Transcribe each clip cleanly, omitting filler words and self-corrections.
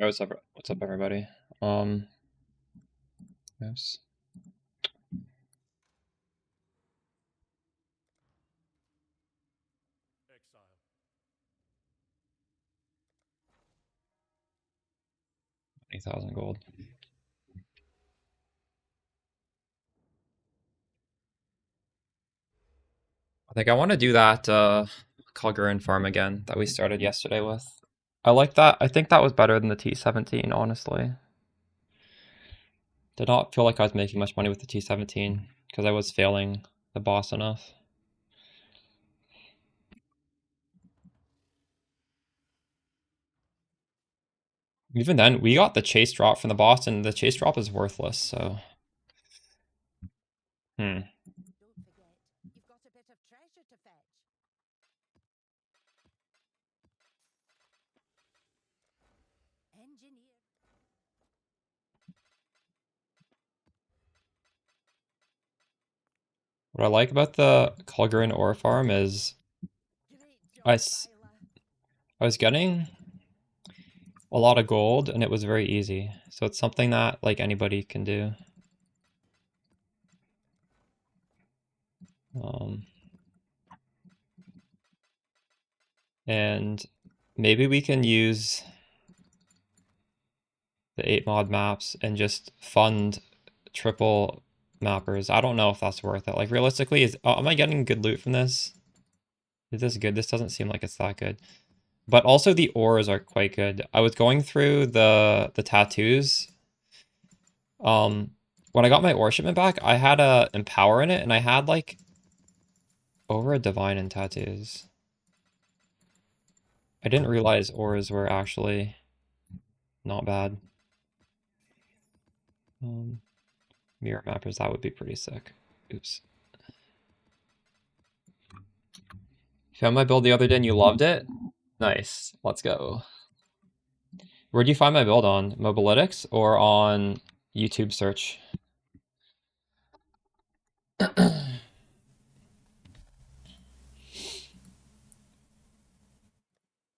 Hey, what's up, everybody? Oops. $20,000 gold. I think I want to do that Kalgurin farm again that we started yesterday with. I like that. I think that was better than the T17, honestly. Did not feel like I was making much money with the T17 because I was failing the boss enough. Even then, we got the chase drop from the boss, and the chase drop is worthless, so... Hmm. What I like about the Kalgurin ore farm is I was getting a lot of gold and it was very easy. So it's something that like anybody can do. And maybe we can use the 8 mod maps and just fund triple mappers. I don't know if that's worth it. Like realistically, am I getting good loot from this? Is this good? This doesn't seem like it's that good. But also the ores are quite good. I was going through the tattoos. When I got my ore shipment back, I had a Empower in it, and I had like over a Divine in tattoos. I didn't realize ores were actually not bad. Mirror mappers, that would be pretty sick. Oops. Found my build the other day and you loved it? Nice. Let's go. Where'd you find my build on? Mobilytics or on YouTube search?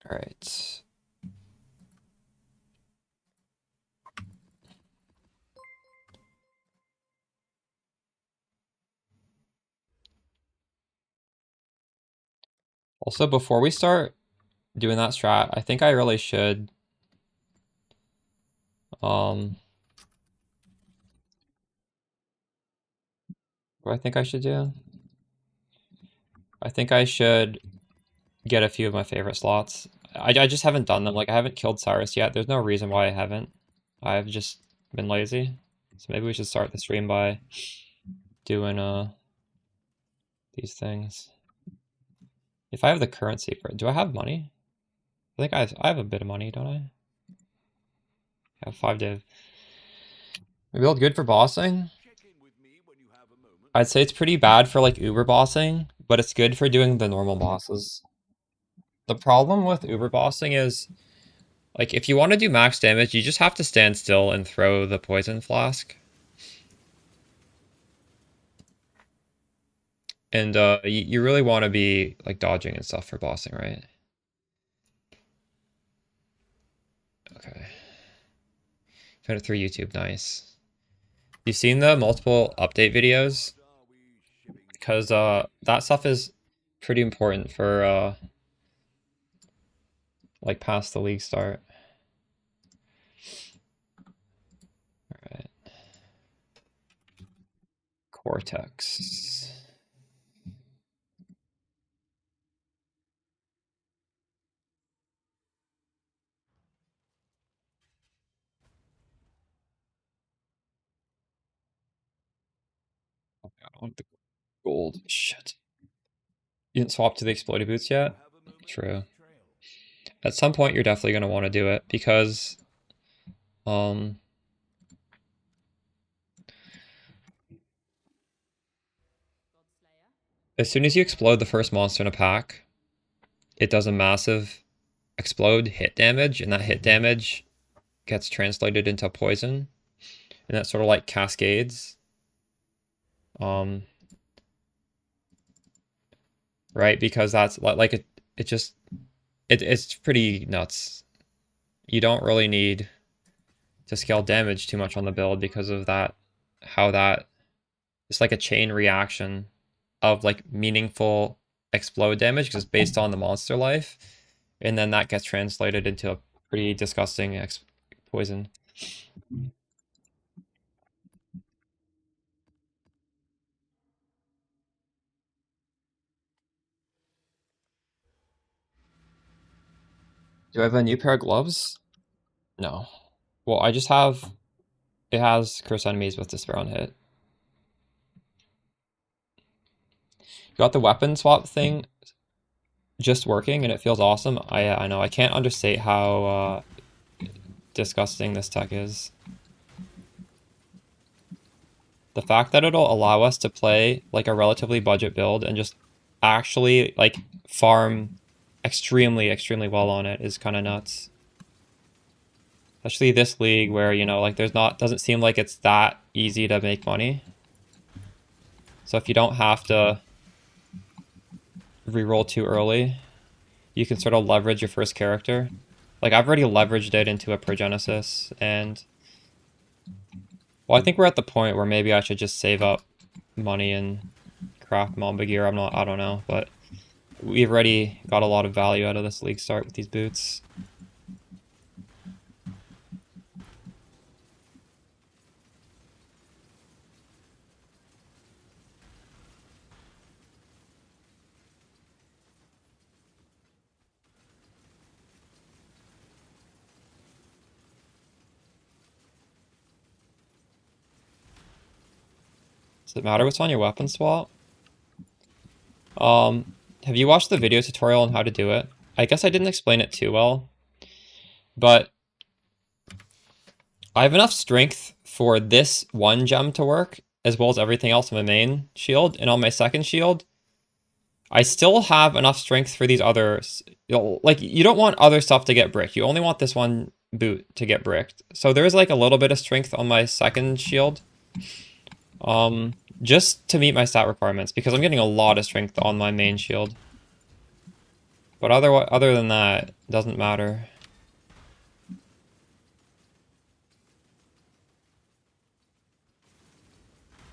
Alright. Also, before we start doing that strat, I think I really should what do I think I should do? I think I should get a few of my favorite slots. I just haven't done them. Like, I haven't killed Cyrus yet. There's no reason why I haven't. I've just been lazy. So maybe we should start the stream by doing these things. If I have the currency for it, do I have money? I think I have a bit of money, don't I? I have 5 div. My build good for bossing? I'd say it's pretty bad for like Uber bossing, but it's good for doing the normal bosses. The problem with Uber bossing is, like, if you want to do max damage, you just have to stand still and throw the poison flask. And you really want to be like dodging and stuff for bossing, right? Okay. Found it through YouTube, nice. You've seen the multiple update videos? Because that stuff is pretty important for like past the league start. Alright. Cortex. I don't want the gold. Shit. You didn't swap to the exploited boots yet? True. At some point, you're definitely going to want to do it because as soon as you explode the first monster in a pack, it does a massive explode hit damage, and that hit damage gets translated into poison, and that sort of like cascades. Right, because that's like it's pretty nuts. you don't really need to scale damage too much on the build because of that, how that, it's like a chain reaction of like meaningful explode damage because it's based on the monster life, and then that gets translated into a pretty disgusting poison. Do I have a new pair of gloves? No. Well, I just have, it has curse enemies with despair on hit. Got the weapon swap thing just working and it feels awesome. I know, I can't understate how disgusting this tech is. The fact that it'll allow us to play like a relatively budget build and just actually like farm extremely, extremely well on it is kind of nuts. Especially this league where, you know, like there's not, doesn't seem like it's that easy to make money. So if you don't have to reroll too early, you can sort of leverage your first character. Like I've already leveraged it into a Progenesis, and well, I think we're at the point where maybe I should just save up money and craft Mamba gear. I don't know, but we've already got a lot of value out of this league start with these boots. Does it matter what's on your weapon swap? Have you watched the video tutorial on how to do it? I guess I didn't explain it too well, but I have enough strength for this one gem to work, as well as everything else on my main shield, and on my second shield, I still have enough strength for these others. Like, you don't want other stuff to get bricked. You only want this one boot to get bricked. So there's like a little bit of strength on my second shield. Just to meet my stat requirements, because I'm getting a lot of strength on my main shield. But other than that, it doesn't matter.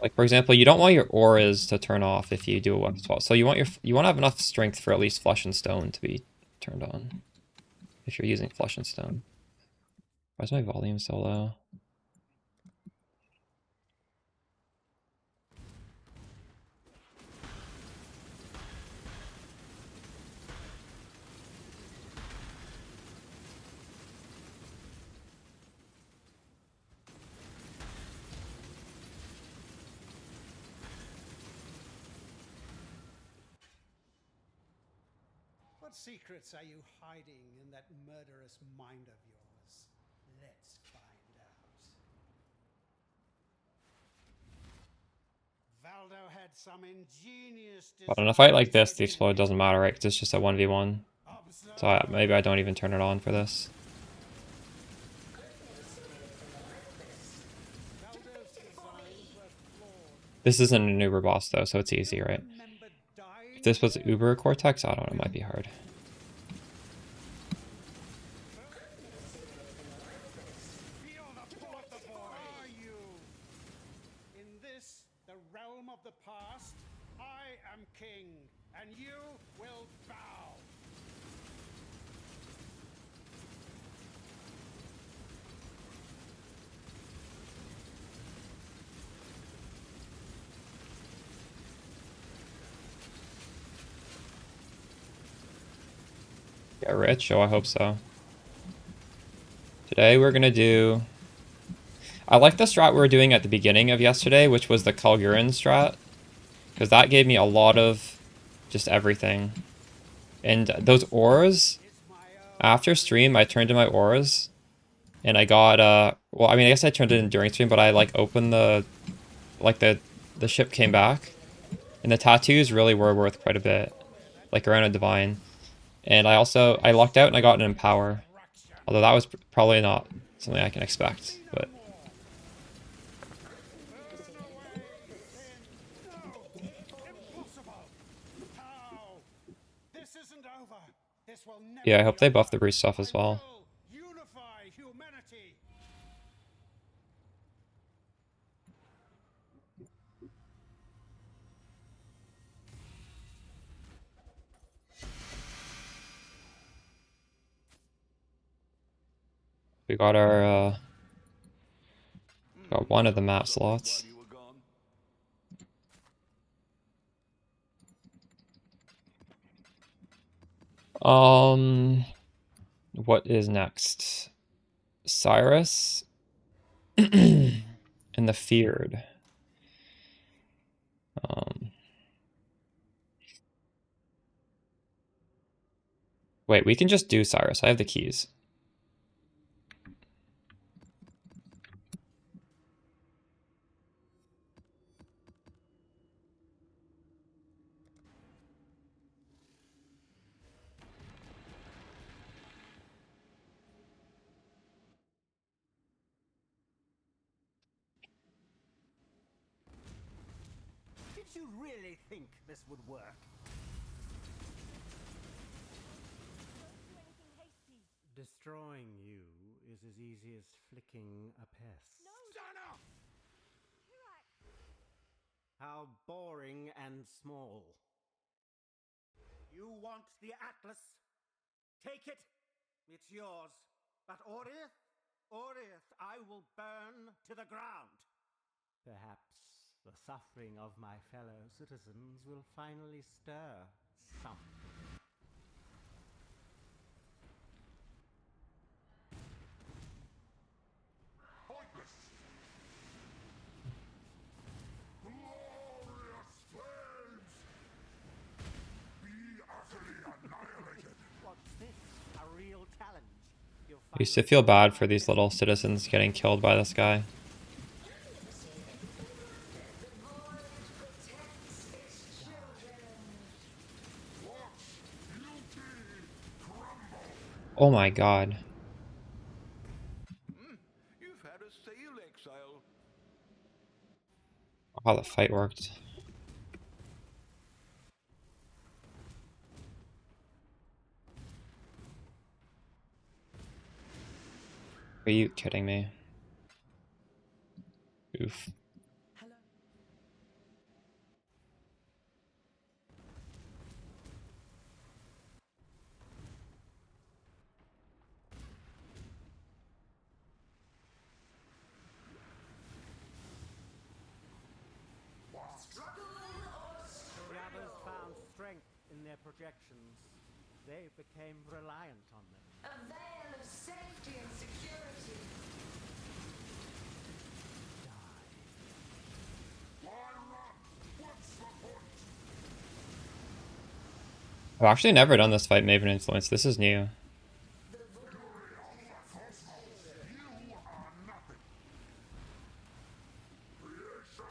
Like, for example, you don't want your auras to turn off if you do a weapon swap. So you want to have enough strength for at least Flesh and Stone to be turned on if you're using Flesh and Stone. Why is my volume so low? What secrets are you hiding in that murderous mind of yours? Let's find out. Valdo had some ingenious But in a fight like this, the explode doesn't matter, right? Because it's just a 1v1. So maybe I don't even turn it on for this. This isn't an Uber boss though, so it's easy, right? If this was Uber Cortex, I don't know, it might be hard. In this, the realm of the past, I am king, and you will bow. Get rich? Oh, I hope so. Today we're gonna do... I like the strat we were doing at the beginning of yesterday, which was the Kalgurin strat. Because that gave me a lot of just everything. And those ores, after stream, I turned in my ores. And I got, well, I mean, I guess I turned it in during stream, but I, like, opened the, like, the ship came back. And the tattoos really were worth quite a bit. Like, around a divine. And I lucked out and I got an Empower. Although that was probably not something I can expect, but... Yeah, I hope they buff the Breeze stuff as well. We got our got one of the map slots. What is next? Cyrus and the Feared. Wait, we can just do Cyrus. I have the keys. Did you really think this would work? Destroying you is as easy as flicking a pest. No! Donna! How boring and small. You want the Atlas? Take it. It's yours. But Oriath? Oriath, I will burn to the ground. Perhaps the suffering of my fellow citizens will finally stir something. Glorious flames! Be utterly annihilated! What's this? A real challenge? I used to feel bad for these little citizens getting killed by this guy. Oh my god. You've had a sail exile. How the fight worked. Are you kidding me? Oof. The others found strength in their projections. They became reliant on them. A veil of safety and security. Why run? What's the point? I've actually never done this fight Maven Influence. This is new. You are nothing. Creation.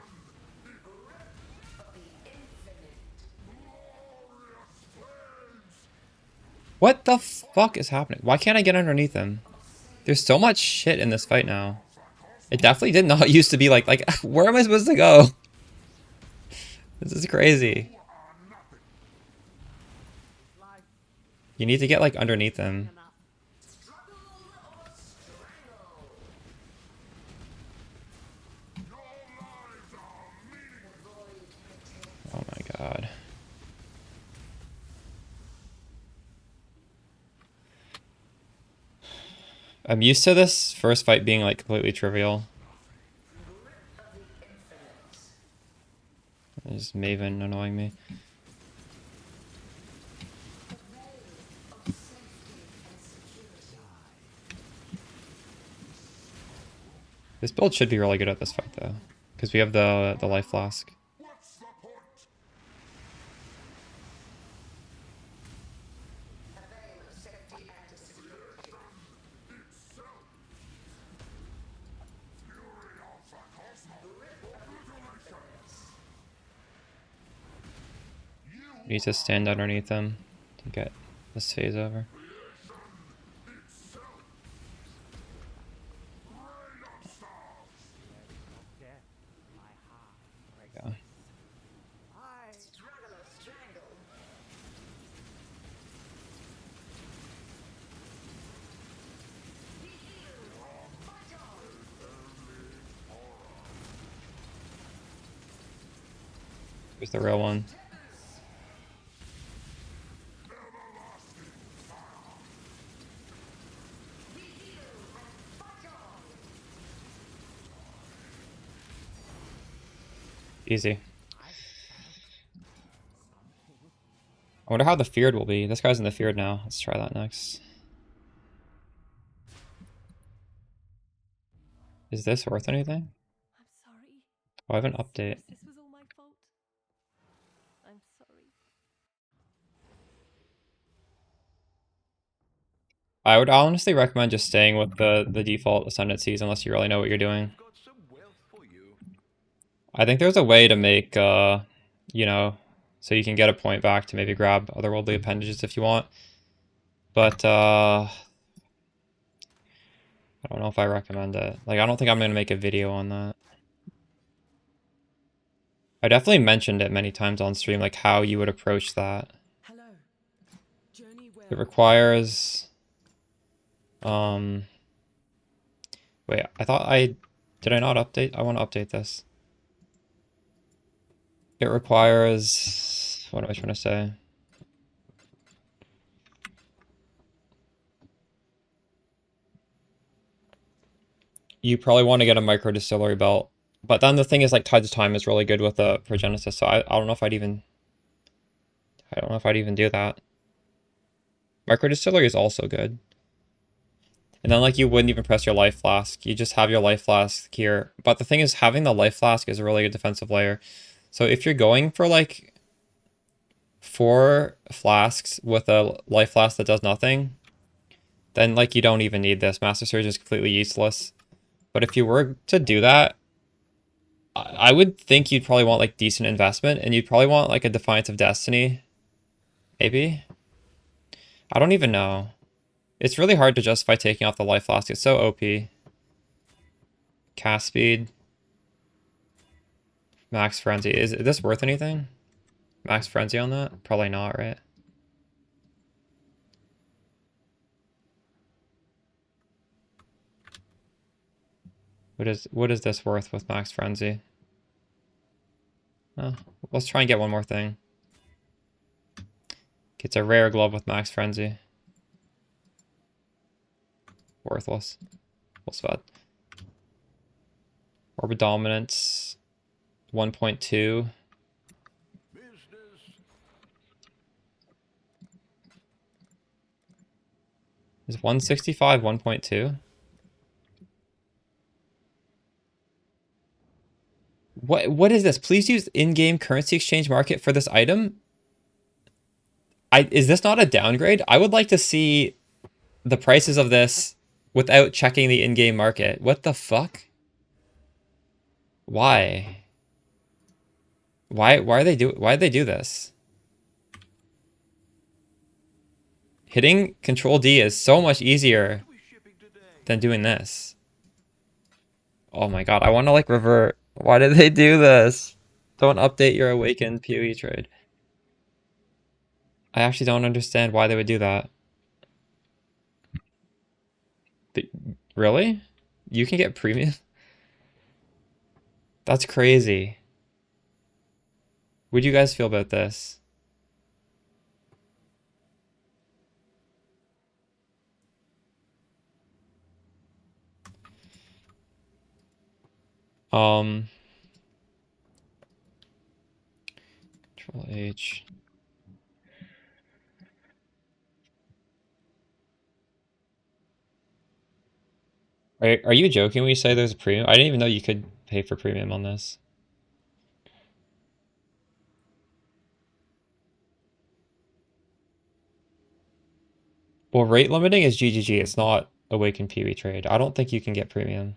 Of the infinite. Glorious flames! What the fuck is happening? Why can't I get underneath him? There's so much shit in this fight now. It definitely did not used to be like where am I supposed to go? This is crazy. Life You need to get like underneath him. enough. Struggle or strangle. Your lives are meaningless. Void protects. Oh my god. I'm used to this first fight being like completely trivial. Grip of the infinite. Is Maven annoying me? A veil of safety and security. This build should be really good at this fight though, because we have the life flask. What's the point? A veil of safety and security. Itself. Fury of the cosmos. Obliteration. You We need to stand underneath him to get this phase over. itself. Rain of stars. Death, my heart breaks. Yeah. I Struggle or strangle. Be healed. Fight on. Here's the real one. Be healed and Easy. I felt something. I wonder how the feared will be. This guy's in the feared now. Let's try that next. Is this worth anything? I'm sorry. Oh, I have an update. This was all my fault. I'm sorry. I would honestly recommend just staying with the default ascendancies unless you really know what you're doing. Got some wealth for you. I think there's a way to make, you know, so you can get a point back to maybe grab otherworldly appendages if you want. But, I don't know if I recommend it. Like, I don't think I'm going to make a video on that. I definitely mentioned it many times on stream, like how you would approach that. Hello. Journey well. It requires, wait, did I not update? I want to update this. It requires, what am I trying to say? You probably want to get a micro distillery belt. But then the thing is, like, Tides of Time is really good with the Progenesis, so I don't know if I'd even do that. Micro distillery is also good. And then, like, you wouldn't even press your life flask. You just have your life flask here. But the thing is, having the life flask is a really good defensive layer. So if you're going for, like, 4 flasks with a life flask that does nothing, then, like, you don't even need this. Master Surge is completely useless. But if you were to do that, I would think you'd probably want, like, decent investment, and you'd probably want, like, a Defiance of Destiny. Maybe? I don't even know. It's really hard to justify taking off the life flask. It's so OP. Cast speed. Max Frenzy. Is this worth anything? Max Frenzy on that? Probably not, right? What is this worth with Max Frenzy? Oh, let's try and get one more thing. It's a rare glove with Max Frenzy. Worthless. What's that? Orb of Dominance. 1.2. Business. Is 165 1.2? What is this? Please use in-game currency exchange market for this item? Is this not a downgrade? I would like to see the prices of this without checking the in-game market. What the fuck? Why? Why'd they do this? Hitting Control D is so much easier than doing this. Oh my god, I want to, like, revert. Why did they do this? Don't update your Awakened PoE trade. I actually don't understand why they would do that. Really? You can get premium? That's crazy. What do you guys feel about this? Control H. Are you joking when you say there's a premium? I didn't even know you could pay for premium on this. Well, rate limiting is GGG. It's not Awakened PoE trade. I don't think you can get premium.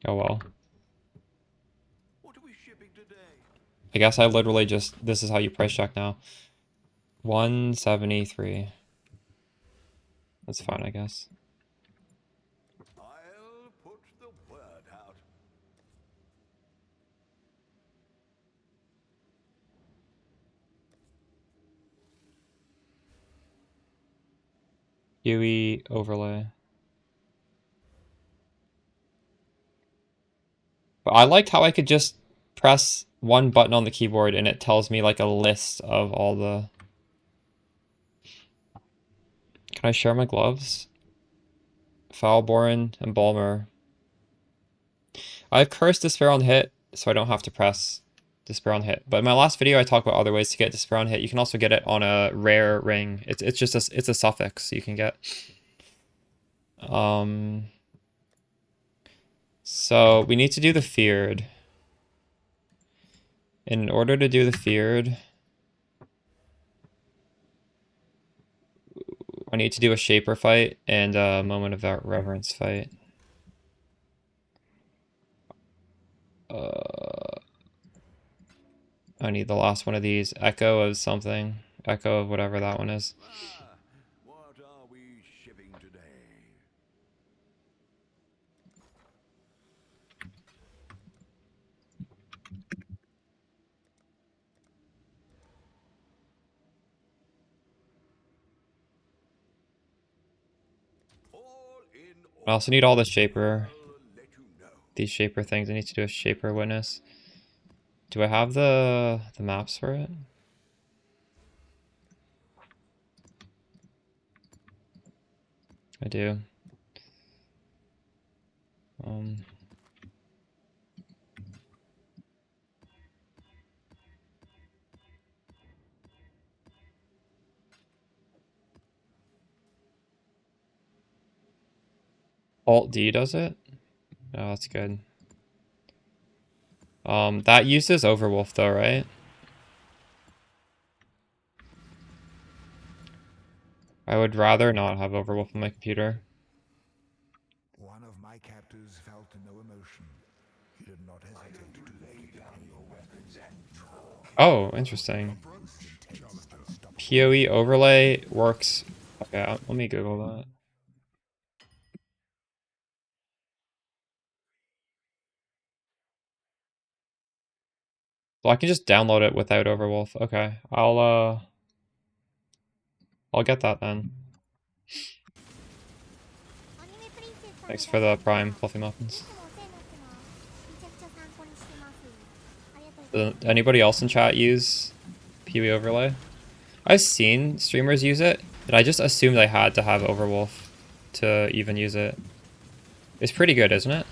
Oh well. What are we shipping today? I guess I literally just, this is how you price check now. 173. That's fine, I guess. I'll put the word out. UE overlay. But I liked how I could just press one button on the keyboard and it tells me like a list of all the... Can I share my gloves? Foulborn and Balmer. I have Curse Despair on hit, so I don't have to press Despair on hit. But in my last video, I talked about other ways to get Despair on hit. You can also get it on a rare ring. It's just a suffix you can get. So we need to do the Feared. In order to do the Feared, I need to do a Shaper fight and a Moment of Reverence fight. I need the last one of these. Echo of something. Echo of whatever that one is. What are we shipping today? All in I also need all the Shaper. I'll let you know. These Shaper things. I need to do a Shaper Witness. Do I have the maps for it? I do. Alt D does it? Oh, that's good. That uses Overwolf though, right? I would rather not have Overwolf on my computer. One of my captors felt no emotion. He did not hesitate to lay down your weapons and Oh, interesting. PoE overlay works. Okay, let me Google that. So I can just download it without Overwolf. Okay, I'll get that then. Thanks for the Prime Fluffy Muffins. Does anybody else in chat use PoE overlay? I've seen streamers use it, and I just assumed I had to have Overwolf to even use it. It's pretty good, isn't it?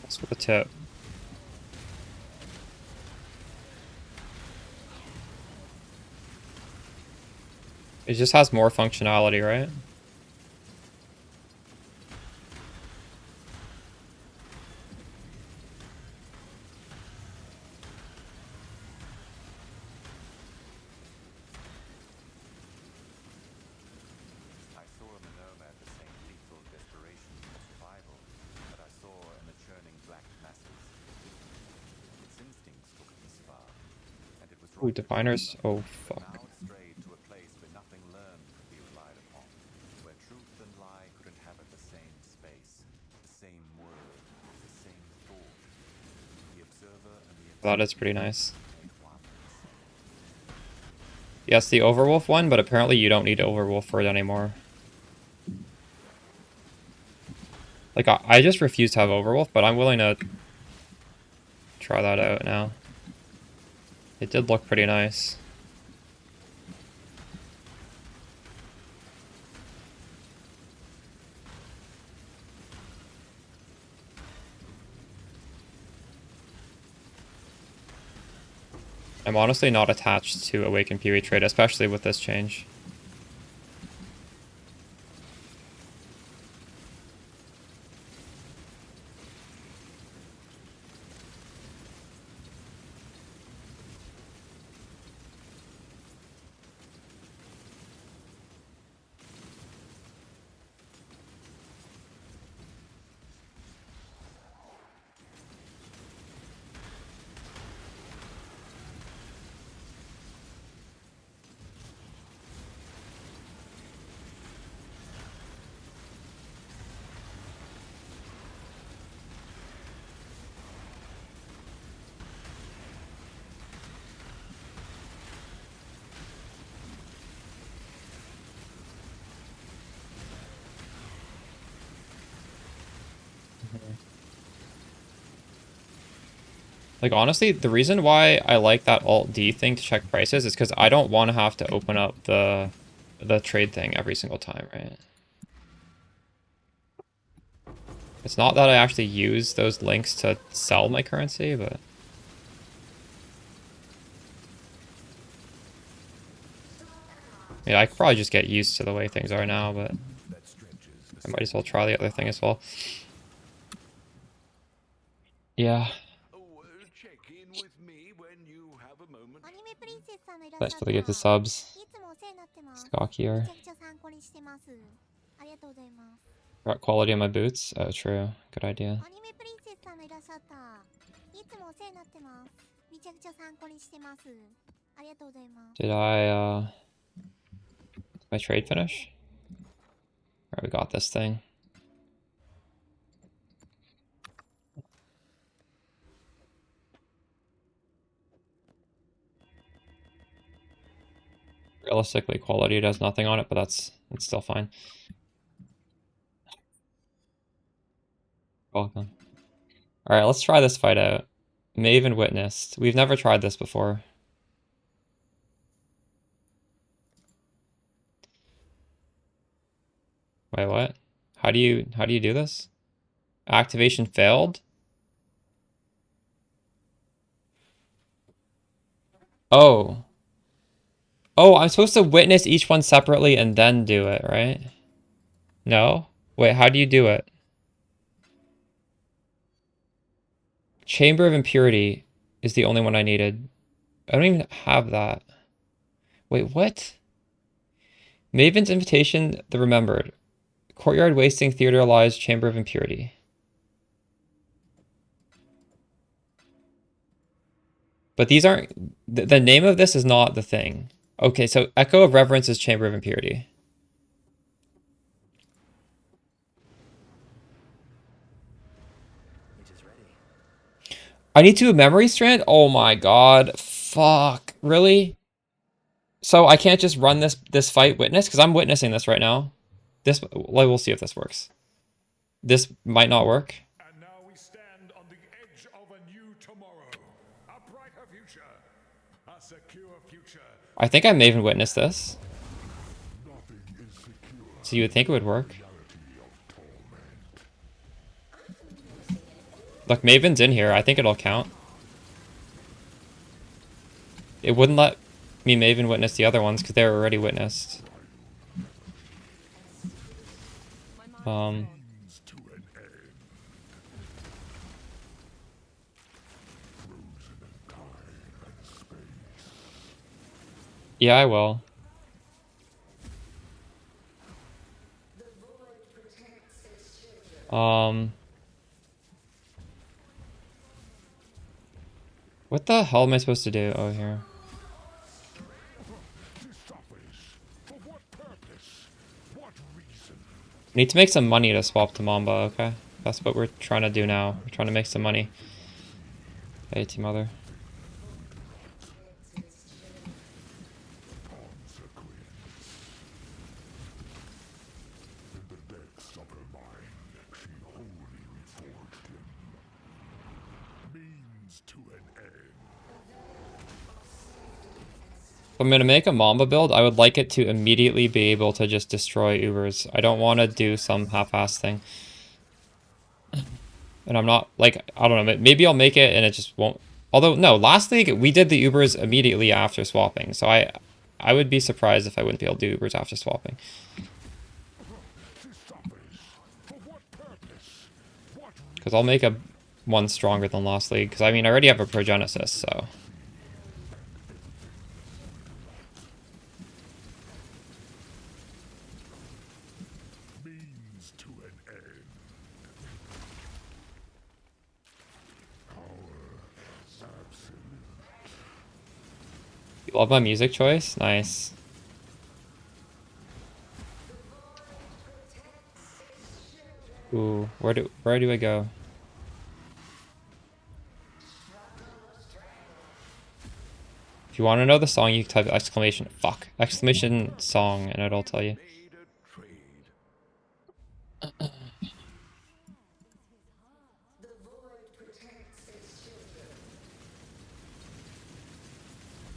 That's with a tip. It just has more functionality, right? I saw a Monoma at the same lethal desperation for survival that I saw in the churning black masses. Its instincts took it this far, and it was Ooh, right to Diviners. follow them. Oh, But fuck. now it strayed to a place where nothing learned could be relied upon, where truth and lie could inhabit the same space, the same word, the same thought. The observer and the That is pretty observed nice. made one and the same. Yes, the Overwolf one, but apparently you don't need Overwolf for it anymore. Like, I just refuse to have Overwolf, but I'm willing to try that out now. It did look pretty nice. I'm honestly not attached to Awaken PoE trade, especially with this change. Like, honestly, the reason why I like that Alt-D thing to check prices is because I don't want to have to open up the trade thing every single time, right? It's not that I actually use those links to sell my currency, but... Yeah, I could probably just get used to the way things are now, but I might as well try the other thing as well. Yeah. Check in with me when you have a moment. アニメプリンセスさんのいらっしゃ Thanks った for the gift of subs. いつもお世話になってます Stock め here. ちゃくちゃ参考にしてますありがとうございます Got quality on my boots. Oh, true. Good idea. アニメプリンセスさんのいらっしゃったいつもお世話になってますめちゃくちゃ参考にしてますありがとうございます Did I, did my trade finish? Alright, we got this thing. Realistically, quality does nothing on it, but it's still fine. Welcome. Alright, let's try this fight out. Maven witnessed. We've never tried this before. Wait, what? How do you do this? Activation failed? Oh. Oh, I'm supposed to witness each one separately and then do it, right? No? Wait, how do you do it? Chamber of Impurity is the only one I needed. I don't even have that. Wait, what? Maven's Invitation, the Remembered. Courtyard Wasting, Theatralized, Chamber of Impurity. But these aren't... The name of this is not the thing. Okay, so Echo of Reverence is Chamber of Impurity. I need to memory strand? Oh my god. Fuck. Really? So I can't just run this fight witness? Because I'm witnessing this right now. This, well, we'll see if this works. This might not work. And now we stand on the edge of a new tomorrow. A brighter future. A secure future. I think I may even witness this. So you would think it would work. Look, Maven's in here. I think it'll count. It wouldn't let me Maven witness the other ones because they're already witnessed. Yeah, I will. What the hell am I supposed to do? Oh, here. We need to make some money to swap to Mamba, okay? That's what we're trying to do now. We're trying to make some money. Hey, Team Mother. If I'm going to make a Mamba build, I would like it to immediately be able to just destroy Ubers. I don't want to do some half-ass thing. And I'm not, like, I don't know, maybe I'll make it and it just won't Although, no, last league we did the Ubers immediately after swapping, so I would be surprised if I wouldn't be able to do Ubers after swapping. Because I'll make a one stronger than last league, because I mean, I already have a Progenesis, so... Means to an end. Power absolute. You love my music choice? Nice. Ooh, where do I go? If you want to know the song, you type exclamation song, and it'll tell you. Made a trade. The void protects its children.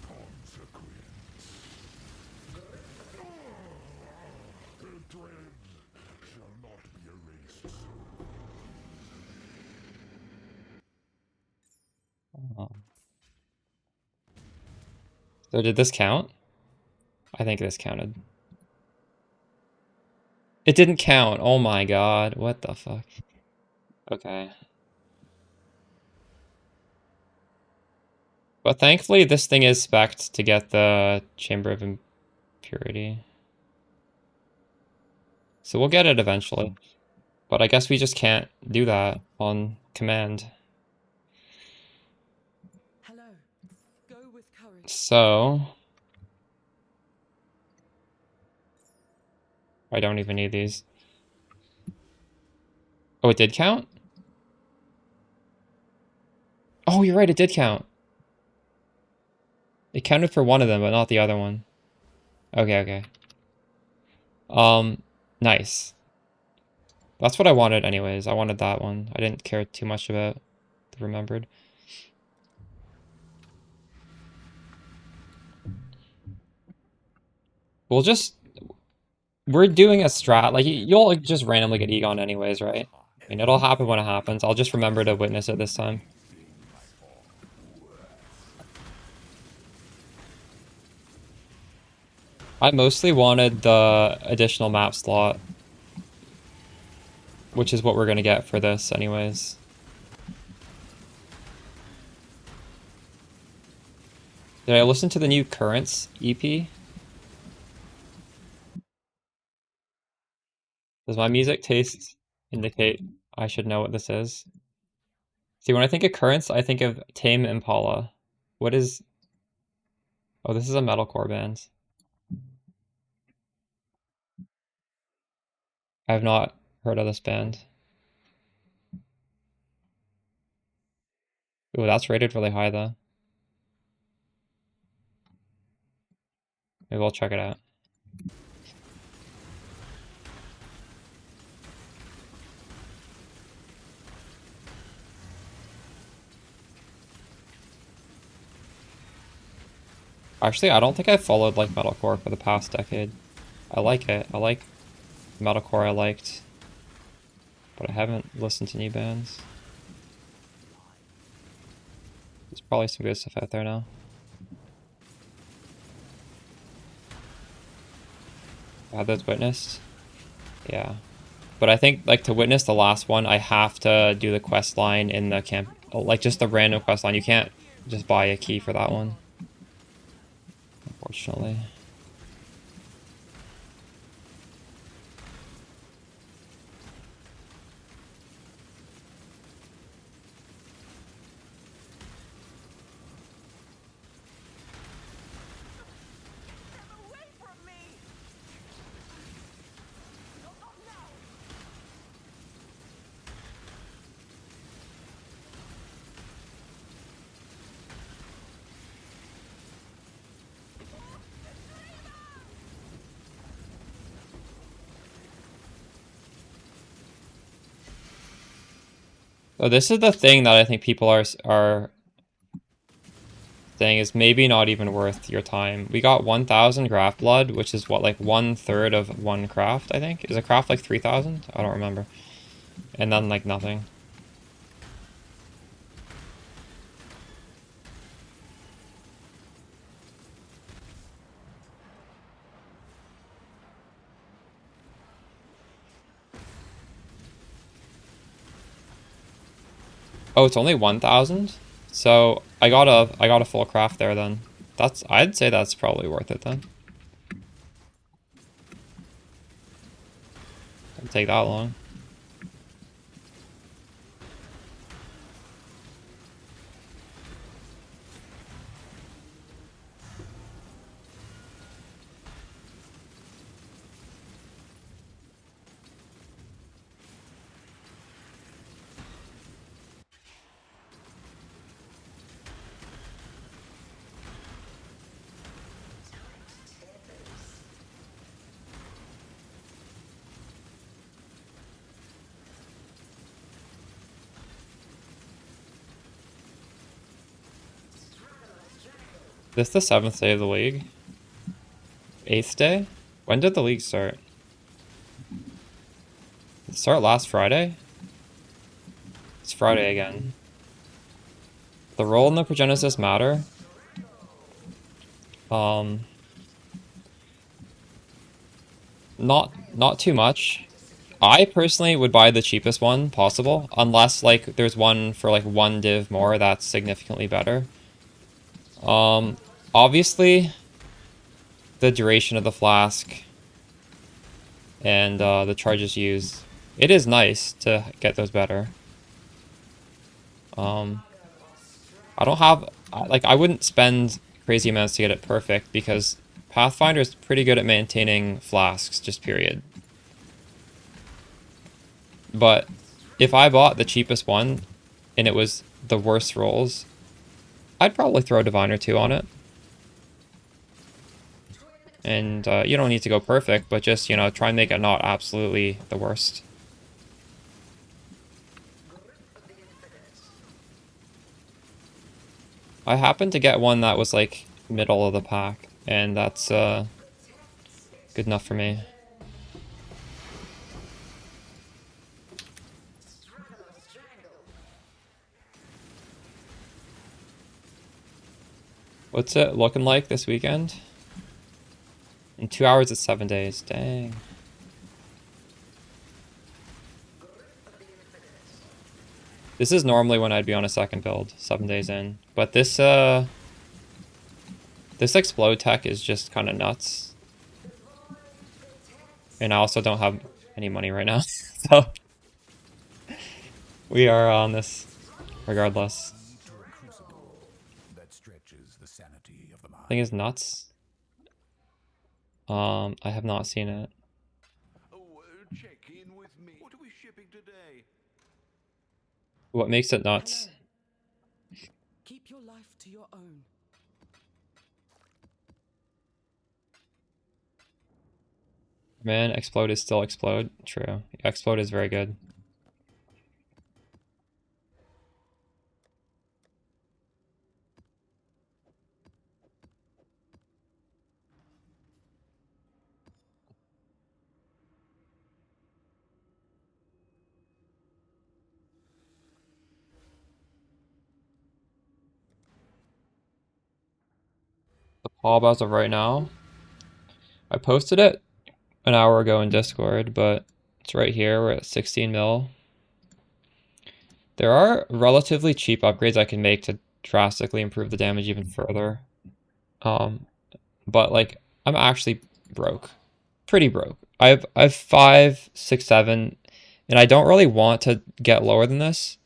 Consequence. The dread shall not be erased. Oh. So did this count? I think this counted. It didn't count. Oh my god. What the fuck? Okay. But thankfully this thing is spec'd to get the Chamber of Impurity. So we'll get it eventually. But I guess we just can't do that on command. Hello. Go with courage. So... I don't even need these. Oh, it did count? Oh, you're right, it did count. It counted for one of them, but not the other one. Okay, okay. Nice. That's what I wanted anyways. I wanted that one. I didn't care too much about the remembered. We're doing a strat. Like, you'll just randomly get Egon anyways, right? I mean, it'll happen when it happens. I'll just remember to witness it this time. I mostly wanted the additional map slot, which is what we're gonna get for this anyways. Did I listen to the new Currents EP? Does my music taste indicate I should know what this is? See, when I think of Currents, I think of Tame Impala. What is... Oh, this is a metalcore band. I have not heard of this band. Ooh, that's rated really high though. Maybe we'll check it out. Actually, I don't think I've followed like metalcore for the past decade. I like it. I like metalcore I liked. But I haven't listened to new bands. There's probably some good stuff out there now. Had those witnessed? Yeah. But I think, like, to witness the last one, I have to do the quest line in the camp. Like, just the random quest line. You can't just buy a key for that one. Unfortunately. Away from me! Not now! So this is the thing that I think people are saying is maybe not even worth your time. We got 1,000 craft blood, which is what, like 1/3 of one craft, I think? Is a craft like 3,000? I don't remember. And then like nothing. Oh, it's only 1,000? So I got a full craft there then. I'd say that's probably worth it then. Doesn't take that long. This the 7th day of the league? 8th day? When did the league start? Did it start last Friday? It's Friday again. The role and the progenesis matter. Not too much. I personally would buy the cheapest one possible, unless like there's one for like 1 div more that's significantly better. Obviously, the duration of the flask and the charges used, it is nice to get those better. I don't have like I wouldn't spend crazy amounts to get it perfect because Pathfinder is pretty good at maintaining flasks, just period. But if I bought the cheapest one and it was the worst rolls, I'd probably throw a divine or two on it. And you don't need to go perfect, but just, you know, try and make it not absolutely the worst. I happened to get one that was like middle of the pack, and that's good enough for me. What's it looking like this weekend? In 2 hours, it's 7 days. Dang. This is normally when I'd be on a second build, 7 days in. But this explode tech is just kind of nuts. And I also don't have any money right now, so we are on this regardless. To a crucible that stretches the sanity of the mind. Thing is nuts. I have not seen it. Oh, check in with me. What are we shipping today? What makes it nuts? Keep your life to your own. Man, explode is still explode. True. Explode is very good. The pub as of right now. I posted it an hour ago in Discord, but it's right here. We're at 16 mil. There are relatively cheap upgrades I can make to drastically improve the damage even further. But like I'm actually broke. Pretty broke. I've 5, 6, 7, and I don't really want to get lower than this.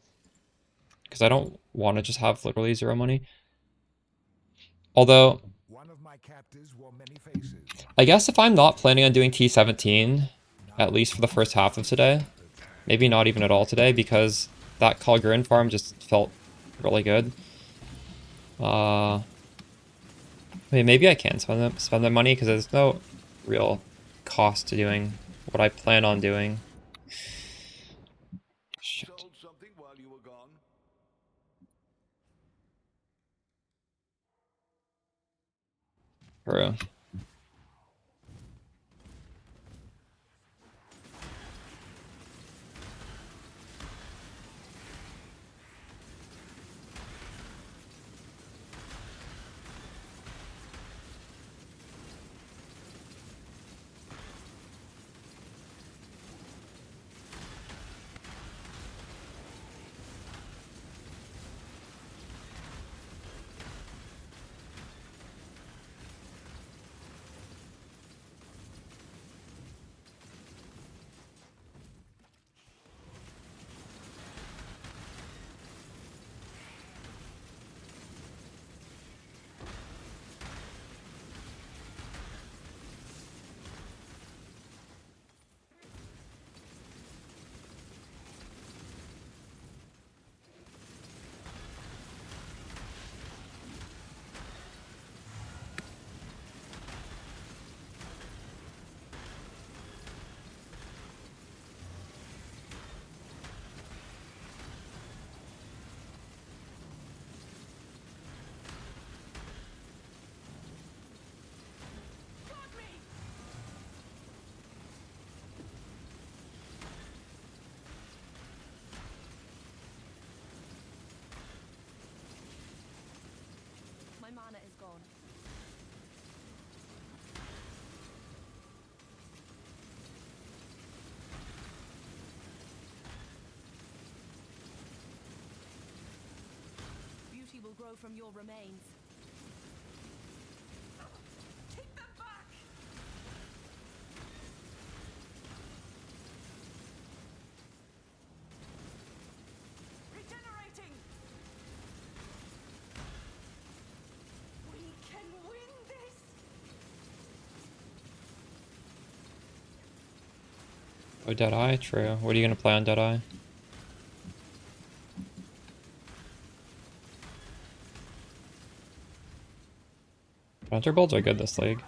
Because I don't want to just have literally 0 money. Although One of my captors wore many faces. I guess if I'm not planning on doing T17, at least for the first half of today, maybe not even at all today, because that Kalgrin farm just felt really good. I mean, maybe I can spend that money, because there's no real cost to doing what I plan on doing. Shit. Sold something while you were gone? True. will grow from your remains. Take them back! Regenerating! We can win this! Oh, Deadeye? True. What are you gonna play on Deadeye? Hunter builds are good this league.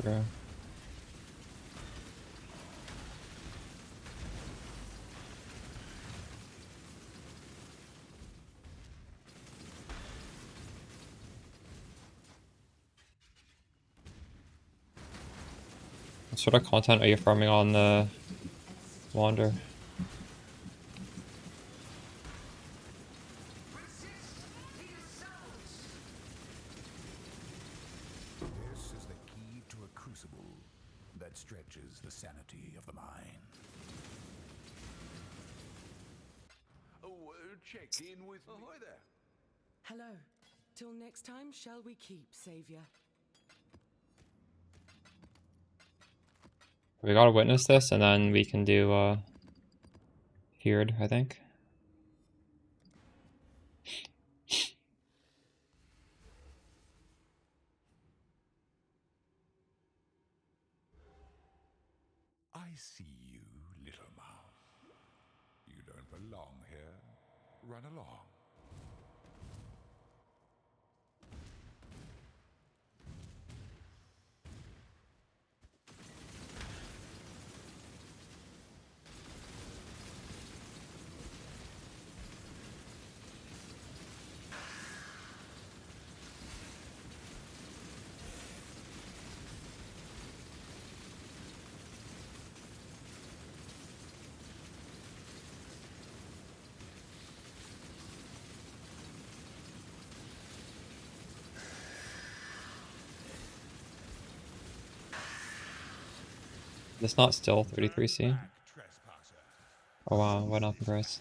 True. What sort of content are you farming on the Wander? This is the key to a crucible that stretches the sanity of the mind. Oh, check in with me. Hi there. Hello. Till next time, shall we keep, Savior? We gotta witness this, and then we can do feared, I think. I see you, little mouse. You don't belong here. Run along. It's not still 33C. Back, trespasser. Oh wow, what happened, Bryce?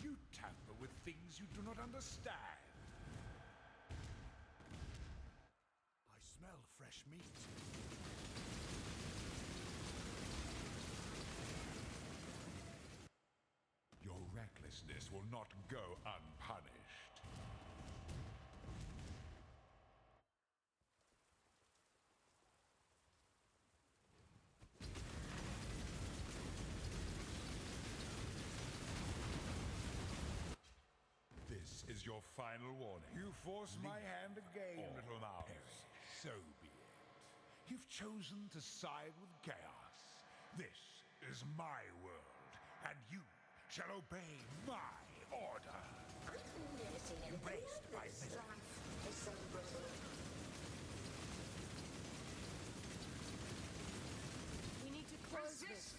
You tamper with things you do not understand. I smell fresh meat. Your recklessness will not go unpunished. This is your final warning. You force my hand again, little mouse. So be it. You've chosen to side with chaos. This is my world, and you shall obey my order. Embraced by misery, We need to close this.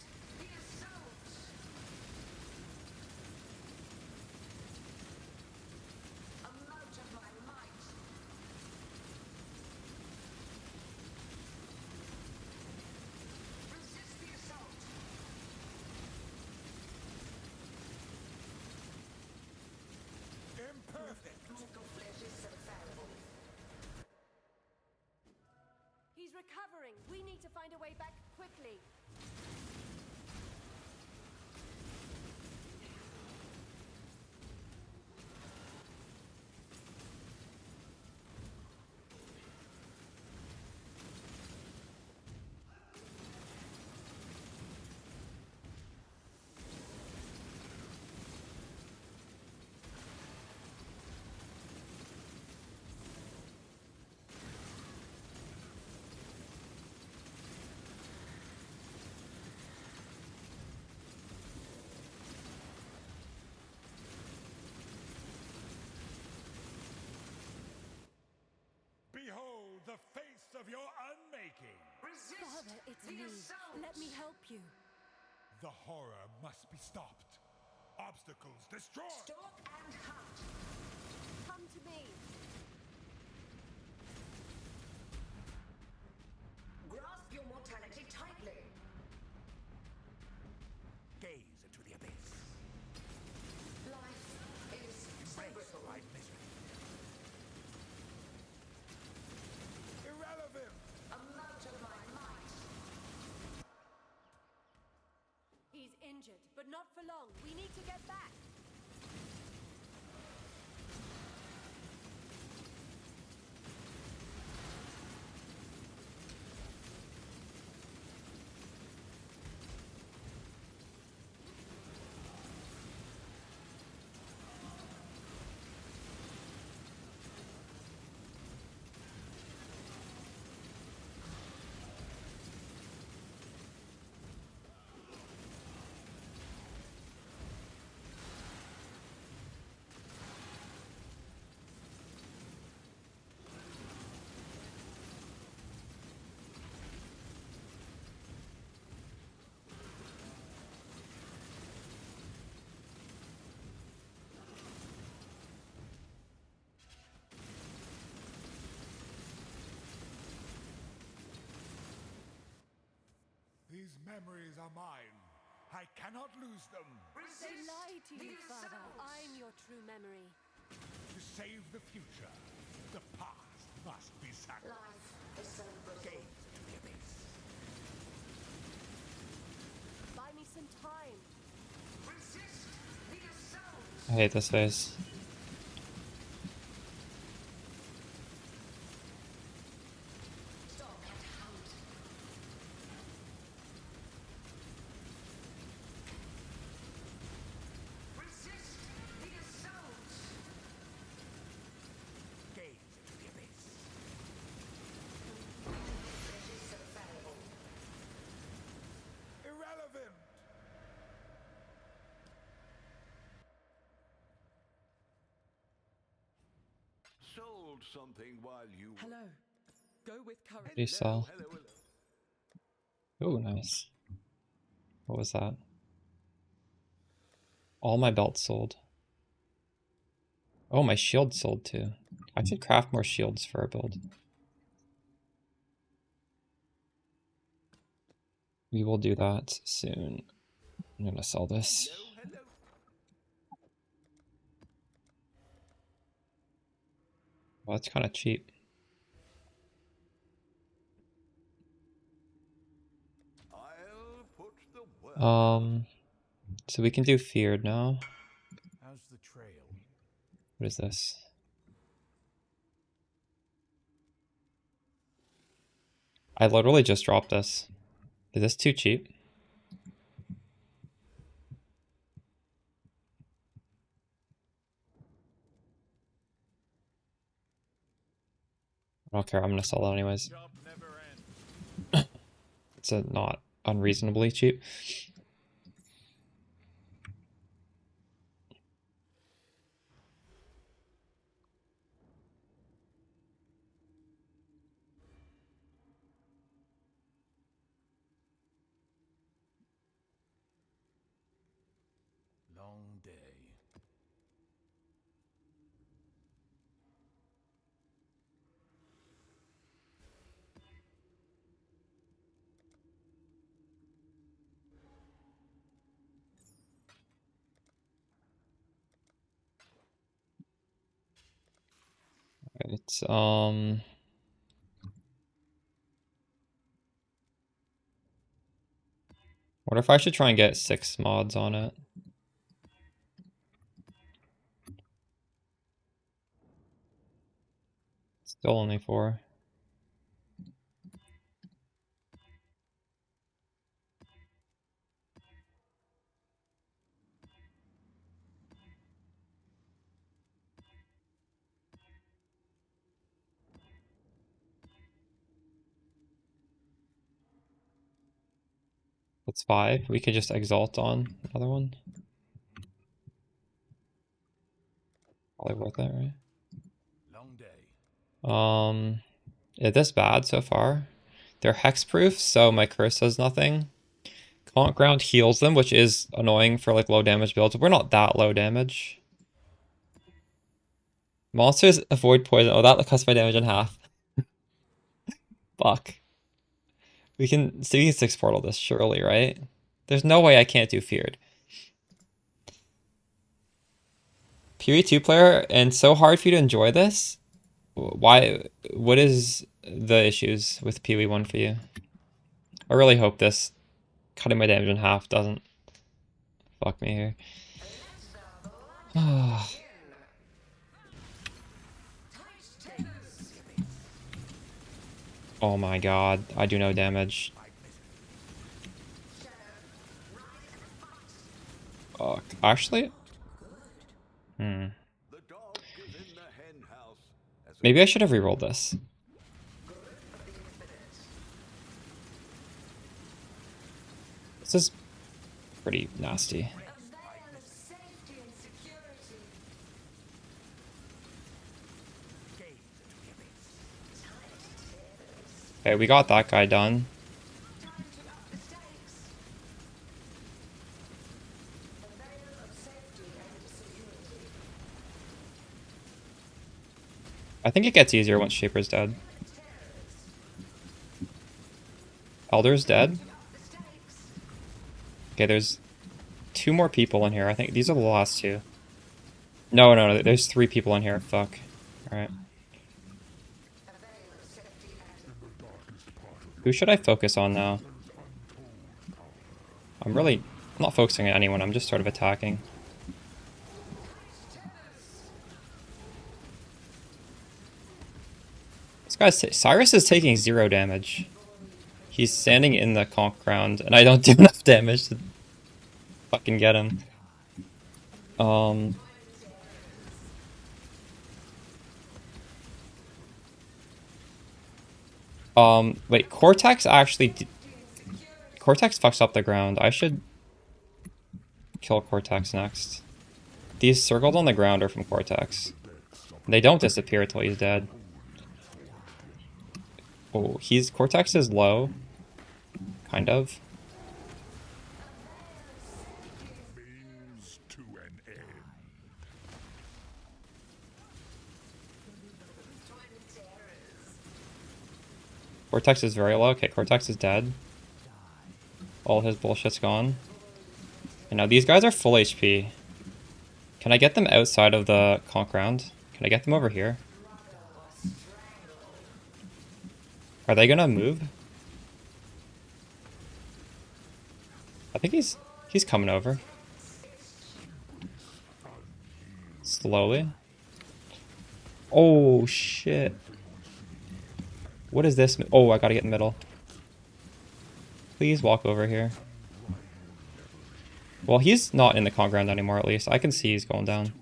He's recovering. We need to find a way back quickly. Behold the face of your unmaking. Father, it's me. Let me help you. The horror must be stopped. Obstacles destroyed. Come to me. Grasp your mortality tightly. Gaze into the abyss. Life is so brittle. My misery. Irrelevant. Amount of my might. He's injured, but not for long. We need to get back. These memories are mine. I cannot lose them. They lied to you, Father. I'm your true memory. To save the future, the past must be sacrificed. Life is so brittle. Gaze into the abyss. Buy me some time. Resist the assault. I hate this phase. Stop and hunt. Resist the assault. Gaze into the abyss. It is so fallible. Irrelevant. Sold something while you. Hello. Go with courage. What do you sell? Hello. Oh, nice. What was that? All my belts sold. Oh, my shield sold too. I could craft more shields for our build. We will do that soon. I'm gonna sell this. Hello. Well, that's kind of cheap. I'll put the work. So we can do feared now. How's the trail? What is this? I literally just dropped this. Is this too cheap? I don't care, I'm gonna sell it anyways. Job never ends. It's a not unreasonably cheap. Right, what if I should try and get 6 mods on it? Still only 4. That's 5. We could just exalt on another one. Probably worth it, right? Long day. Is this bad so far? They're hexproof, so my curse does nothing. Gaunt Ground heals them, which is annoying for like low damage builds. We're not that low damage. Monsters avoid poison. Oh, that cuts my damage in half. Fuck. We can 6 portal this, surely, right? There's no way I can't do feared. PoE 2 player, and so hard for you to enjoy this? Why? What is the issues with PoE 1 for you? I really hope this cutting my damage in half doesn't fuck me here. Oh my god, I do no damage. Fuck. Actually? The dog is in the hen house. Maybe I should have rerolled this. This is pretty nasty. A veil of safety and security. Okay, we got that guy done. Time to up the stakes. A veil of safety and security. I think it gets easier once Shaper's dead. Elder's dead. Okay, there's 2 more people in here. I think these are the last 2. No, there's 3 people in here. Fuck. Alright. Who should I focus on now? I'm not focusing on anyone, I'm just sort of attacking. This guy's Cyrus is taking 0 damage. He's standing in the conch ground, and I don't do enough damage to fucking get him. Wait, Cortex actually... Cortex fucks up the ground. I should kill Cortex next. These circled on the ground are from Cortex. They don't disappear until he's dead. Oh, Cortex is low. Kind of. Means to an end. Cortex is very low. Okay, Cortex is dead. All his bullshit's gone. And now these guys are full HP. Can I get them outside of the conch ground? Can I get them over here? Are they gonna move? I think he's coming over. Slowly. Oh shit. What is this? Oh, I gotta get in the middle. Please walk over here. Well, he's not in the conch ground anymore, at least. I can see he's going down.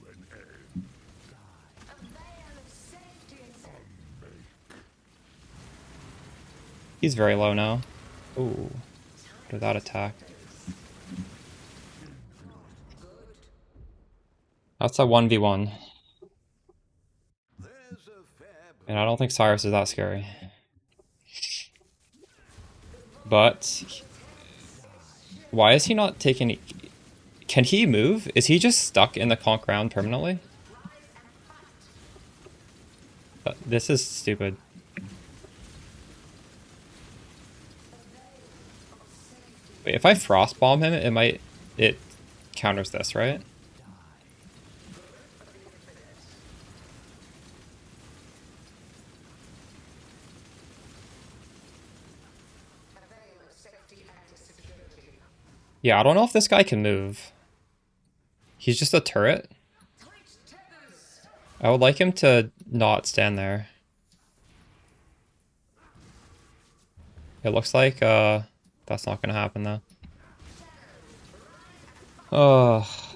He's very low now. Ooh. Look at that attack. That's a 1v1. And I don't think Cyrus is that scary. But... why is he not taking... Can he move? Is he just stuck in the conch ground permanently? This is stupid. Wait, if I frost bomb him, it counters this, right? Yeah, I don't know if this guy can move. He's just a turret. I would like him to not stand there. It looks like that's not gonna happen though. Oh,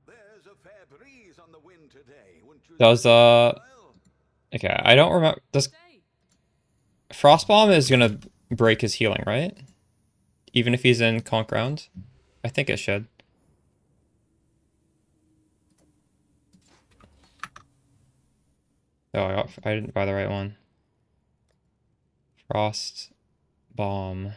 There's a fair breeze on the wind today, wouldn't you does say, Kyle? okay, I don't remember. Does Frostbomb is gonna break his healing, right? Even if he's in conk round? I think it should. Oh, I didn't buy the right one. Frost bomb.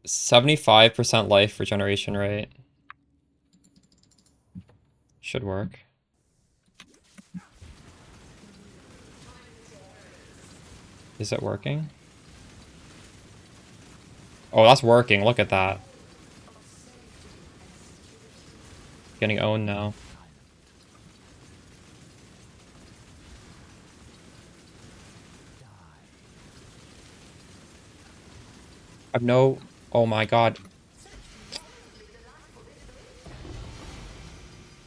%75 life regeneration rate. Should work. Is it working? Oh, that's working. Look at that. Getting owned now. I've no... Oh my god.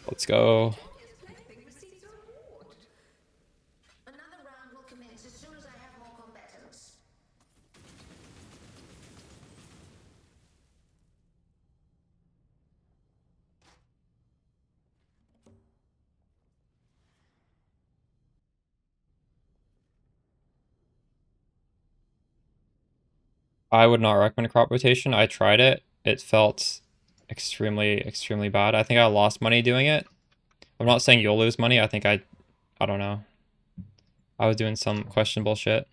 Let's go. Another round will commence as soon as I have more combatants. I would not recommend crop rotation. I tried it. It felt extremely bad. I think I lost money doing it. I'm not saying you'll lose money. I think I don't know. I was doing some questionable shit.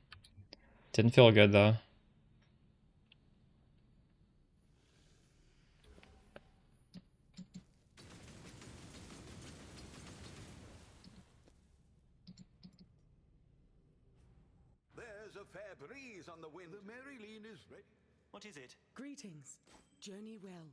Didn't feel good though. There's a fair breeze on the wind. The Marilyn is ready. What is it? Greetings. Journey well.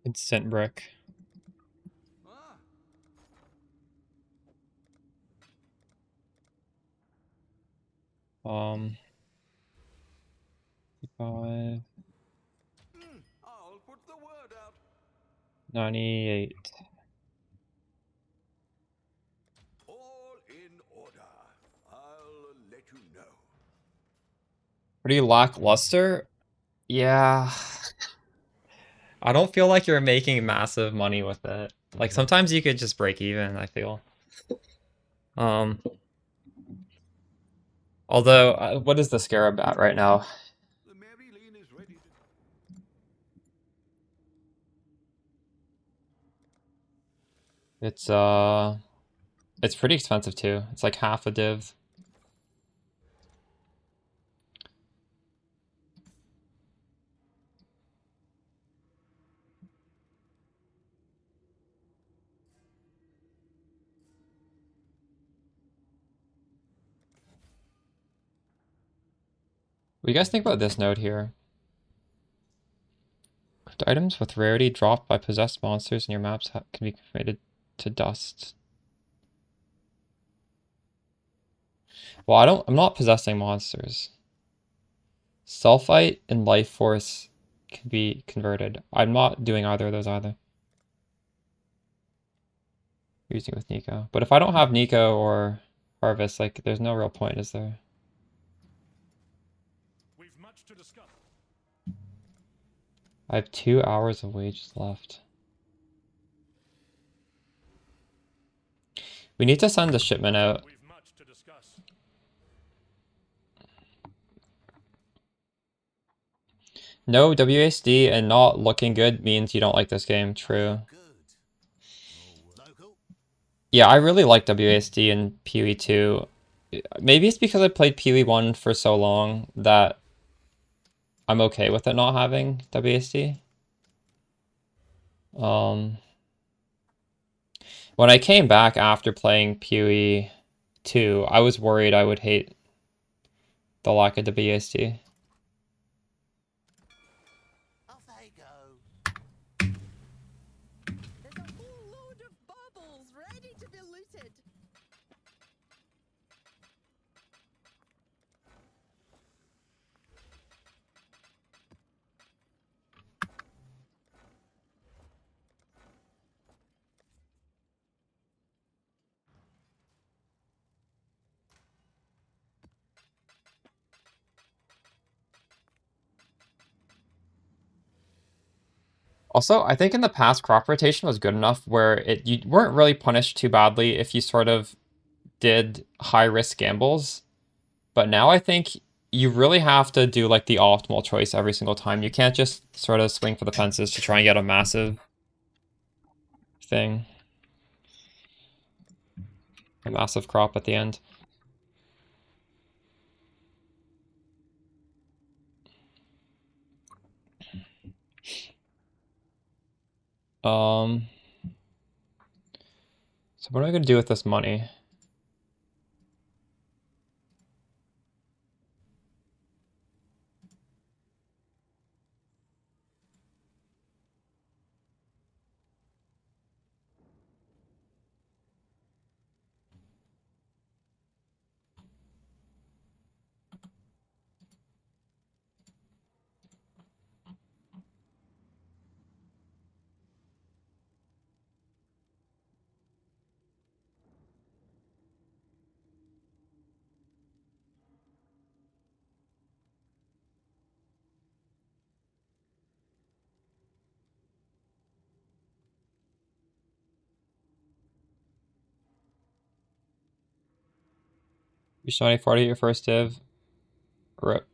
Instant brick. Ah, 5, I'll put the word out. 98. All in order. I'll let you know. Pretty lackluster? Yeah. I don't feel like you're making massive money with it. Like sometimes you could just break even, I feel. Um, although, what is the scarab at right now? The Marilyn is ready. It's pretty expensive too. It's like half a div. What do you guys think about this node here? The items with rarity dropped by possessed monsters in your maps can be converted to dust. Well, I'm not possessing monsters. Sulfite and life force can be converted. I'm not doing either of those either. Using it with Nico. But if I don't have Nico or Harvest, like, there's no real point, is there? We've much to discuss. I have 2 hours of wages left. We need to send a shipment out. We've much to discuss. No WASD and not looking good means you don't like this game. True. Yeah, I really like WASD and PoE 2. Maybe it's because I played PoE 1 for so long that I'm okay with it not having WASD. When I came back after playing PoE 2, I was worried I would hate the lack of WASD. Off they go. There's a whole load of baubles ready to be looted. Also, I think in the past, crop rotation was good enough where you weren't really punished too badly if you sort of did high-risk gambles. But now I think you really have to do like the optimal choice every single time. You can't just sort of swing for the fences to try and get a massive thing. A massive crop at the end. So what am I gonna do with this money? You shiny 40 your first div. Rip.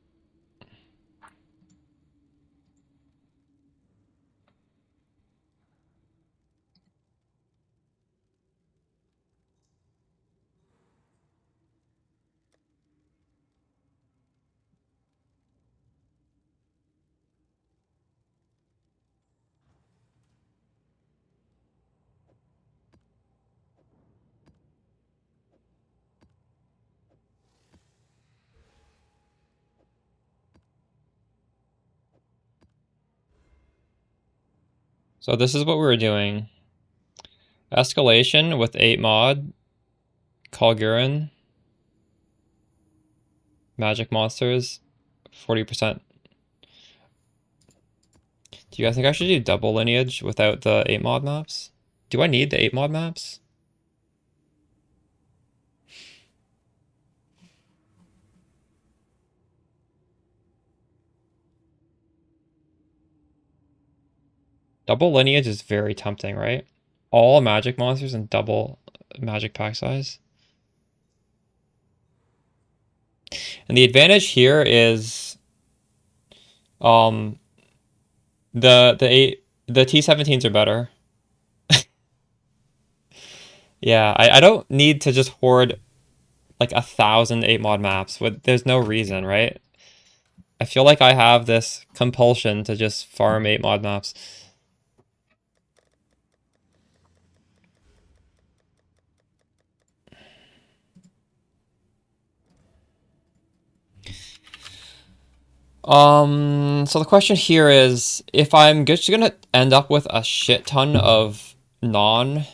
So this is what we were doing. Escalation with 8 mod. Kalgurin. Magic monsters. 40%. Do you guys think I should do double lineage without the 8 mod maps? Do I need the 8 mod maps? Double lineage is very tempting, right? All magic monsters and double magic pack size. And the advantage here is the T17s are better. Yeah, I don't need to just hoard like 1,000 8 mod maps. There's no reason, right? I feel like I have this compulsion to just farm 8 mod maps. So the question here is, if I'm just gonna end up with a shit ton of non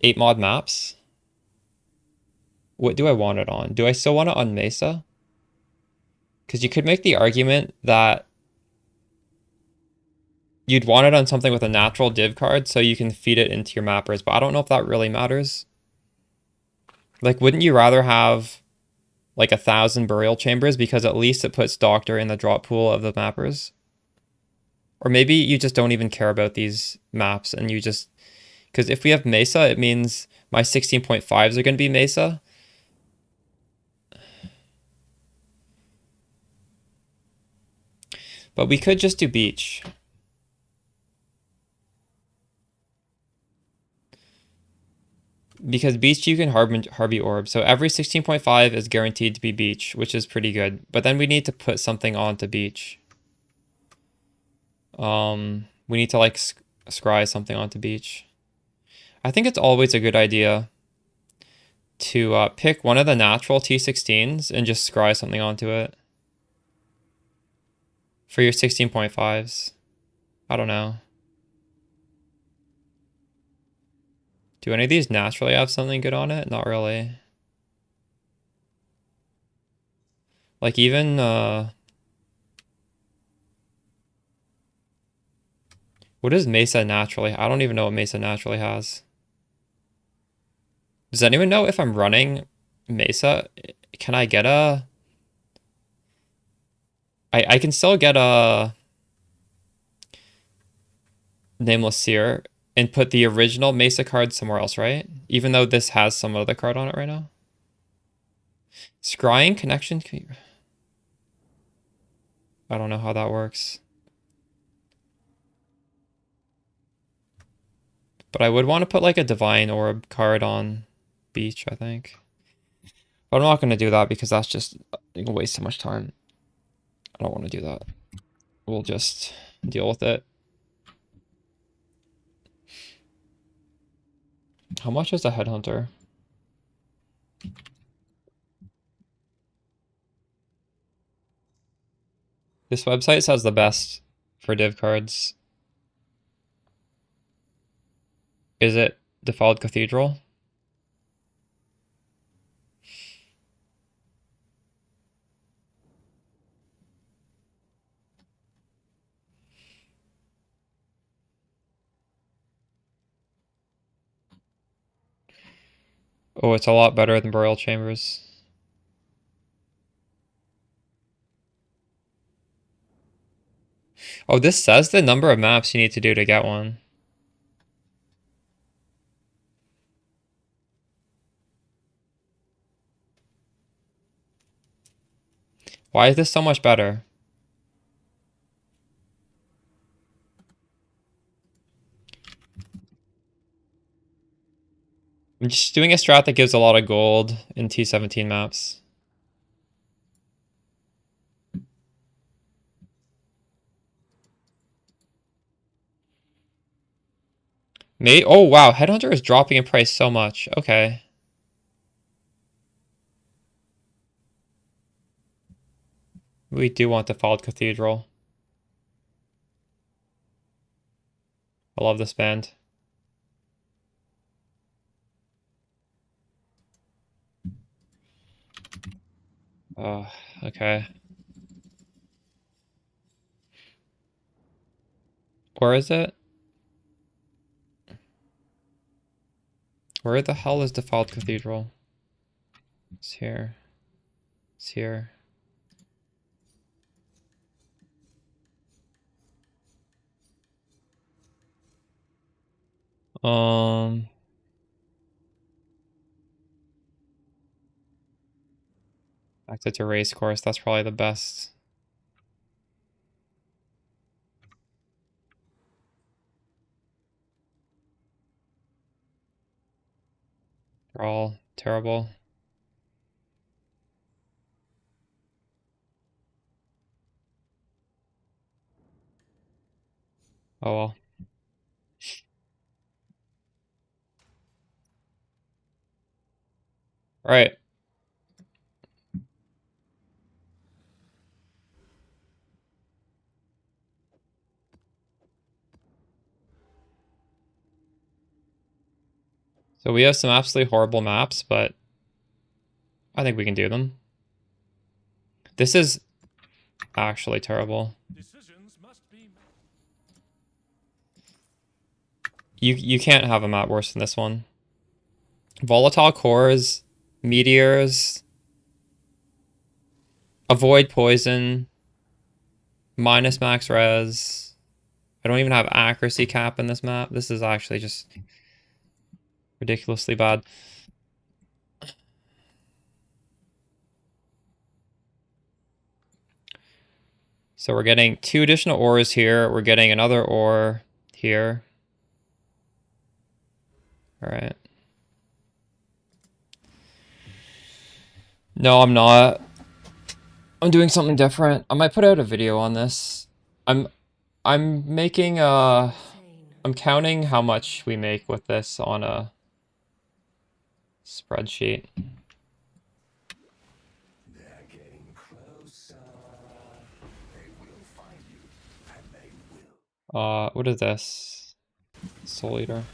8 mod maps, what do I want it on? Do I still want it on Mesa? Because you could make the argument that you'd want it on something with a natural div card so you can feed it into your mappers, but I don't know if that really matters. Like, wouldn't you rather have like 1,000 burial chambers because at least it puts Doctor in the drop pool of the mappers? Or maybe you just don't even care about these maps and you just... Because if we have Mesa, it means my 16.5s are going to be Mesa. But we could just do beach. Because beach you can Harvey orb. So every 16.5 is guaranteed to be beach, which is pretty good. But then we need to put something onto beach. We need to like scry something onto beach. I think it's always a good idea to pick one of the natural T16s and just scry something onto it. For your 16.5s. I don't know. Do any of these naturally have something good on it? Not really. Like even what is Mesa naturally? I don't even know what Mesa naturally has. Does anyone know if I'm running Mesa? Can I get a... I can still get a Nameless Seer and put the original Mesa card somewhere else, right? Even though this has some other card on it right now. Scrying connection? I don't know how that works. But I would want to put like a Divine Orb card on Beach, I think. But I'm not going to do that because that's just going to waste too much time. I don't want to do that. We'll just deal with it. How much is a Headhunter? This website says the best for div cards. Is it Default Cathedral? Oh, it's a lot better than Burial Chambers. Oh, this says the number of maps you need to do to get one. Why is this so much better? I'm just doing a strat that gives a lot of gold in T17 maps. Oh wow, Headhunter is dropping in price so much. Okay. We do want the Default Cathedral. I love this band. Oh, okay. Where is it? Where the hell is Default Cathedral? It's here. It's here. Back to race course. That's probably the best. They're all terrible. Oh well. All right. So we have some absolutely horrible maps, but I think we can do them. This is actually terrible. Decisions must be made. You can't have a map worse than this one. Volatile cores, meteors, avoid poison, minus max res. I don't even have accuracy cap in this map. This is actually just ridiculously bad. So we're getting 2 additional ores here. We're getting another ore here. All right. No, I'm not. I'm doing something different. I might put out a video on this. I'm making I'm counting how much we make with this on a spreadsheet. They're getting closer. They will find you, and they will. What is this? Soul Eater.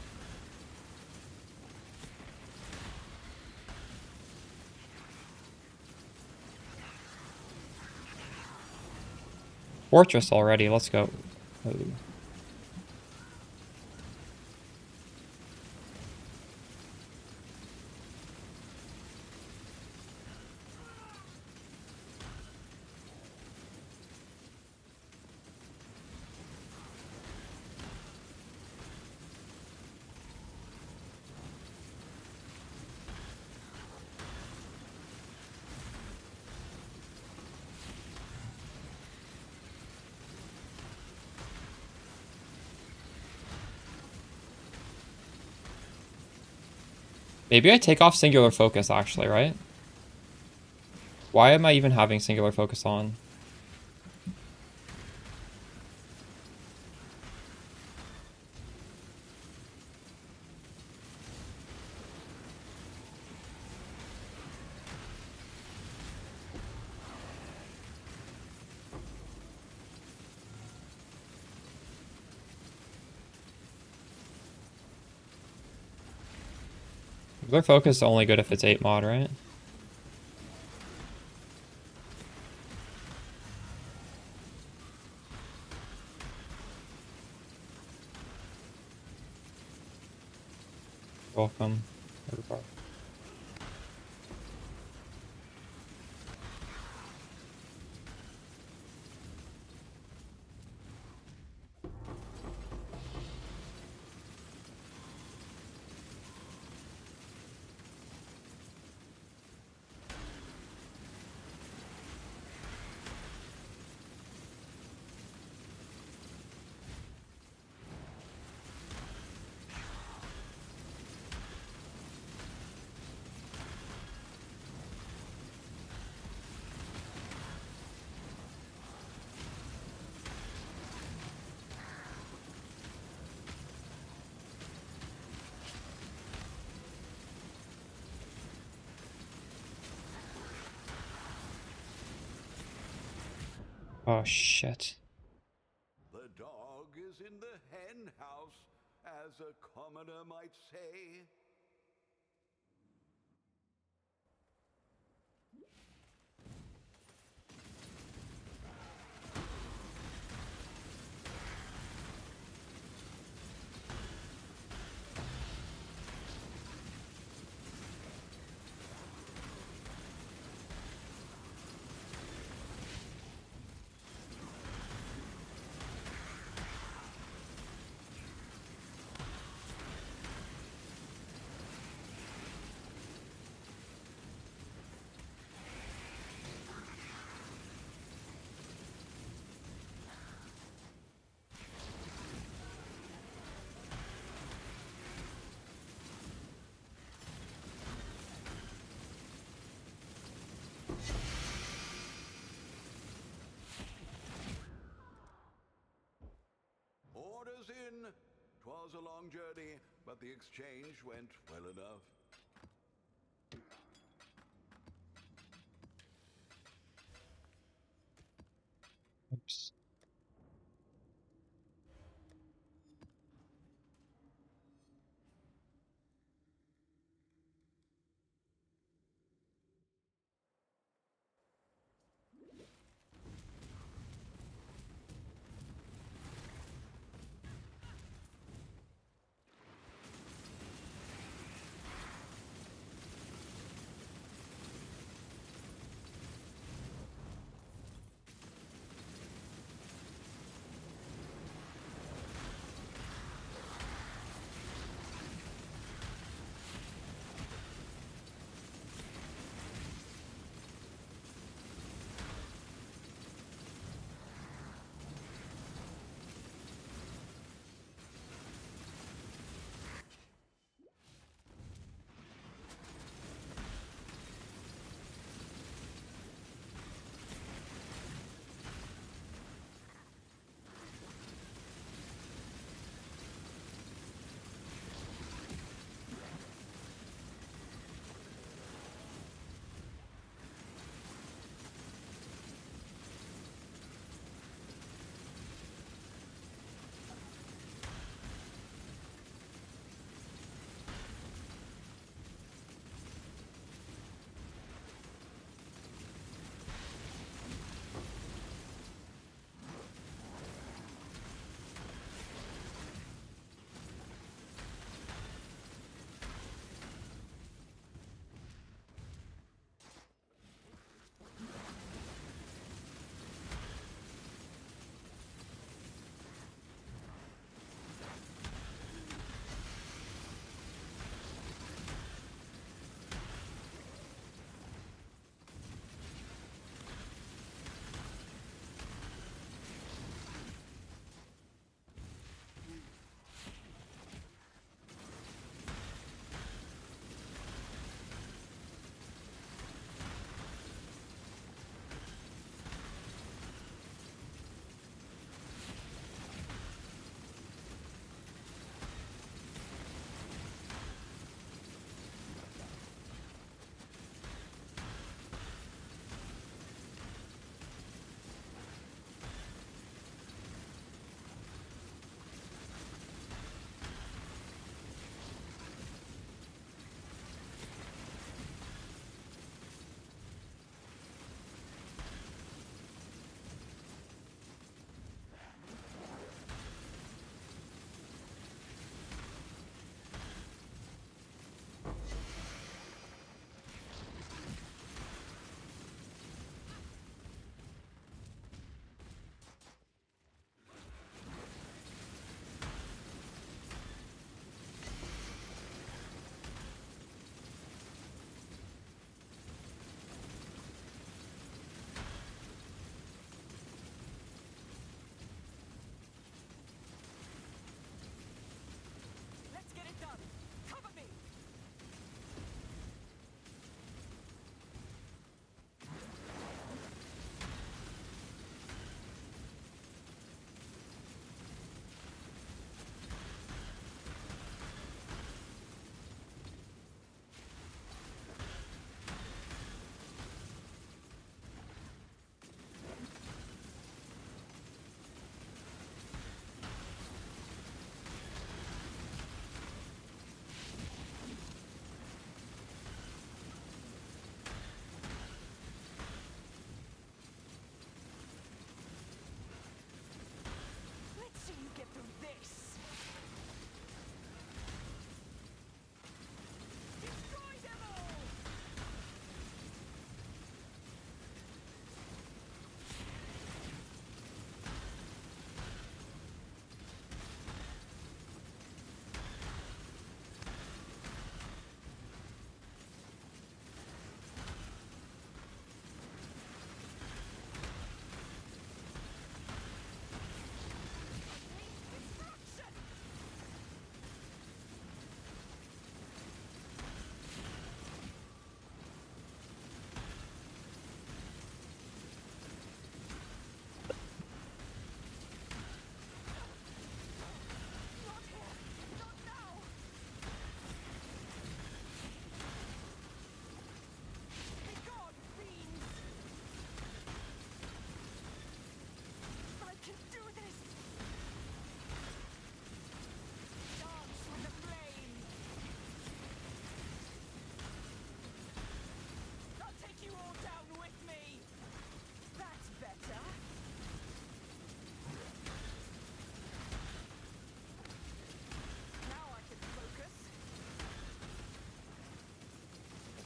Fortress already, let's go. Ooh. Maybe I take off singular focus actually, right? Why am I even having singular focus on? Singular focus is only good if it's 8 mod, right? Welcome, everybody. Oh shit. The dog is in the hen house, as a commoner might say. Orders in. 'Twas a long journey, but the exchange went well enough. Oops.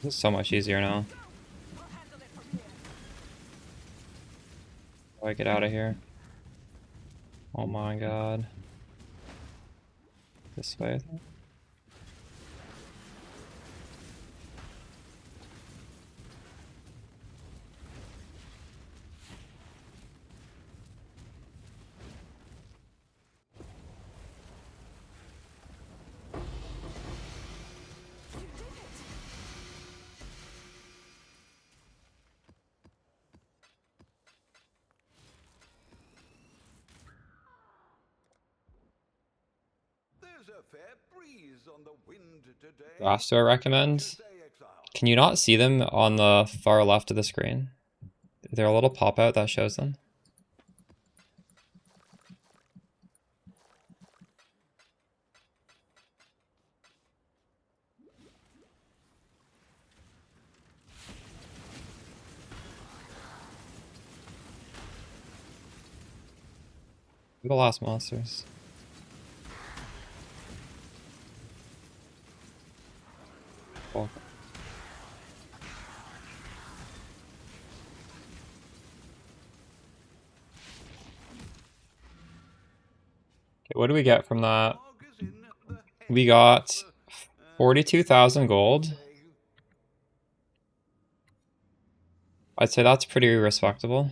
This is so much easier now. How do I get out of here? Oh my god. This way, I think. There's a fair breeze on the wind today. Last do I recommend? Can you not see them on the far left of the screen? They're a little pop-out that shows them. The last monsters. Cool. Okay, what do we get from that? We got 42,000 gold. I'd say that's pretty respectable.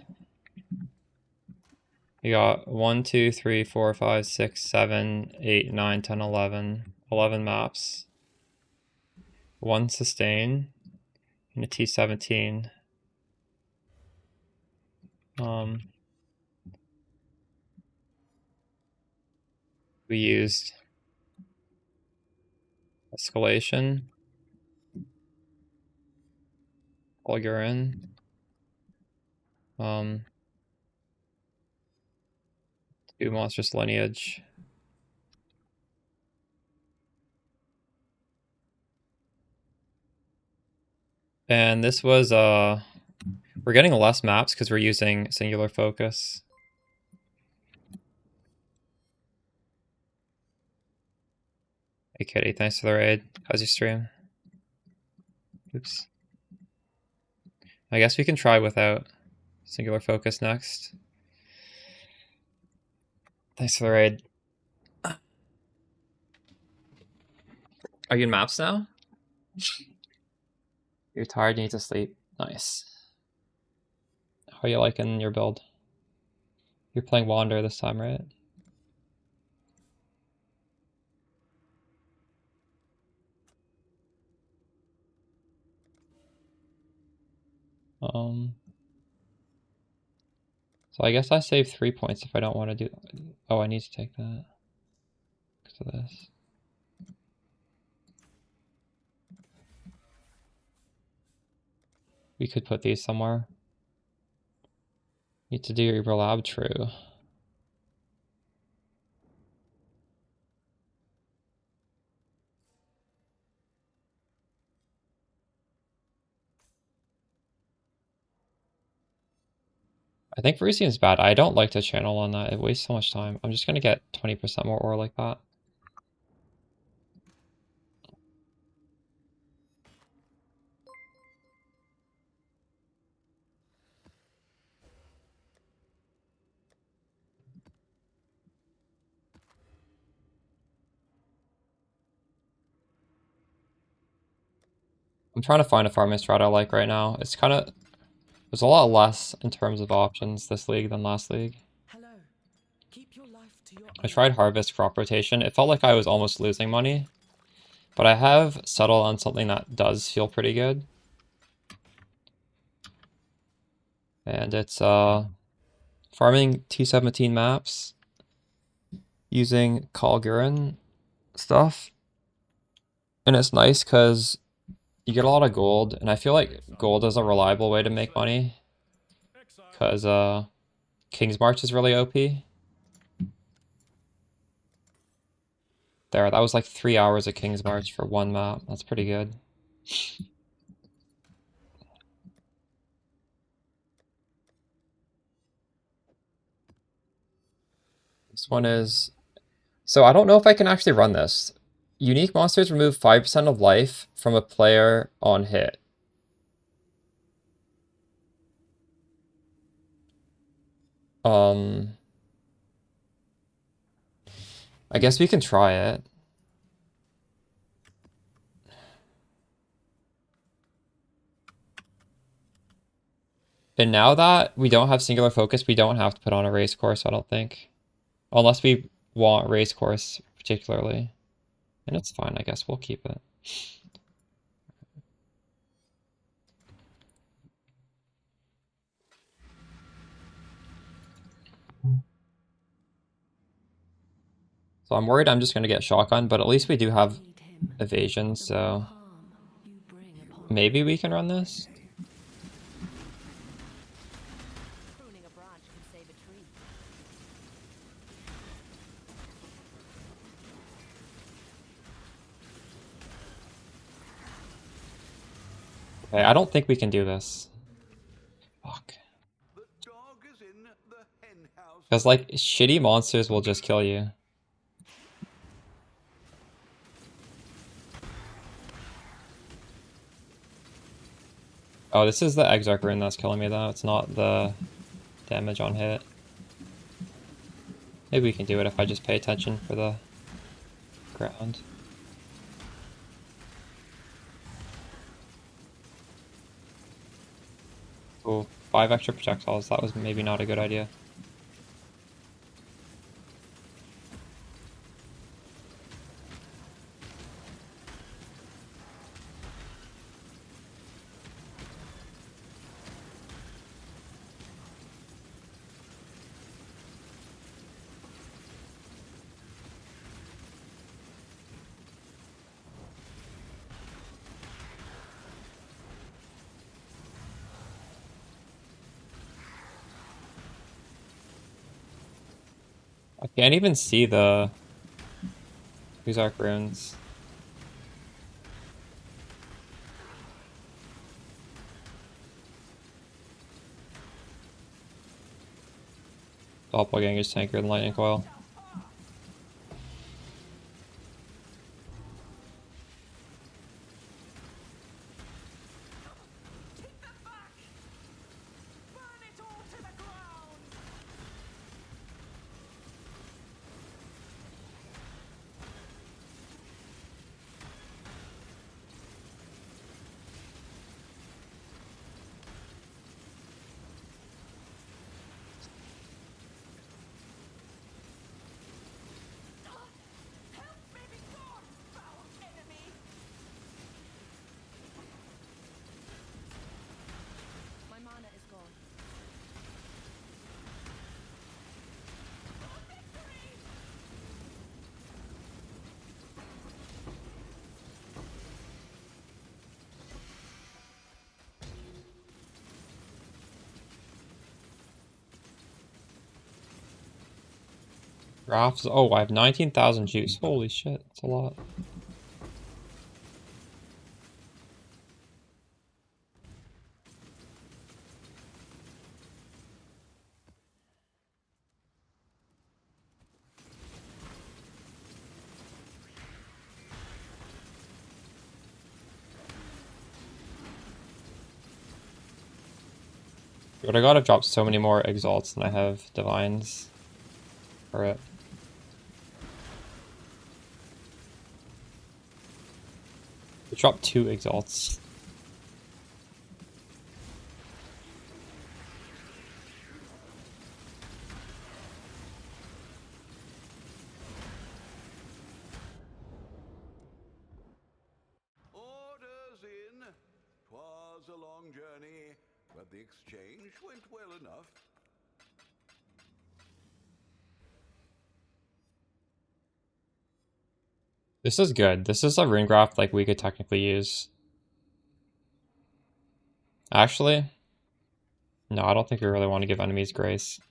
We got 1, 2, 3, 4, 5, 6, 7, 8, 9, 10, 11. 11 maps. 1 sustain. And a T17. We used escalation. Bulgarin. Do monstrous lineage. And this was we're getting less maps because we're using singular focus. Hey Kitty, thanks for the raid. How's your stream? Oops. I guess we can try without singular focus next. Thanks for the raid. Are you in maps now? You're tired, you need to sleep. Nice. How are you liking your build? You're playing Wander this time, right? So I guess I save 3 points if I don't want to do... Oh, I need to take that because of this. We could put these somewhere. Need to do your lab, true. I think Verusian is bad. I don't like to channel on that. It wastes so much time. I'm just going to get 20% more ore like that. I'm trying to find a farming strat I like right now. It's kind of... There's a lot less in terms of options this league than last league. Hello. Keep your life to your I tried harvest crop rotation. It felt like I was almost losing money. But I have settled on something that does feel pretty good. And it's farming T17 maps using Kalgurin stuff. And it's nice because you get a lot of gold, and I feel like gold is a reliable way to make money. Because King's March is really OP. There, that was like 3 hours of King's March for one map. That's pretty good. This one is... So I don't know if I can actually run this. Unique monsters remove 5% of life from a player on hit. I guess we can try it. And now that we don't have singular focus, we don't have to put on a race course, I don't think. Unless we want race course particularly. And it's fine, I guess we'll keep it. So I'm worried I'm just going to get shotgun, but at least we do have evasion, so maybe we can run this? Pruning a branch can save a tree. Okay, I don't think we can do this. Fuck. The dog is in the hen house. Because, like, shitty monsters will just kill you. Oh, this is the Exarch rune that's killing me, though. It's not the damage on hit. Maybe we can do it if I just pay attention for the ground. Oh, 5 extra projectiles. That was maybe not a good idea. I can't even see the Exarch runes. Doppelganger's tanker and lightning coil. My mana is gone. Rafts. Oh, I have 19,000 juice. Holy shit, that's a lot. But I gotta drop so many more exalts than I have divines for it. I dropped 2 exalts. Orders in. 'Twas a long journey, but the exchange went well enough. This is good. This is a rune graph like we could technically use. Actually, no, I don't think we really want to give enemies grace.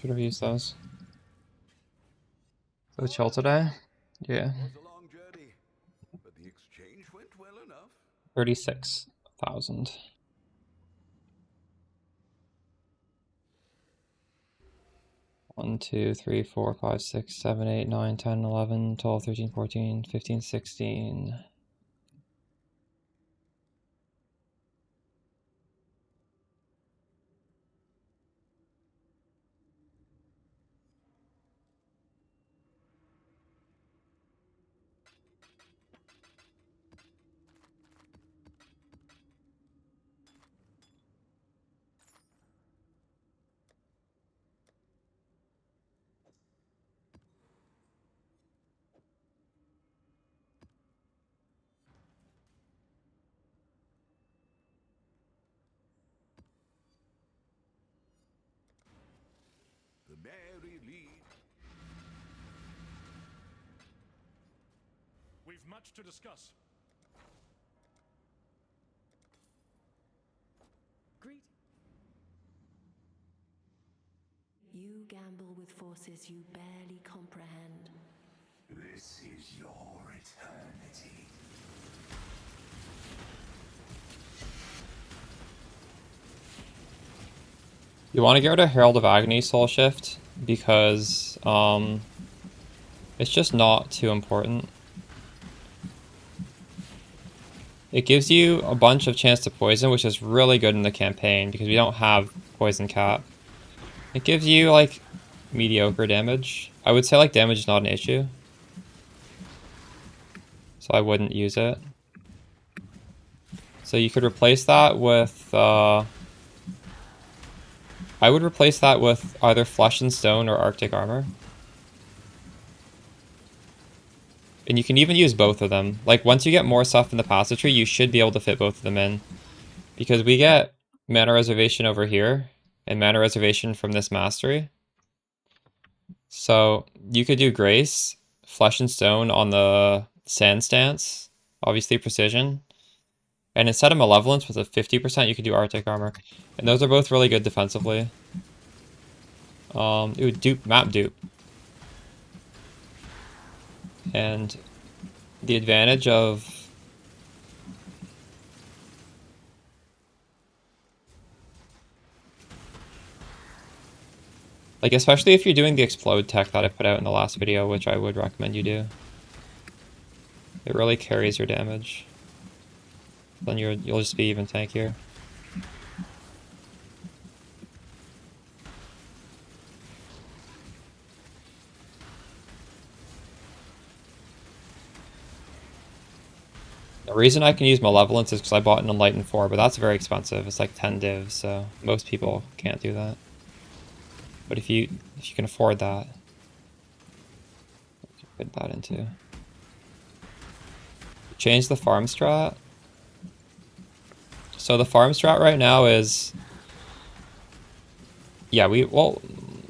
Should have used those. So chill today? Yeah. It was a long journey, but the exchange went well enough. 36,000. One, 2, 3, 4, 5, 6, 7, 8, 9, 10, 11, 12, 13, 14, 15, 16. The Mary Lee. We've much to discuss. Greet. You gamble with forces you barely comprehend. This is your eternity. You want to get rid of Herald of Agony Soul Shift because it's just not too important. It gives you a bunch of chance to poison, which is really good in the campaign because we don't have poison cap. It gives you like mediocre damage. I would say like damage is not an issue, so I wouldn't use it. So you could replace that with I would replace that with either Flesh and Stone or Arctic Armor. And you can even use both of them. Like, once you get more stuff in the passage tree, you should be able to fit both of them in. Because we get mana reservation over here, and mana reservation from this mastery. So, you could do Grace, Flesh and Stone on the Sand Stance, obviously Precision. And instead of Malevolence with a 50%, you could do Arctic Armor. And those are both really good defensively. It would dupe, map dupe. And the advantage of like, especially if you're doing the explode tech that I put out in the last video, which I would recommend you do. It really carries your damage. Then you'll just be even tankier. The reason I can use Malevolence is because I bought an Enlightened 4, but that's very expensive. It's like 10 divs, so most people can't do that. But if you can afford that, put that into. Change the farm strat. So the farm strat right now is, yeah, well,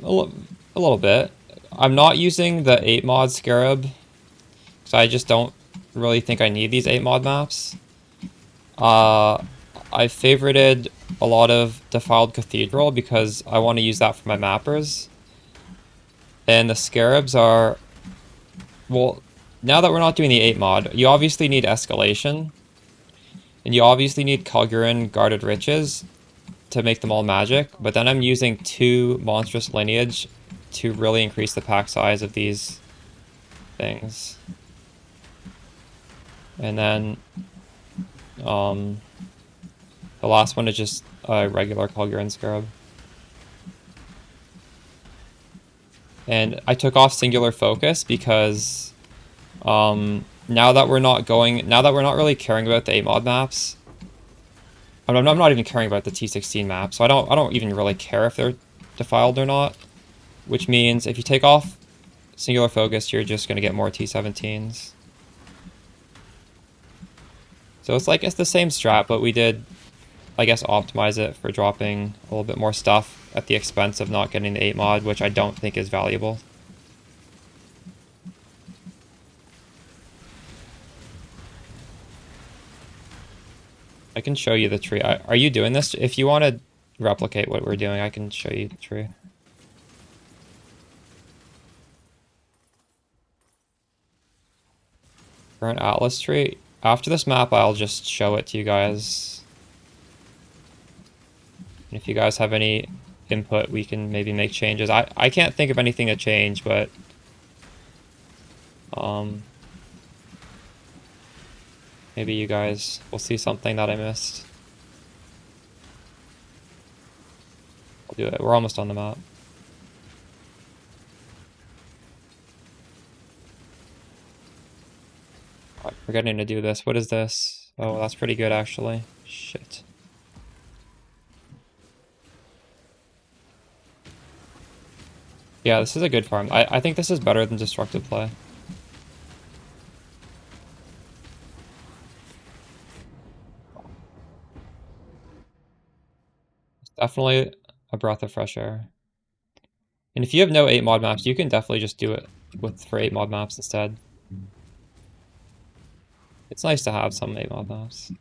a little bit. I'm not using the 8 mod Scarab, because I just don't really think I need these 8 mod maps. I favorited a lot of Defiled Cathedral because I want to use that for my mappers. And the Scarabs are, well, now that we're not doing the 8 mod, you obviously need Escalation. And you obviously need Kalgurin Guarded Riches to make them all magic. But then I'm using 2 Monstrous Lineage to really increase the pack size of these things. And then the last one is just a regular Kalgurin Scarab. And I took off Singular Focus because now that we're not really caring about the 8 mod maps, I'm not even caring about the T16 map, so I don't even really care if they're defiled or not. Which means if you take off Singular Focus, you're just gonna get more T17s. So it's the same strat, but we did, I guess, optimize it for dropping a little bit more stuff at the expense of not getting the 8 mod, which I don't think is valuable. I can show you the tree. Are you doing this? If you want to replicate what we're doing, I can show you the tree. Current Atlas tree. After this map, I'll just show it to you guys. And if you guys have any input, we can maybe make changes. I can't think of anything to change, but maybe you guys will see something that I missed. I'll do it. We're almost on the map. I'm forgetting to do this. What is this? Oh, that's pretty good actually. Shit. Yeah, this is a good farm. I think this is better than destructive play. It's definitely a breath of fresh air. And if you have no 8 mod maps, you can definitely just do it for 8 mod maps instead. It's nice to have some 8 mod maps.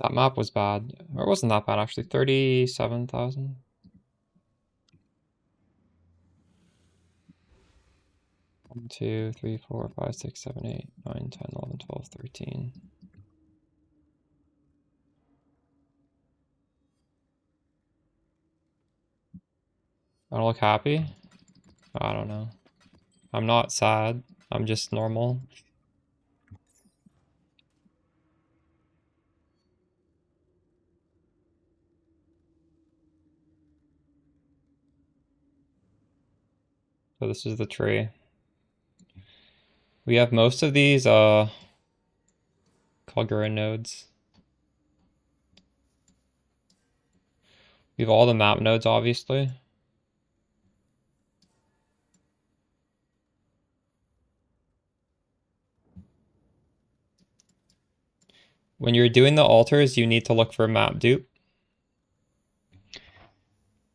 That map was bad. Or it wasn't that bad actually. 37,000. 1, 2, 3, 4, 5, 6, 7, 8, 9, 10, 11, 12, 13. I don't look happy? I don't know. I'm not sad. I'm just normal. So this is the tree. We have most of these Kagura nodes. We have all the map nodes obviously. When you're doing the altars, you need to look for map dupe.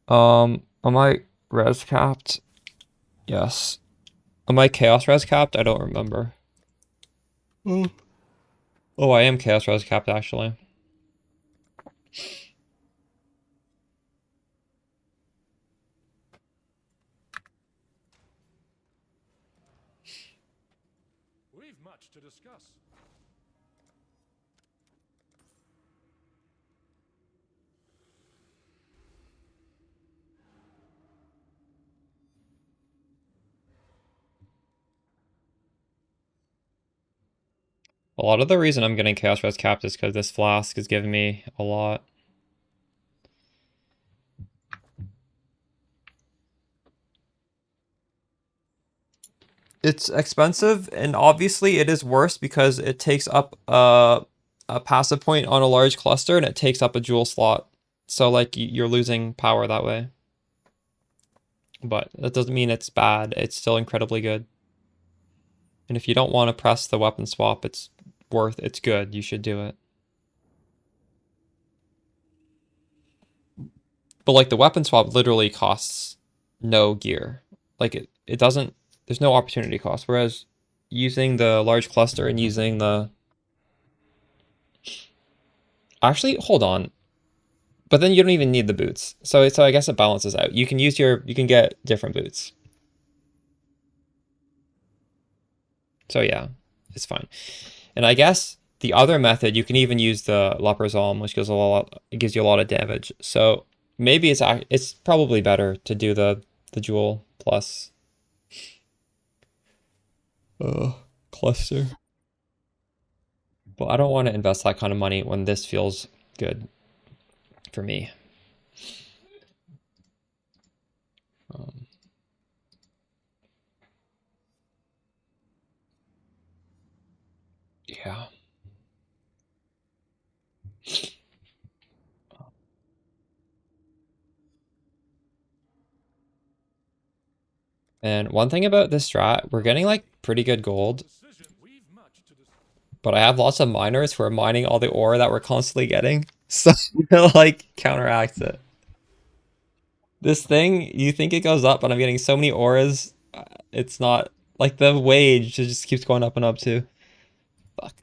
Am I res capped? Yes. Am I chaos res capped? I don't remember. Oh, I am chaos res capped actually. We've much to discuss. A lot of the reason I'm getting chaos res capped is because this flask is giving me a lot. It's expensive, and obviously it is worse because it takes up a passive point on a large cluster, and it takes up a jewel slot. So like you're losing power that way. But that doesn't mean it's bad. It's still incredibly good. And if you don't want to press the weapon swap, it's good. You should do it. But like the weapon swap literally costs no gear. Like it doesn't, there's no opportunity cost. Whereas using the large cluster and using the, actually, hold on. But then you don't even need the boots. So I guess it balances out. You can you can get different boots. So yeah, it's fine. And I guess the other method, you can even use the leper's alm, which it gives you a lot of damage. So maybe it's probably better to do the jewel plus cluster. But I don't want to invest that kind of money when this feels good for me. Yeah. And one thing about this strat, we're getting like pretty good gold, but I have lots of miners who are mining all the ore that we're constantly getting, so it like counteracts it. This thing, you think it goes up, but I'm getting so many auras, it's not, like the wage just keeps going up and up too. Fuck.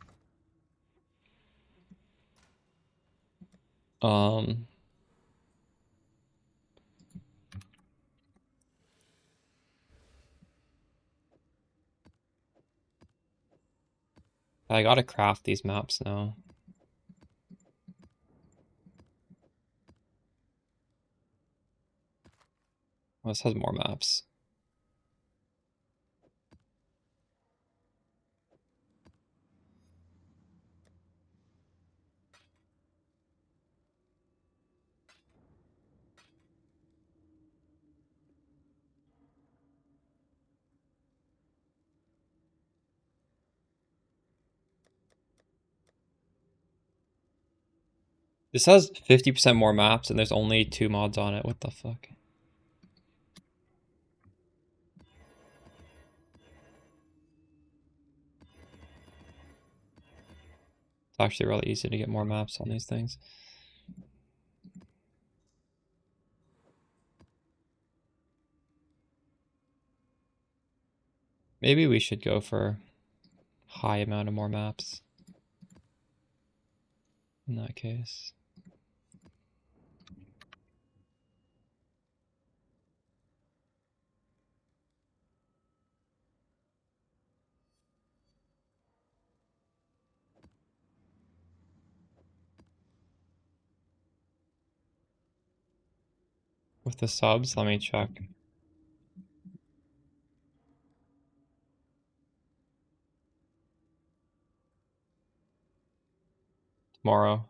Um, I gotta craft these maps now. Oh, this has more maps. This has 50% more maps and there's only 2 mods on it. What the fuck? It's actually really easy to get more maps on these things. Maybe we should go for high amount of more maps in that case. With the subs, let me check. Tomorrow,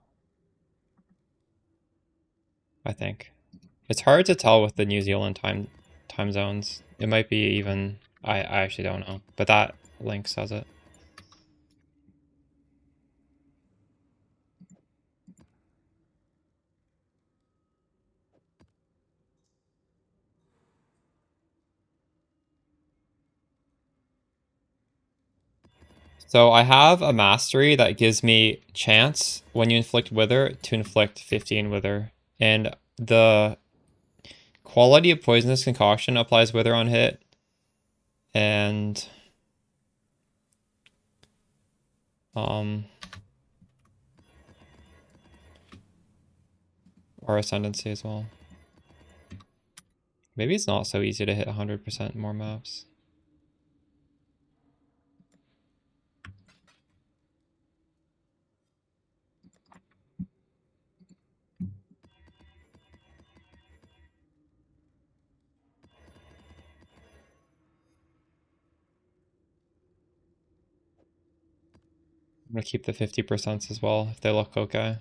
I think. It's hard to tell with the New Zealand time zones. It might be even, I actually don't know, but that link says it. So I have a mastery that gives me chance when you inflict wither to inflict 15 wither. And the quality of poisonous concoction applies wither on hit. And or ascendancy as well. Maybe it's not so easy to hit 100% more maps. I'm gonna keep the 50% as well if they look okay.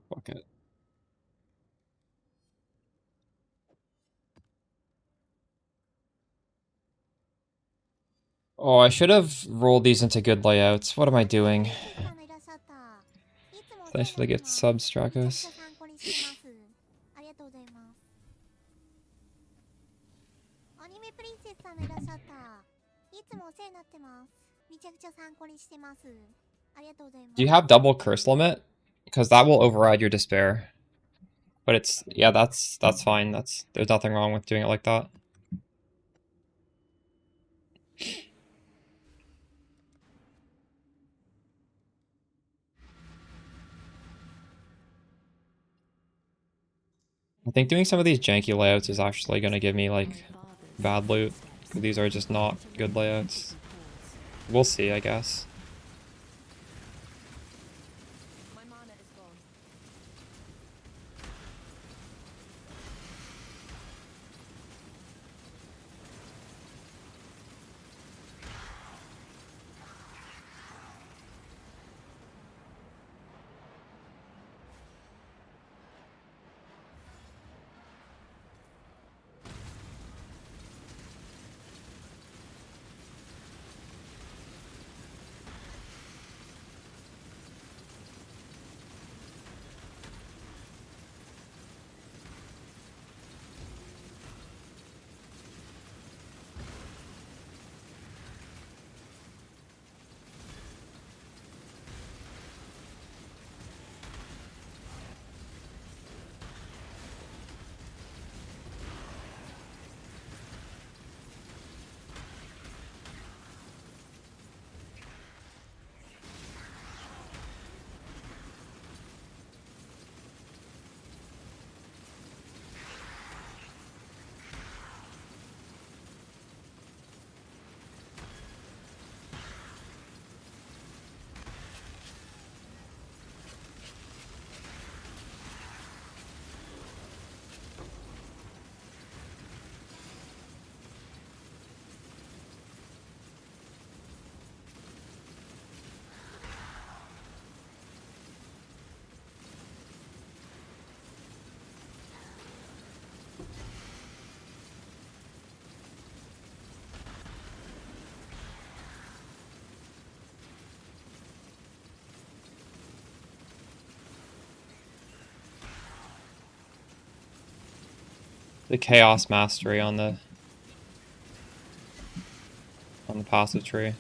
Fuck it. Oh, I should have rolled these into good layouts. What am I doing? Thanks for the gift subs, Strakos. アニメプリンセスさんがいらっしゃった。いつもお世話になってます。めちゃくちゃ参考にしてます。ありがとうございます。Do you have double curse limit? Because that will override your despair. But it's, yeah, that's fine. There's nothing wrong with doing it like that. I think doing some of these janky layouts is actually going to give me, like, bad loot. These are just not good layouts. We'll see, I guess. My mana is gone. the Chaos Mastery on the passive tree.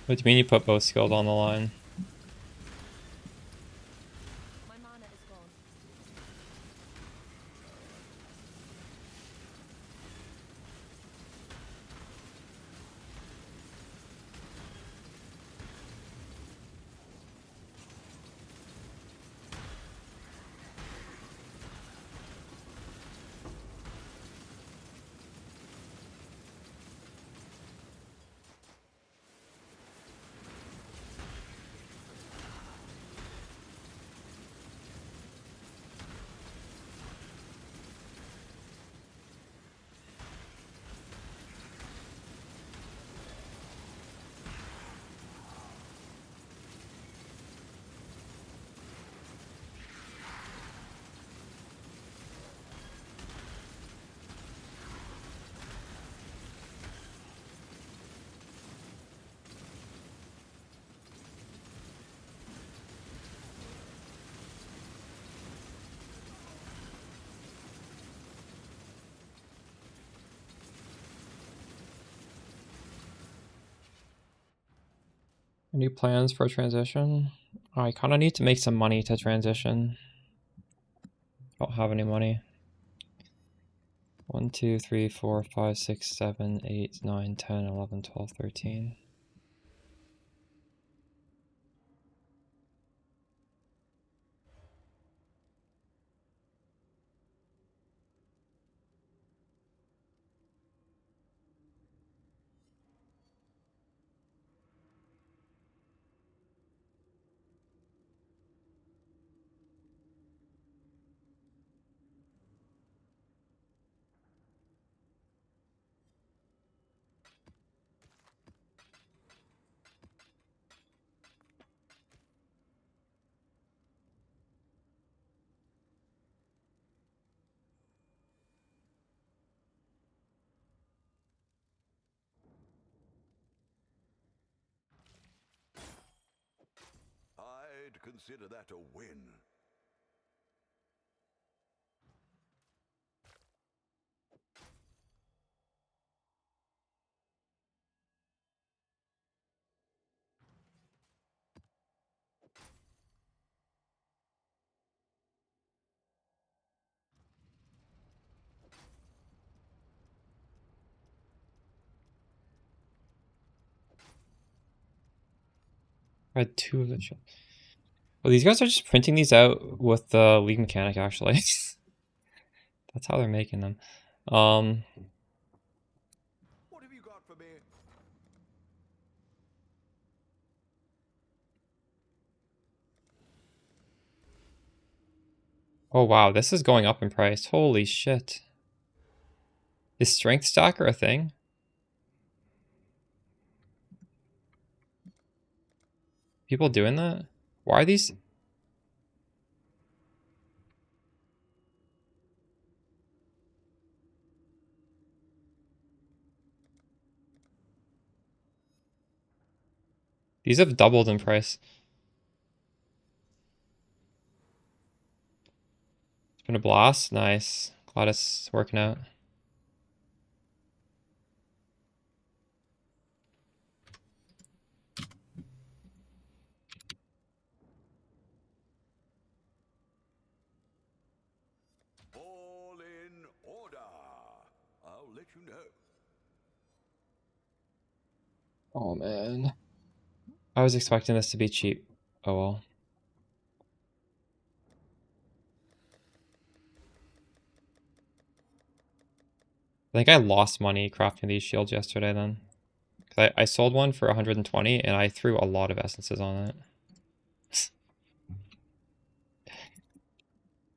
What do you mean you put both skills on the line? My mana is gone. Any plans for a transition? Oh, I kind of need to make some money to transition. Don't have any money. 1, 2, 3, 4, 5, 6, 7, 8, 9, 10, 11, 12, 13. I'd consider that a win. I had 2 of the shit. Well, these guys are just printing these out with the League Mechanic, actually. That's how they're making them. What have you got for me? Oh wow, this is going up in price. Holy shit. Is strength stacker a thing? People doing that? Why are these? These have doubled in price. It's been a blast. Nice. Glad it's working out. All in order. I'll let you know. Oh man. I was expecting this to be cheap. Oh well. I think I lost money crafting these shields yesterday then. 'Cause I sold one for 120 and I threw a lot of essences on it.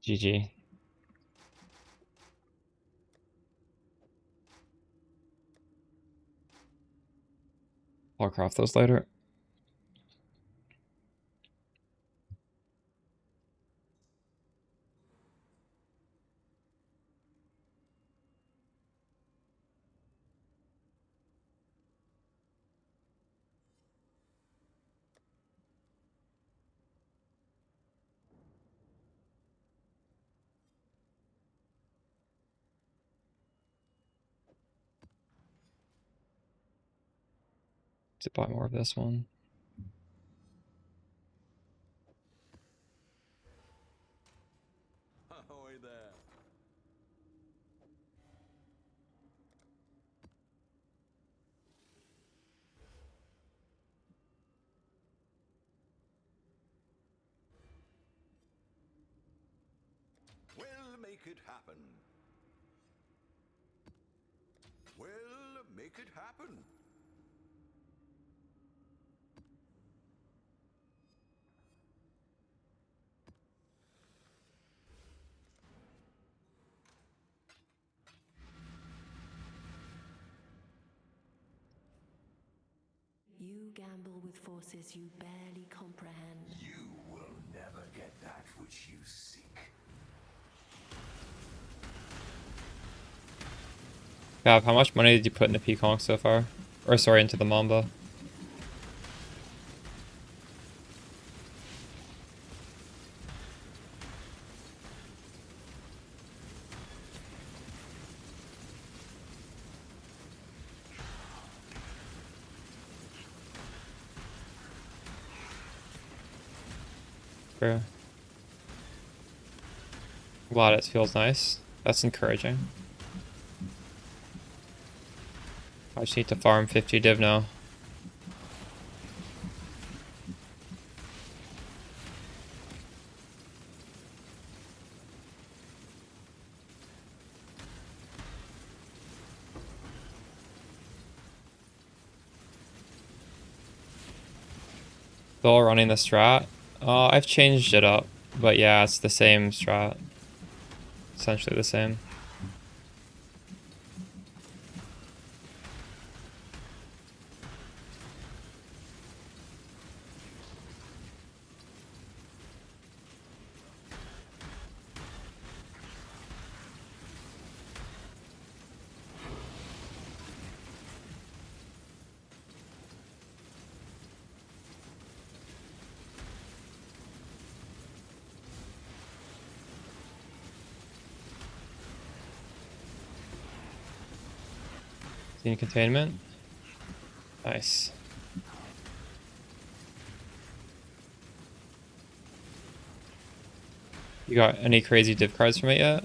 GG. I'll craft those later. To buy more of this one. Ahoy there. We'll make it happen. We'll make it happen. You gamble with forces you barely comprehend. You will never get that which you seek. Gav, how much money did you put in the Peacock so far? Or sorry, into the Mamba? True. I'm glad it feels nice. That's encouraging. I just need to farm 50 div now. Still running the strat. I've changed it up, but yeah, it's the same strat. Essentially the same. Scene containment. Nice. You got any crazy div cards from it yet?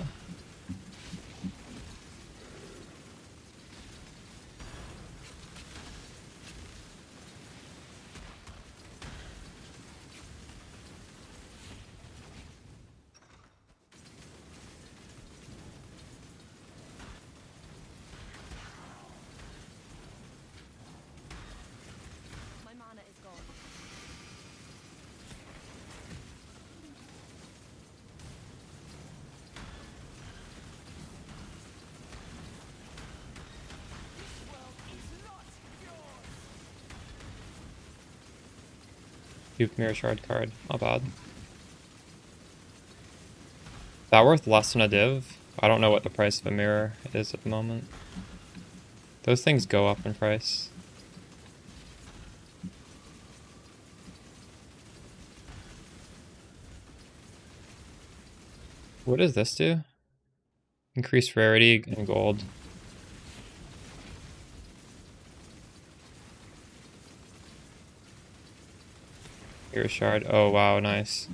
My mana is gone. Dupe Mirror Shard card. Not bad. Is that worth less than a div? I don't know what the price of a mirror is at the moment. Those things go up in price. What does this do? Increase rarity and gold. Mirror Shard. Oh wow, nice.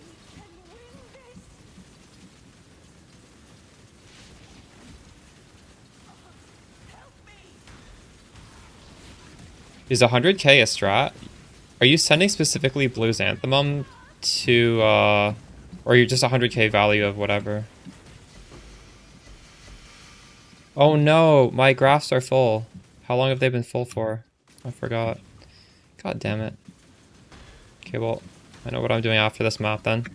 Is 100k a strat? Are you sending specifically Blue Xanthemum to, or are you just 100k value of whatever? Oh no, my graphs are full. How long have they been full for? I forgot. God damn it. Okay, well, I know what I'm doing after this map then.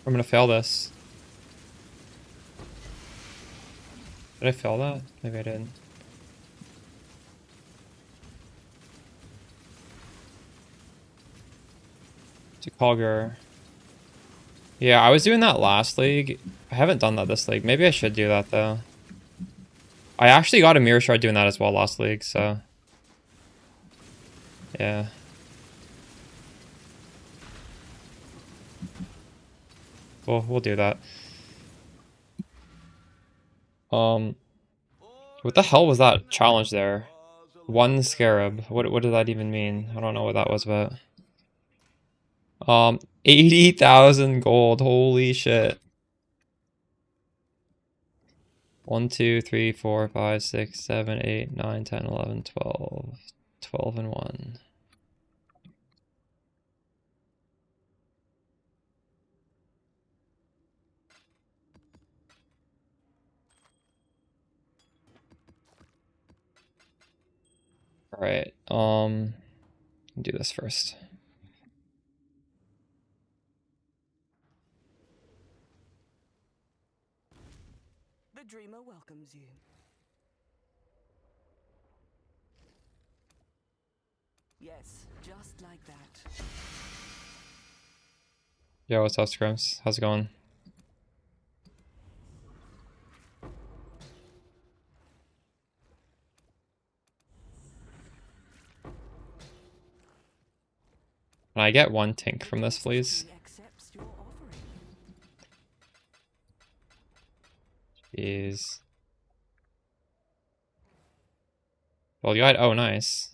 I'm gonna fail this. Did I fail that? Maybe I didn't. To Colger. Yeah, I was doing that last league. I haven't done that this league. Maybe I should do that though. I actually got a Mirror Shard doing that as well last league, so... Yeah. We'll do that. What the hell was that challenge there? One scarab. What did that even mean? I don't know what that was about. 80,000 gold. Holy shit. 1, 2, 3, 4, 5, 6, 7, 8, 9, 10, 11, 12. 12 and 1. Alright, do this first. The dreamer welcomes you. Yes, just like that. Yo, what's up, Scrims? How's it going? Can I get one tink from this, please? Jeez. Well, you got... Oh, nice.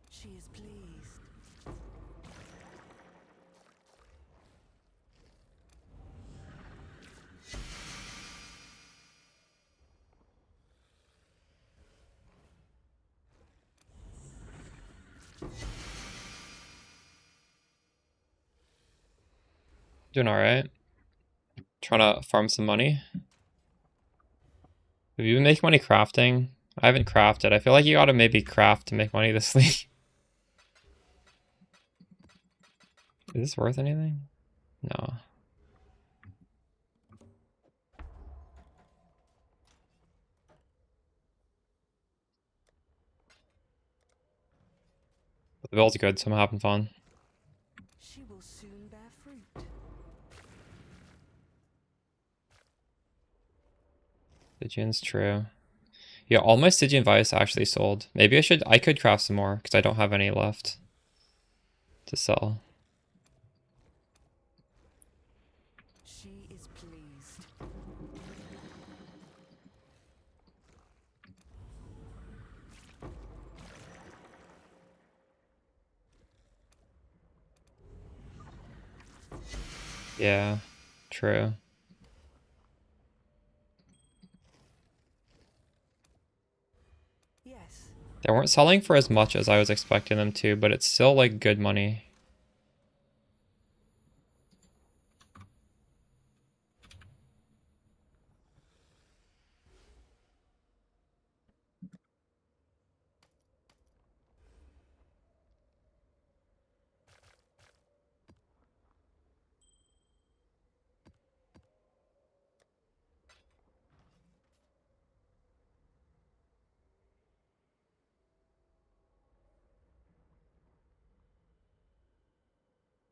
She is pleased. Doing alright. Trying to farm some money. Have you been making money crafting? I haven't crafted. I feel like you gotta maybe craft to make money this league. Is this worth anything? No. But the build's good, so I'm having fun. She will soon bear fruit. Stygian's true. Yeah, all my Stygian Vice actually sold. Maybe I could craft some more, because I don't have any left to sell. She is pleased. Yeah, true. progress. They weren't selling for as much as I was expecting them to, but it's still like good money.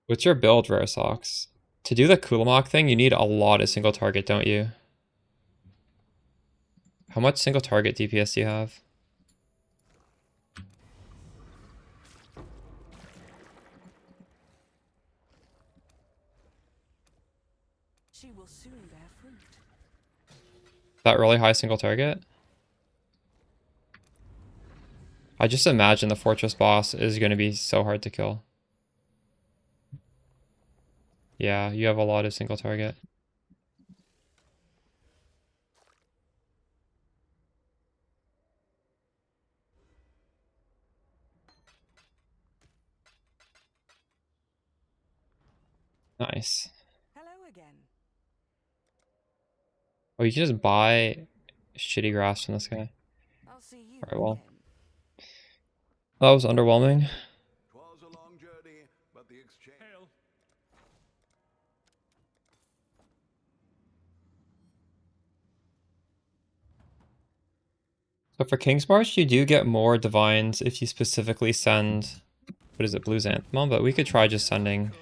What's your build, Rare Socks? To do the Kulamok thing, you need a lot of single target, don't you? How much single target DPS do you have? She will soon bear fruit. That really high single target? I just imagine the fortress boss is going to be so hard to kill. Yeah, you have a lot of single target. Nice. Hello again. Oh, you can just buy shitty grass from this guy. I'll see you Alright, well. again. That was underwhelming. Twas a long journey, but the exchange. Hail. So for King's March, you do get more divines if you specifically send, what is it, Blue Xanthemum, but we could try just sending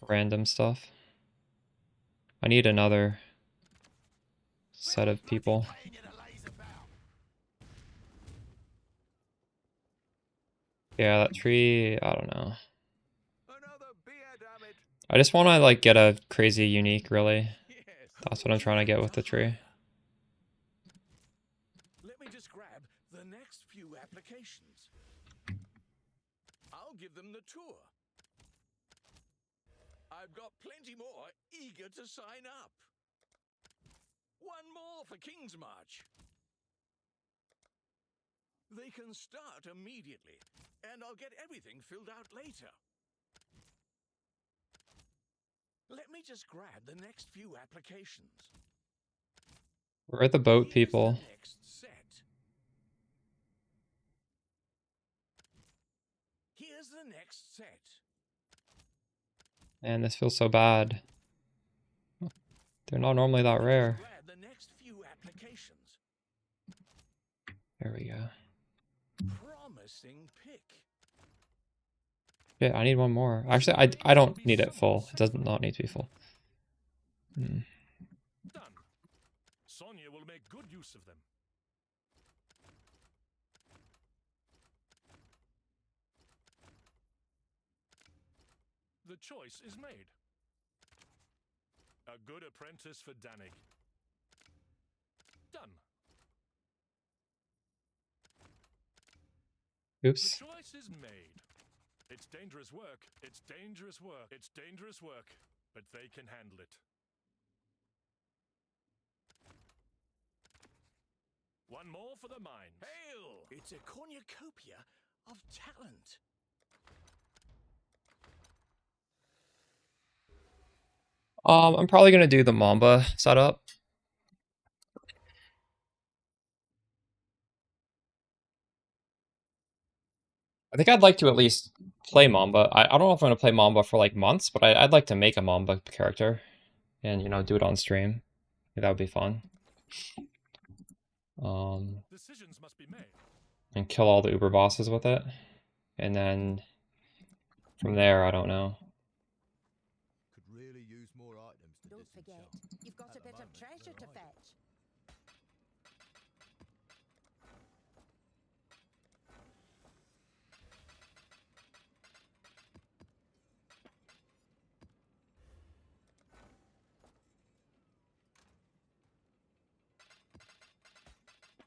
random stuff. I need another set of people. Yeah, that tree, I don't know. I just want to like get a crazy unique, really. That's what I'm trying to get with the tree. Let me just grab the next few applications. I'll give them the tour. I've got plenty more eager to sign up. One more for King's March. They can start immediately, and I'll get everything filled out later. Let me just grab the next few applications. Where are the boat people? Here's the next set. Here's the next set. And this feels so bad. They're not normally that rare. Grab the next few applications. There we go. Promising pick. Yeah, I need one more. Actually, I don't need it full. It does not need to be full. Done. Sonya will make good use of them. The choice is made. A good apprentice for Danig. Done. Oops. The choice is made. It's dangerous work. It's dangerous work. It's dangerous work. But they can handle it. One more for the mines. Hail! It's a cornucopia of talent. I'm probably gonna do the Mamba setup. I think I'd like to at least play Mamba. I don't know if I'm gonna play Mamba for like months, but I'd like to make a Mamba character and, you know, do it on stream. That would be fun. Decisions must be made. And kill all the Uber bosses with it. And then from there, I don't know. Could really use more items to Don't forget, you've got a bit of treasure to fetch.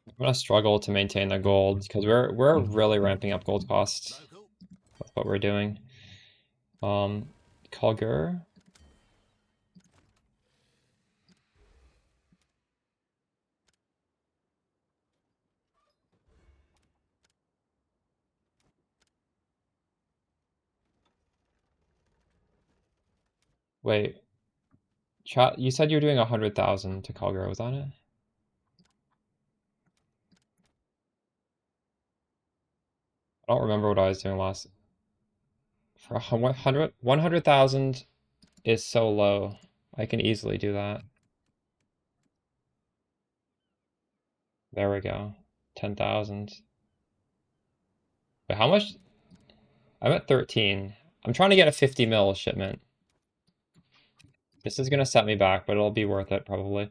I'm gonna struggle to maintain the gold because we're really ramping up gold costs. That's what we're doing. Kalgur. Wait, chat, you said you were doing 100,000 to Kagura, was that it? I don't remember what I was doing last. For 100,000 is so low. I can easily do that. There we go. 10,000. Wait, how much? I'm at 13. I'm trying to get a 50 mil shipment. This is gonna set me back, but it'll be worth it probably.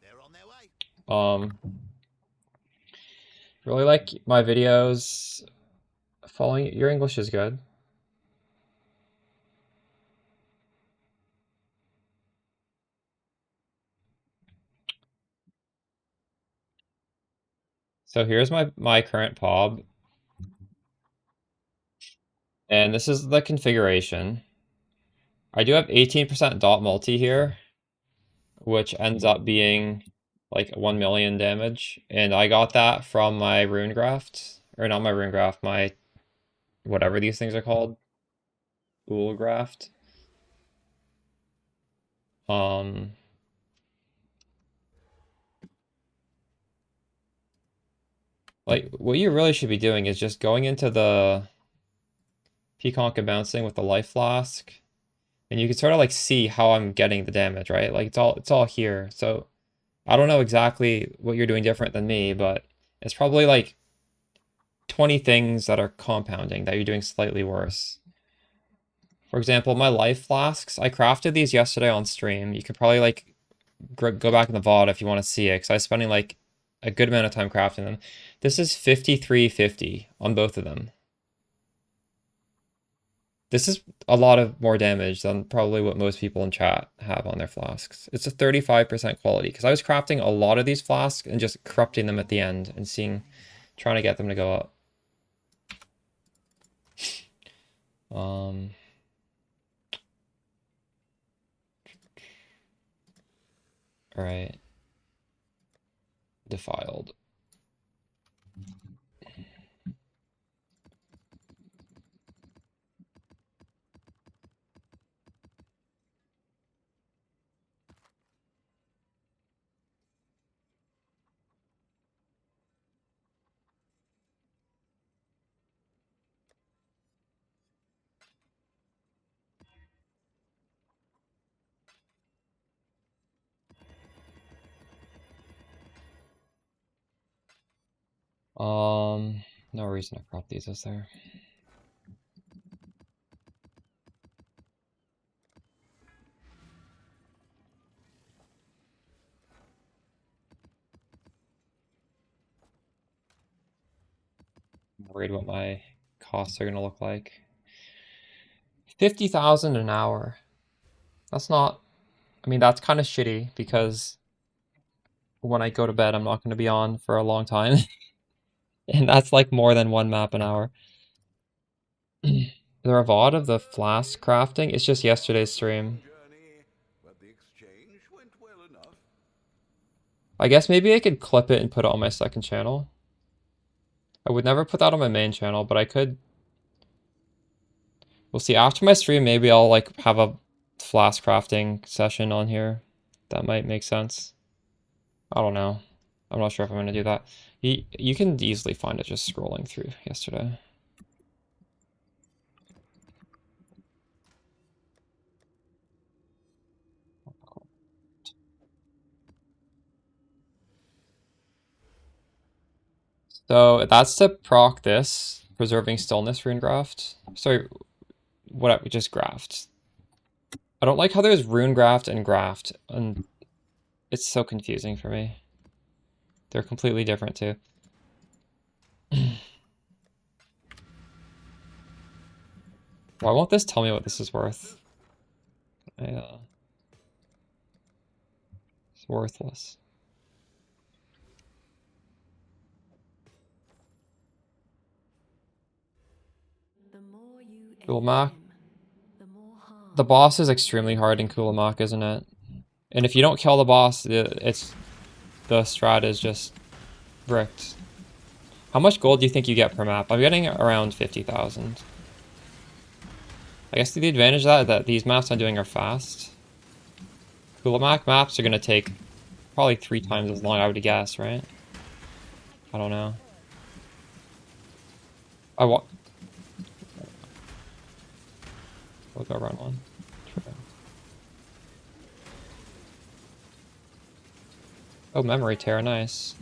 They're on their way. Really like my videos. Following your English is good. So here's my current POB, and this is the configuration. I do have 18% dot multi here, which ends up being like 1 million damage, and I got that from my rune graft, or not my rune graft, my whatever these things are called, Ool graft. Like what you really should be doing is just going into the Peaconk and bouncing with the life flask, and you can sort of like see how I'm getting the damage, right? Like it's all here. So I don't know exactly what you're doing different than me, but it's probably like 20 things that are compounding that you're doing slightly worse. For example, my life flasks, I crafted these yesterday on stream. You could probably like go back in the VOD if you want to see it, because I was spending like a good amount of time crafting them. This is 5350 on both of them. This is a lot of more damage than probably what most people in chat have on their flasks. It's a 35% quality, because I was crafting a lot of these flasks and just corrupting them at the end and trying to get them to go up. Alright. Defiled. No reason to crop these, is there? I'm worried what my costs are gonna look like. 50,000 an hour. That's not, I mean, that's kind of shitty because when I go to bed, I'm not going to be on for a long time. And that's like more than one map an hour. Is there a VOD of the flask crafting? It's just yesterday's stream. I guess maybe I could clip it and put it on my second channel. I would never put that on my main channel, but I could. We'll see. After my stream, maybe I'll like have a flask crafting session on here. That might make sense. I don't know. I'm not sure if I'm going to do that. You can easily find it just scrolling through yesterday. So that's to proc this, preserving stillness rune graft. Sorry, what, just graft. I don't like how there's rune graft, and it's so confusing for me. They're completely different too. Why won't this tell me what this is worth? It's worthless. Kulmak. The boss is extremely hard in Kulmak, isn't it? And if you don't kill the boss, the strat is just bricked. How much gold do you think you get per map? I'm getting around 50,000. I guess the advantage of that these maps I'm doing are fast. Coolamak maps are gonna take probably 3 times as long, I would guess, right? I don't know. We'll go run one. True. Oh, memory tear, nice.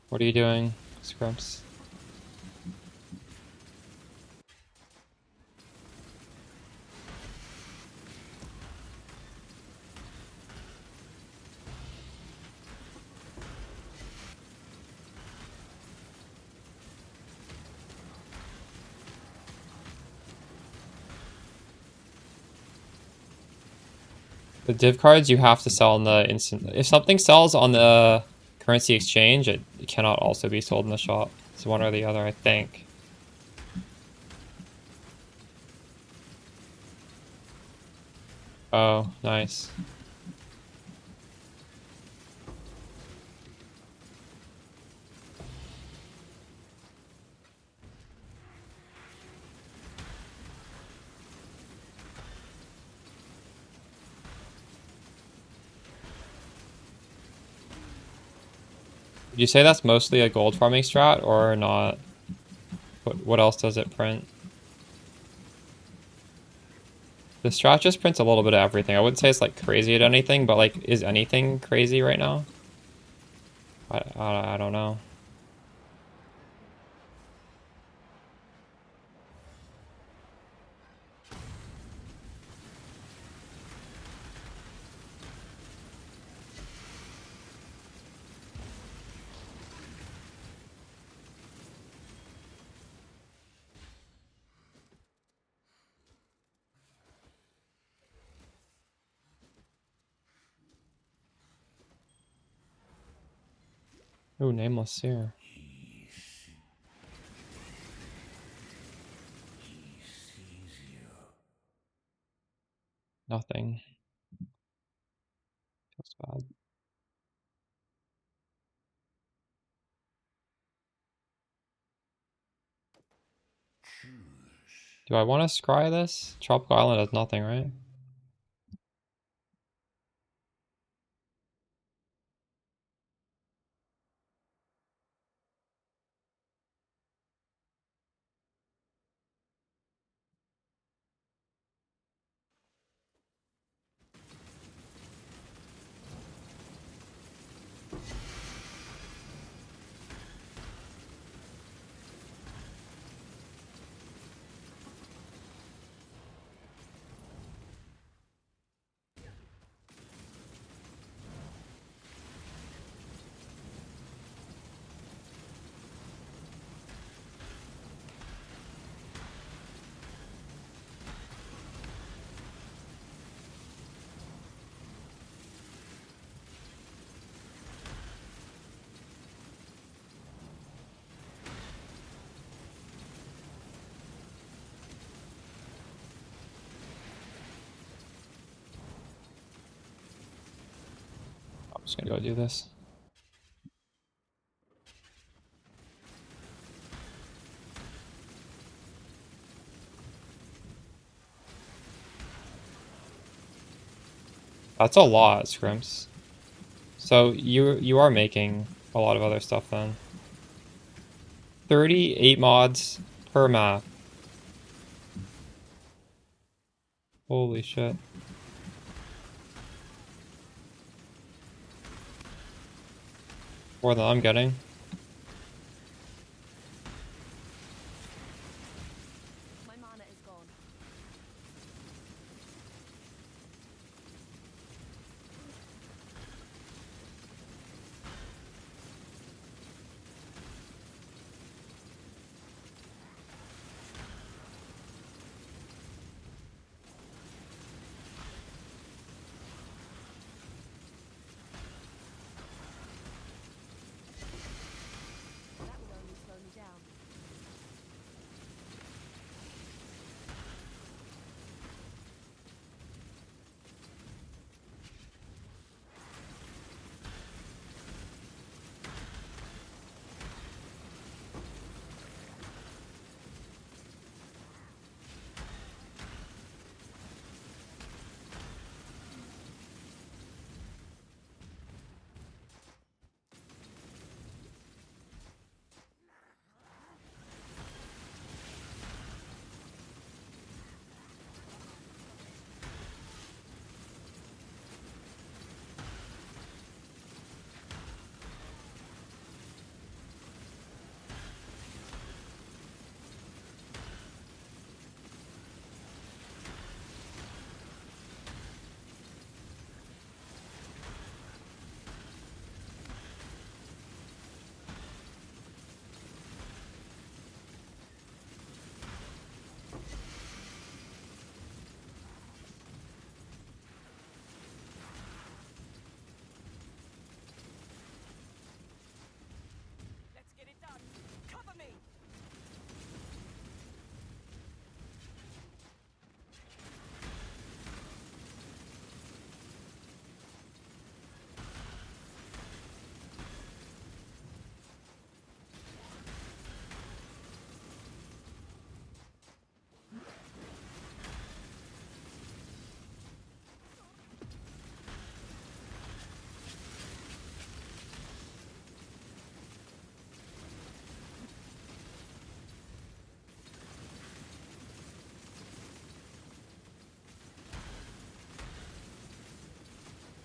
What are you doing, Scrumps? The div cards you have to sell on the instant. If something sells on the currency exchange, it cannot also be sold in the shop. It's one or the other, I think. Oh, nice. Would you say that's mostly a gold farming strat or not? What else does it print? The strat just prints a little bit of everything. I wouldn't say it's like crazy at anything, but like, is anything crazy right now? I don't know. Ooh, Nameless Seer. Nothing. Feels bad. Do I want to scry this? Tropical Island has nothing, right? I'm just gonna go do this. That's a lot, Scrimps. So you are making a lot of other stuff then. 38 mods per map. Holy shit. More than I'm getting.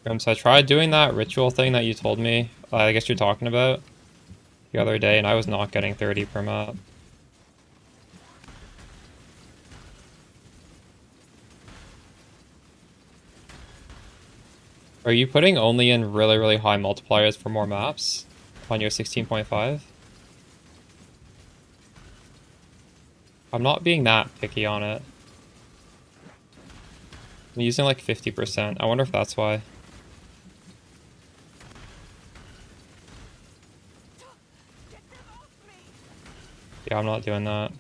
So I tried doing that ritual thing that you told me, I guess you're talking about, the other day, and I was not getting 30 per map. Are you putting only in really, really high multipliers for more maps on your 16.5? I'm not being that picky on it. I'm using like 50%. I wonder if that's why. Yeah, I'm not doing that.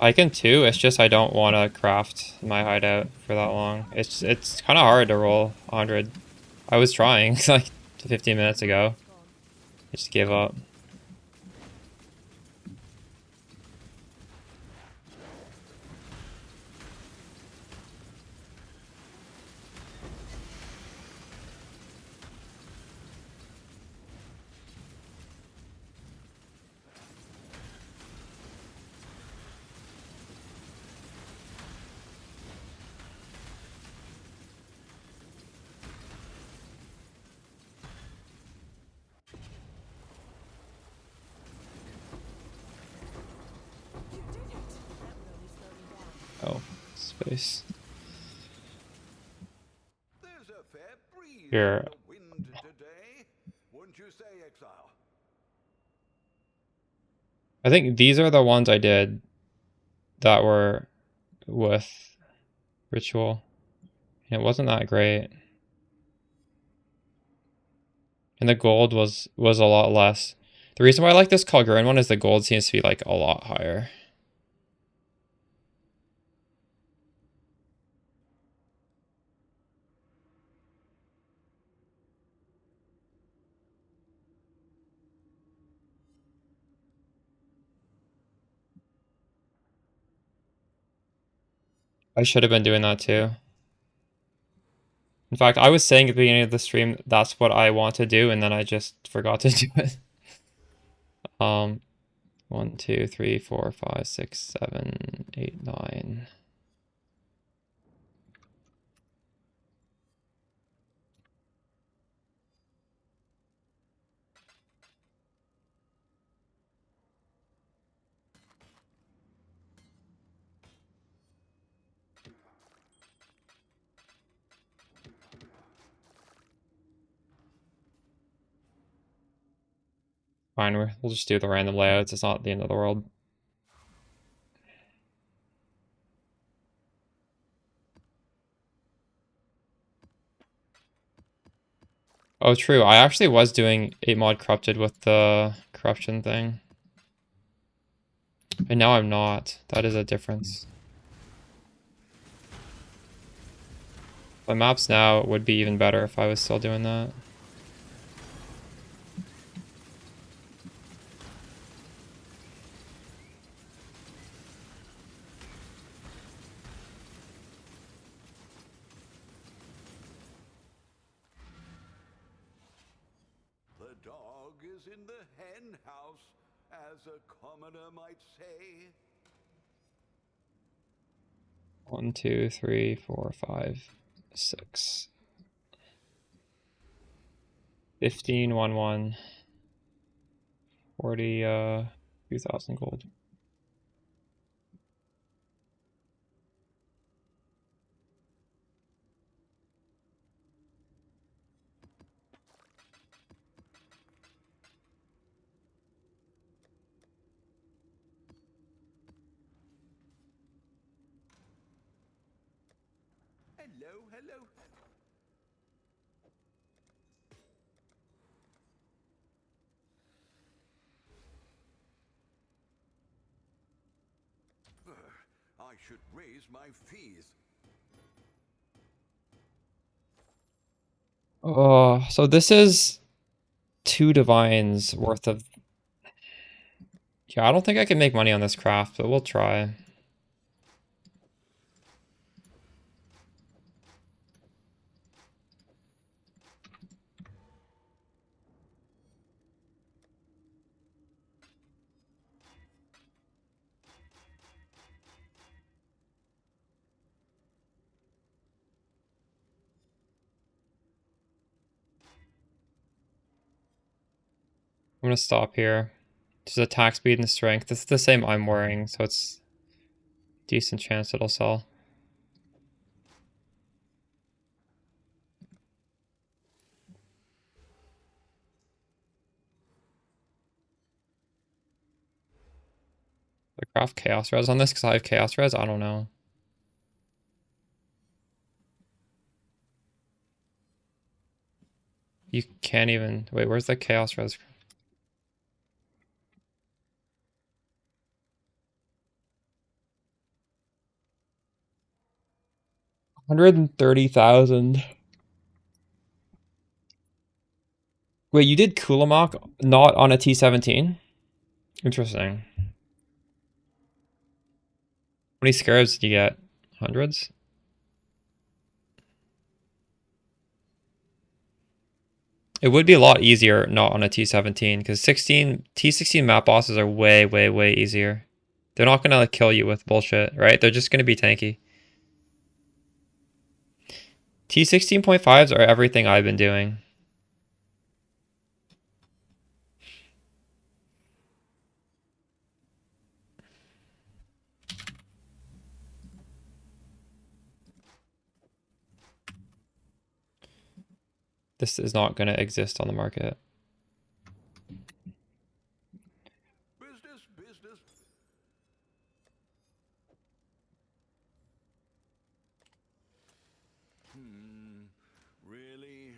I can too, it's just I don't want to craft my hideout for that long. It's kind of hard to roll 100. I was trying like 15 minutes ago. I just gave up. Oh, space. There's a fair breeze Here. in the wind today, wouldn't you say, Exile? I think these are the ones I did that were with ritual. And it wasn't that great. And the gold was a lot less. The reason why I like this Kalgurin one is the gold seems to be like a lot higher. I should have been doing that too. In fact, I was saying at the beginning of the stream that's what I want to do, and then I just forgot to do it. 1, 2, 3, 4, 5, 6, 7, 8, 9. Fine, we'll just do the random layouts. It's not the end of the world. Oh, true. I actually was doing 8 mod corrupted with the corruption thing. And now I'm not. That is a difference. The maps now would be even better if I was still doing that. The dog is in the hen house, as a commoner might say. 1, 2, 3, 4, 5, 6. 15, 1, 1. 40, 2,000 gold. Hello, hello. I should raise my fees. Oh, so this is 2 divines worth of... Yeah, I don't think I can make money on this craft, but we'll try. I'm gonna stop here. Just attack speed and strength. This is the same I'm wearing, so it's decent chance it'll sell. The craft chaos res on this because I have chaos res? I don't know. You can't even... Wait, where's the chaos res? 130,000. Wait, you did Kulamok not on a T17? Interesting. How many scarabs did you get? Hundreds? It would be a lot easier not on a T17 because T16 map bosses are way, way, way easier. They're not gonna like kill you with bullshit, right? They're just gonna be tanky. T16.5s are everything I've been doing. This is not gonna exist on the market. Business, business. Really?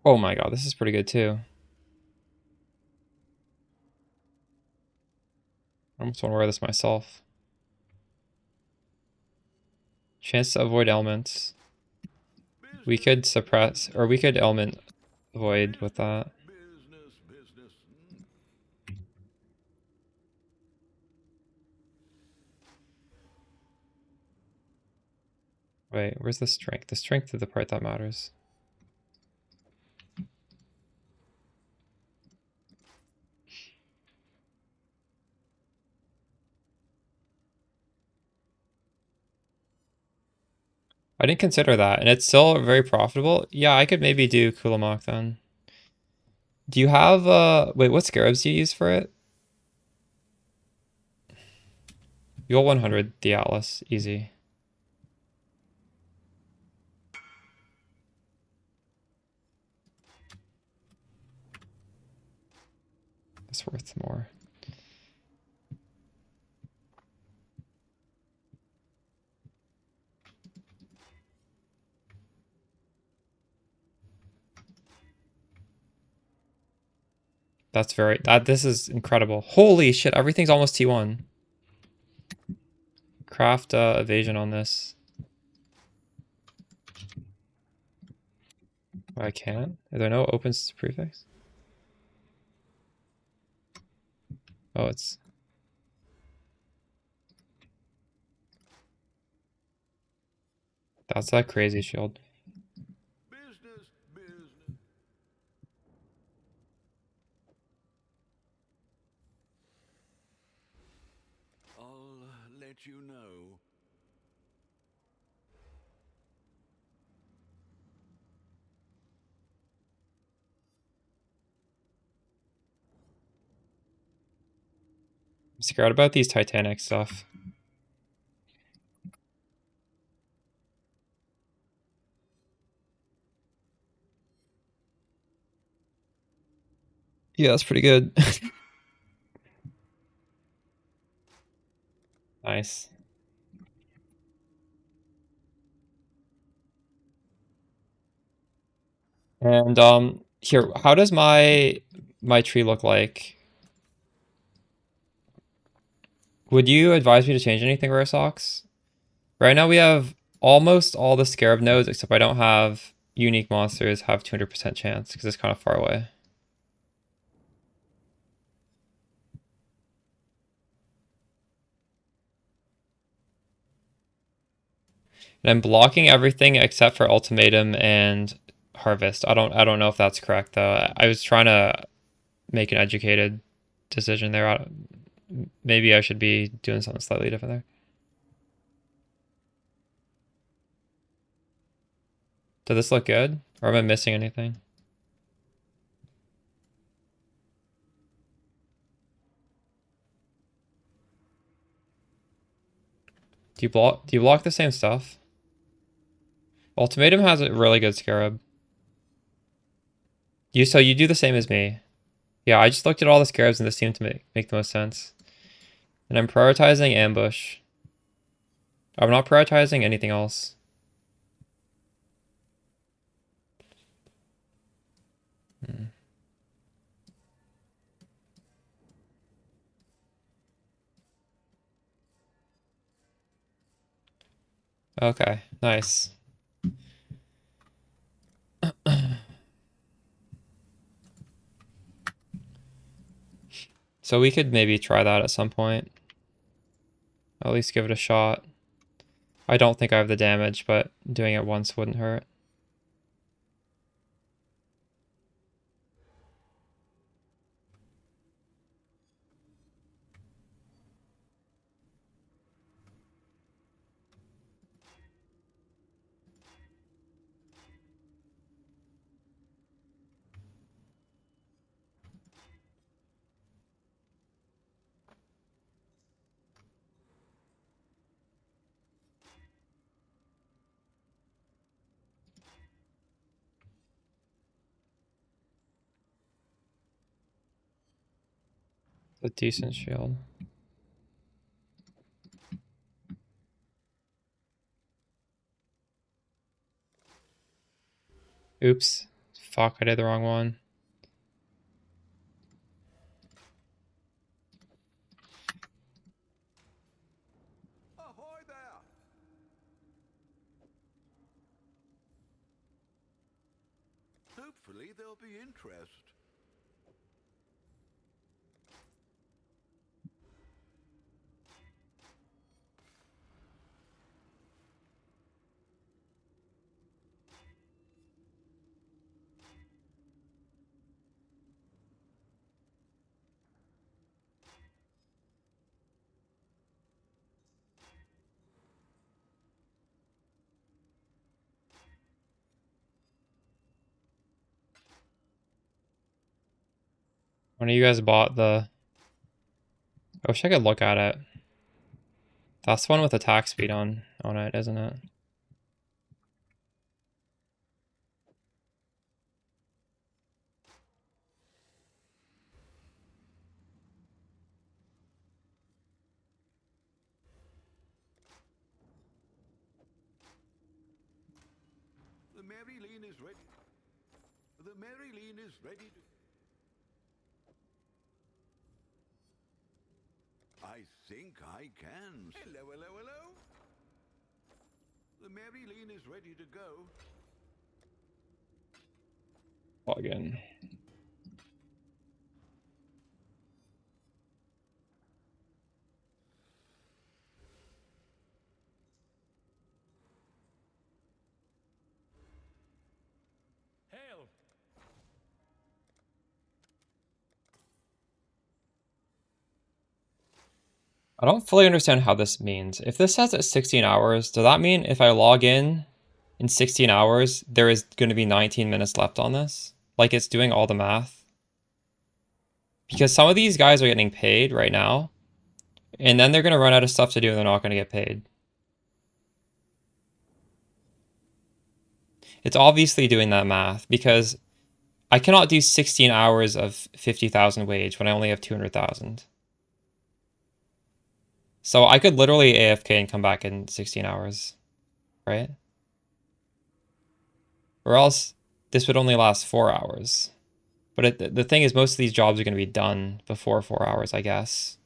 Oh my god, this is pretty good too. I almost want to wear this myself. Chance to avoid elements. We could suppress, or we could element avoid with that. Business, business. Wait, where's the strength? The strength is the part that matters. I didn't consider that, and it's still very profitable. Yeah, I could maybe do Kulamok then. Do you have, wait, what scarabs do you use for it? You'll 100 the Atlas, easy. It's worth more. This is incredible. Holy shit, everything's almost T1. Craft evasion on this. Oh, I can't? Are there no opens to prefix? Oh, it's... That's that crazy shield. Business, business. I'll let you know. I'm scared about these Titanic stuff. Yeah, that's pretty good. Nice. And here, how does my tree look like? Would you advise me to change anything, Rare Socks? Right now we have almost all the Scarab nodes, except I don't have unique monsters have 200% chance because it's kind of far away. And I'm blocking everything except for Ultimatum and Harvest. I don't know if that's correct though. I was trying to make an educated decision there. Maybe I should be doing something slightly different there. Does this look good? Or am I missing anything? Do you block the same stuff? Ultimatum has a really good Scarab. So you do the same as me. Yeah, I just looked at all the Scarabs and this seemed to make the most sense. And I'm prioritizing Ambush. I'm not prioritizing anything else. Okay, nice. So we could maybe try that at some point. At least give it a shot. I don't think I have the damage, but doing it once wouldn't hurt. A decent shield. Oops. Fuck, I did the wrong one. Ahoy there! Hopefully there'll be interest. One of you guys bought the... I wish I could look at it. That's the one with attack speed on it, isn't it? The Maryline is ready. The Maryline is ready to... I think I can. Hello, hello, hello. The Maryline is ready to go. Log in. Hail! I don't fully understand how this means. If this says it's 16 hours, does that mean if I log in 16 hours, there is going to be 19 minutes left on this? Like it's doing all the math? Because some of these guys are getting paid right now, and then they're going to run out of stuff to do and they're not going to get paid. It's obviously doing that math because I cannot do 16 hours of 50,000 wage when I only have 200,000. So I could literally AFK and come back in 16 hours, right? Or else this would only last 4 hours. But the thing is, most of these jobs are going to be done before 4 hours, I guess.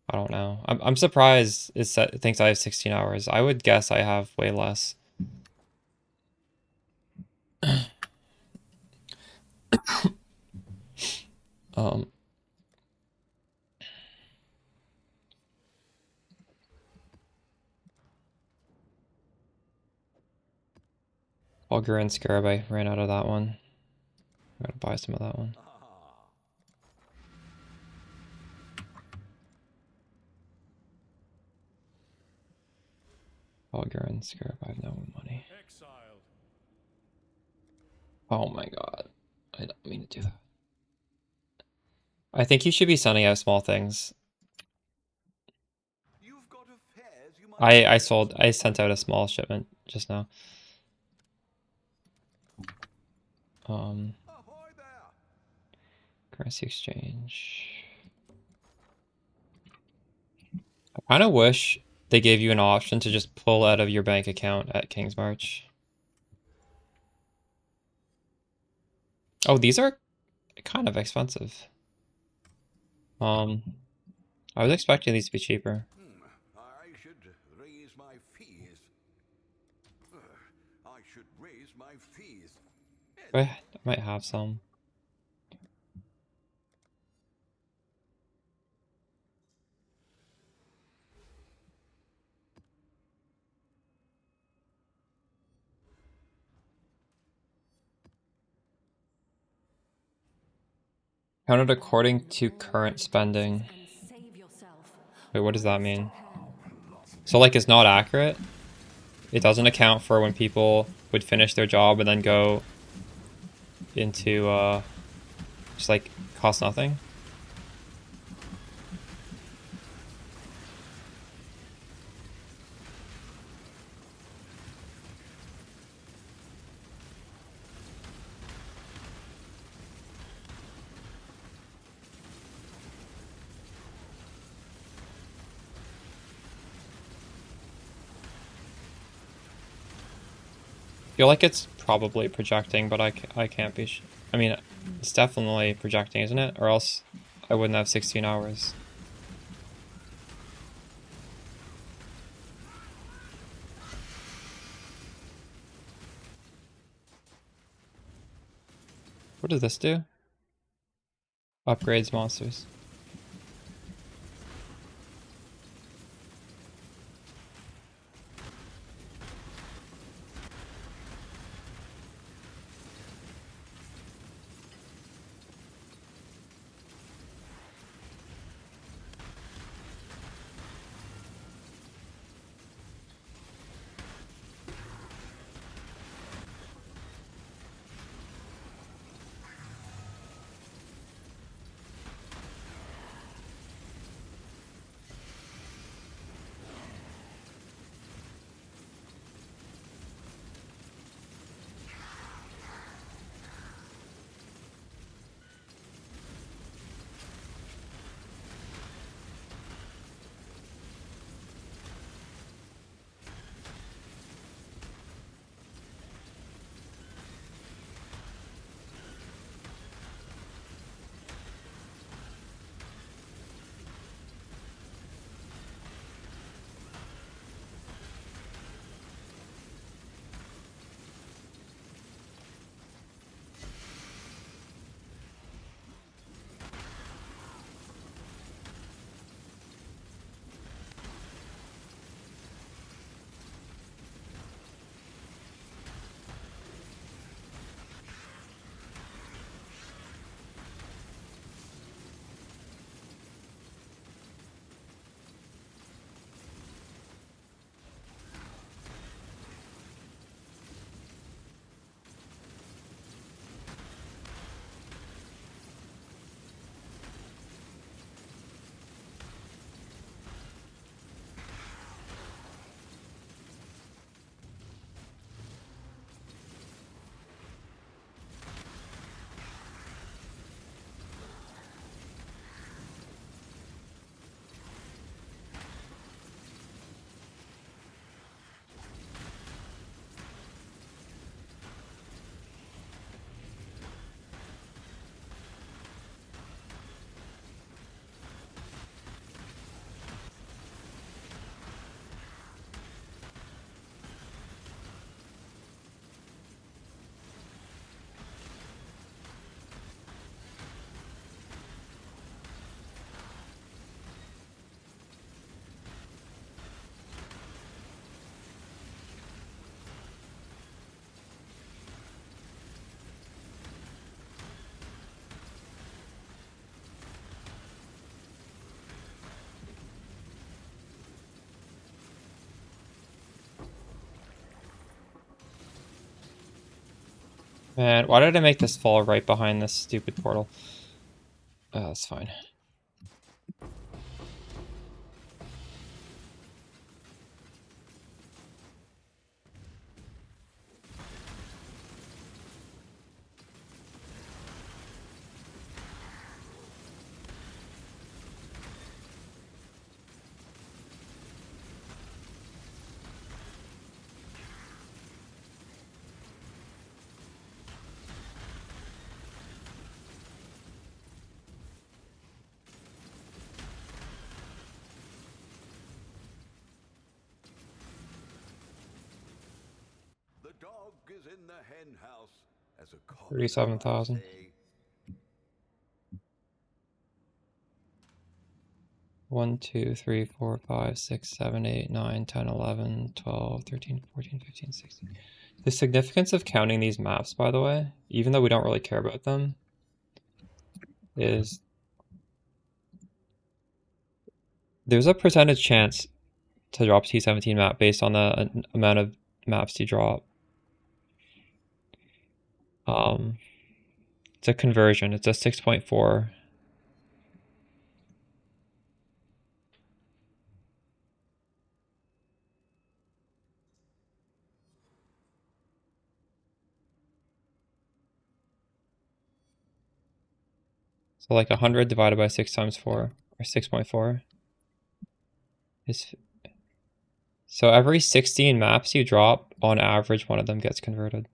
I don't know. I'm surprised it thinks I have 16 hours. I would guess I have way less. Augur and Scarab, I ran out of that one. I gotta buy some of that one. Augur and Scarab, I have no money. Oh my god. I don't mean to do that. I think you should be sending out small things. I sent out a small shipment just now. Currency exchange. I kind of wish they gave you an option to just pull out of your bank account at King's March. Oh, these are kind of expensive. I was expecting these to be cheaper. I should raise my fees. I should raise my fees. I might have some. Counted according to current spending. Wait, what does that mean? So like it's not accurate? It doesn't account for when people would finish their job and then go into just like cost nothing? I feel like it's probably projecting, but I can't be I mean, it's definitely projecting, isn't it? Or else I wouldn't have 16 hours. What does this do? Upgrades monsters. Man, why did I make this fall right behind this stupid portal? Oh, that's fine. The dog is in the hen house, as a commoner 37,000. might say. 1, 2, 3, 4, 5, 6, 7, 8, 9, 10, 11, 12, 13, 14, 15, 16. The significance of counting these maps, by the way, even though we don't really care about them, is there's a percentage chance to drop T17 map based on the amount of maps you drop. It's a conversion. It's a 6.4. So like 100 divided by 6 times 4, or 6.4, is... So every 16 maps you drop, on average, one of them gets converted.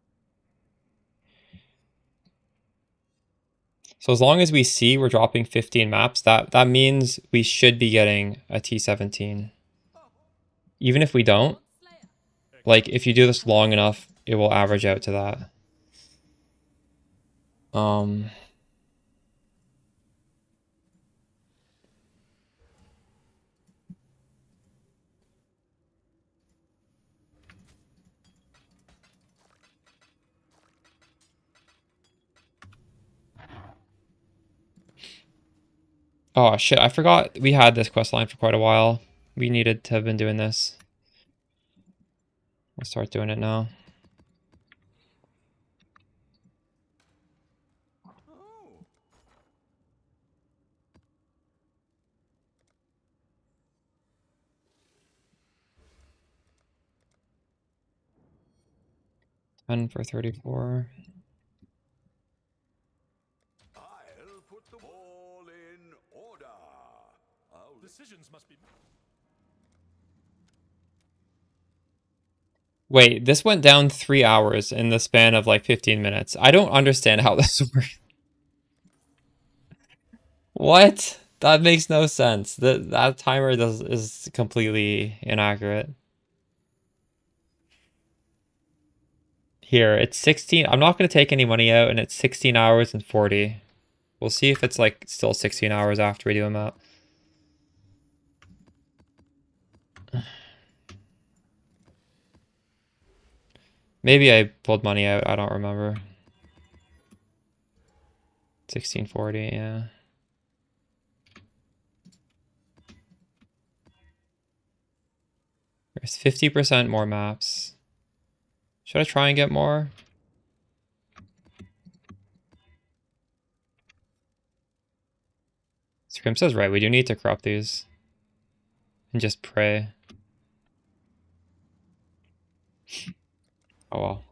So as long as we see we're dropping 15 maps, that means we should be getting a T17. Even if we don't, like if you do this long enough, it will average out to that. Oh shit, I forgot we had this quest line for quite a while. We needed to have been doing this. We'll start doing it now. Oh. 10 for 34. I'll put them all in order. Decisions must be... Wait, this went down 3 hours in the span of like 15 minutes. I don't understand how this works. What? That makes no sense. That timer is completely inaccurate. Here, it's 16. I'm not going to take any money out, and it's 16 hours and 40. We'll see if it's like still 16 hours after we do a map. Maybe I pulled money out. I don't remember. 1640, yeah. There's 50% more maps. Should I try and get more? Scrim says right, we do need to corrupt these. And just pray. Oh well.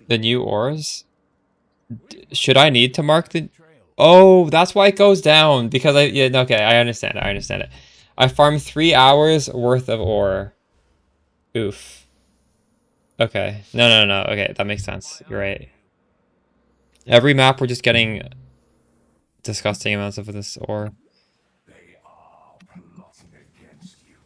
The new ores? Should I need to mark the... Oh, that's why it goes down. Because I... Yeah, okay, I understand it. I understand it. I farmed 3 hours worth of ore. Oof. Okay. No. Okay, that makes sense. You're right. Every map we're just getting disgusting amounts of this ore. They are plotting against you.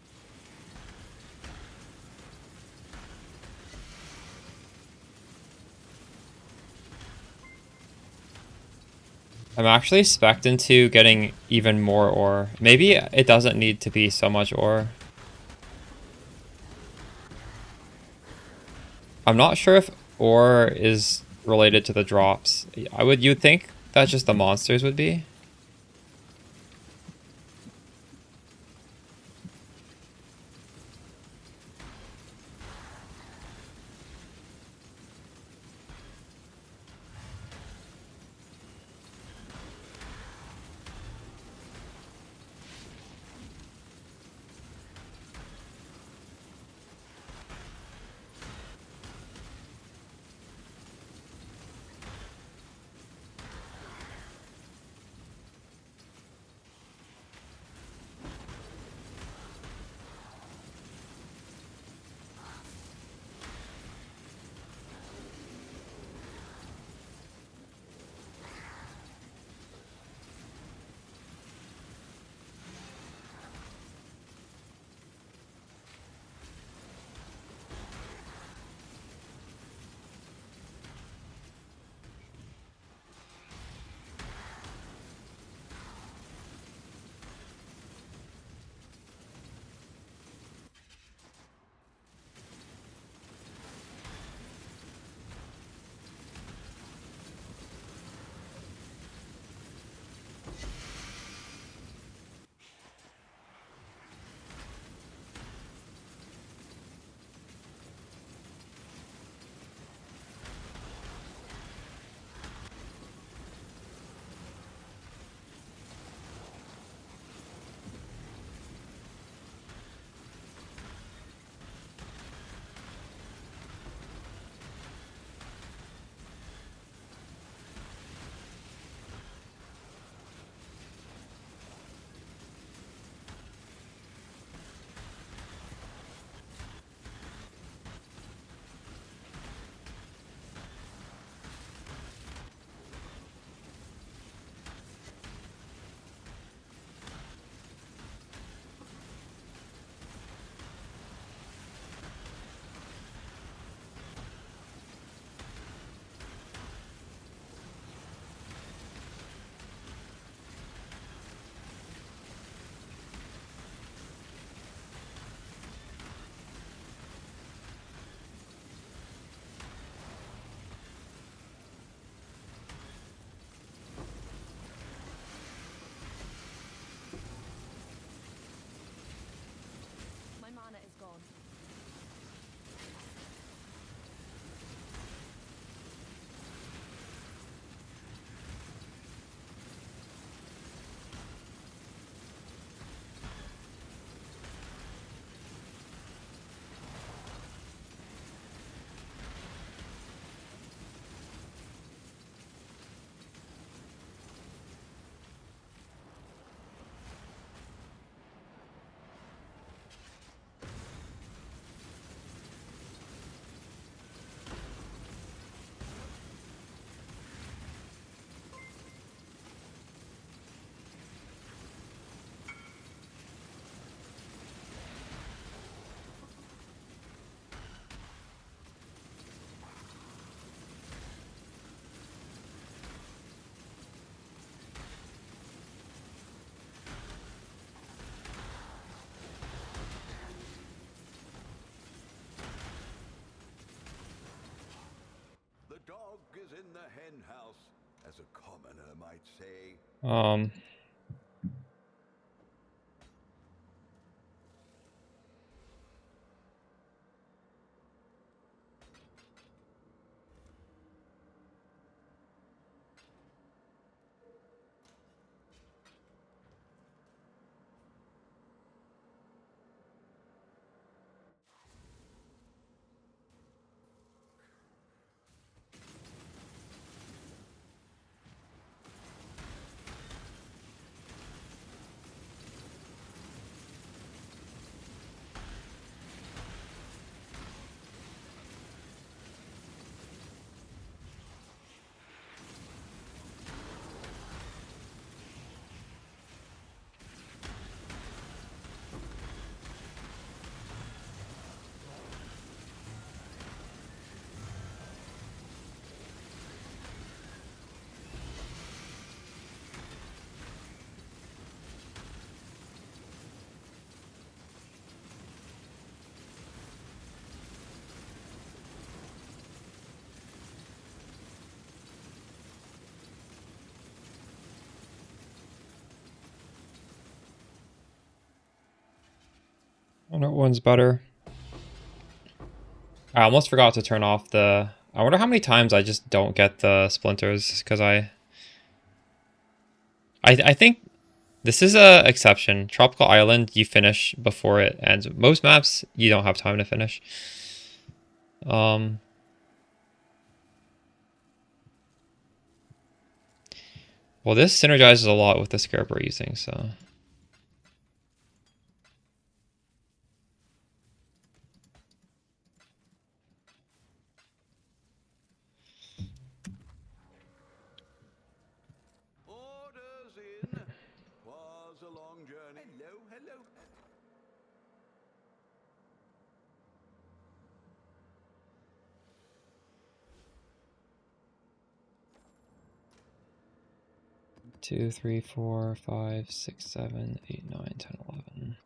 I'm actually spec'd into getting even more ore. Maybe it doesn't need to be so much ore. I'm not sure if ore is related to the drops. You'd think that just the monsters would be. is in the hen house, as a commoner might say. I wonder what one's better. I almost forgot to turn off the... I wonder how many times I just don't get the splinters, because I think this is a exception. Tropical Island, you finish before it ends. Most maps, you don't have time to finish. Well, this synergizes a lot with the scarab we're using, so... Orders in. Was a long journey. Hello, hello. 2, 3, 4, 5, 6, 7, 8, 9, 10, 11.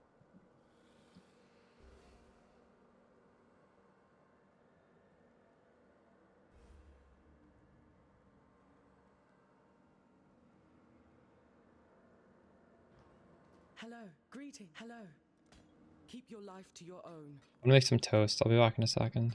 Hello, greeting, hello. Keep your life to your own. I'm gonna make some toast. I'll be back in a second.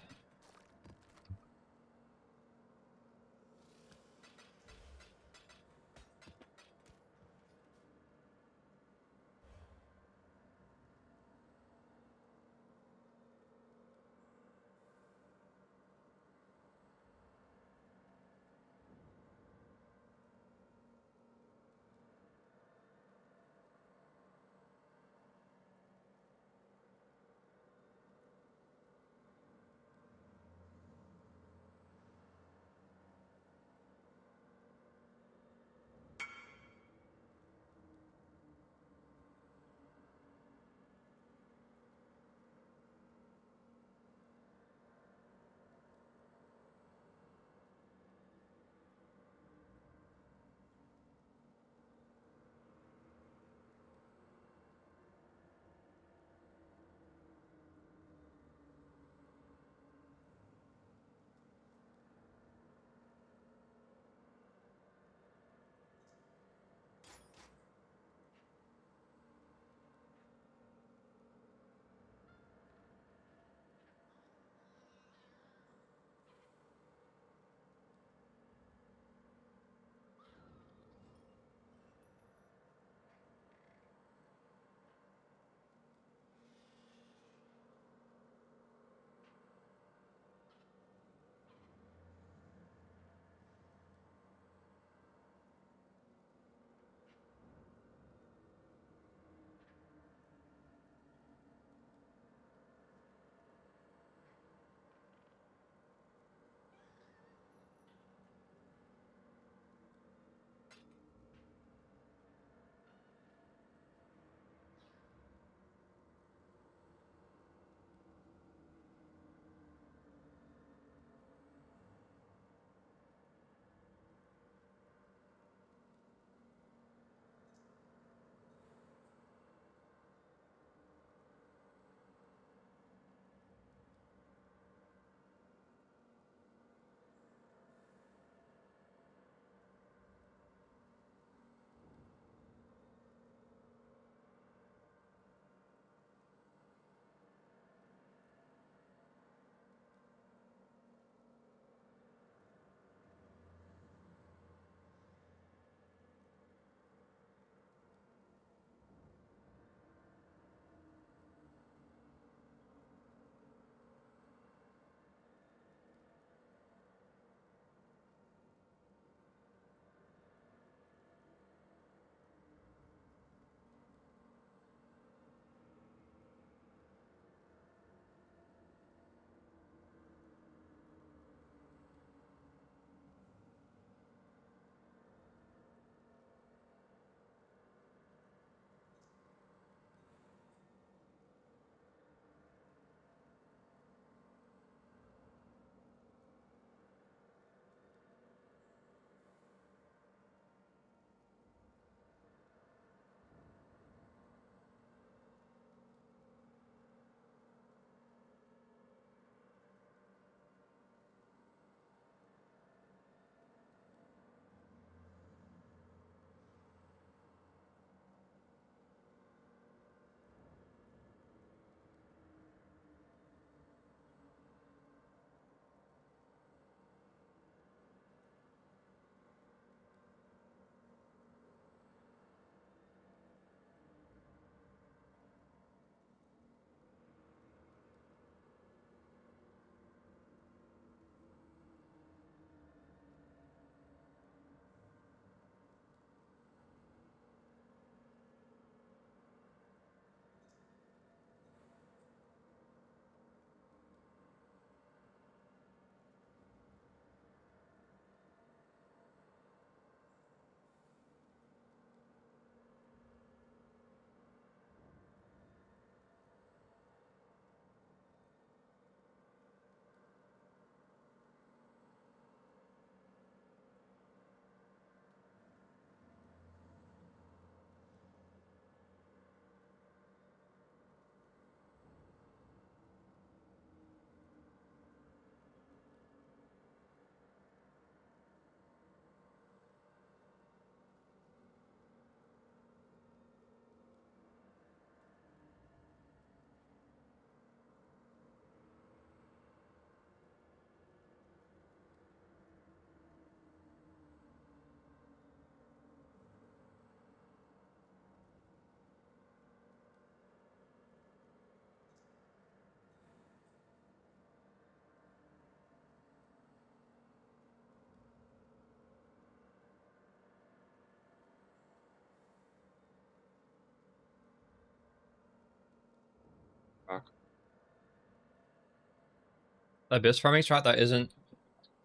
Abyss farming strat that isn't,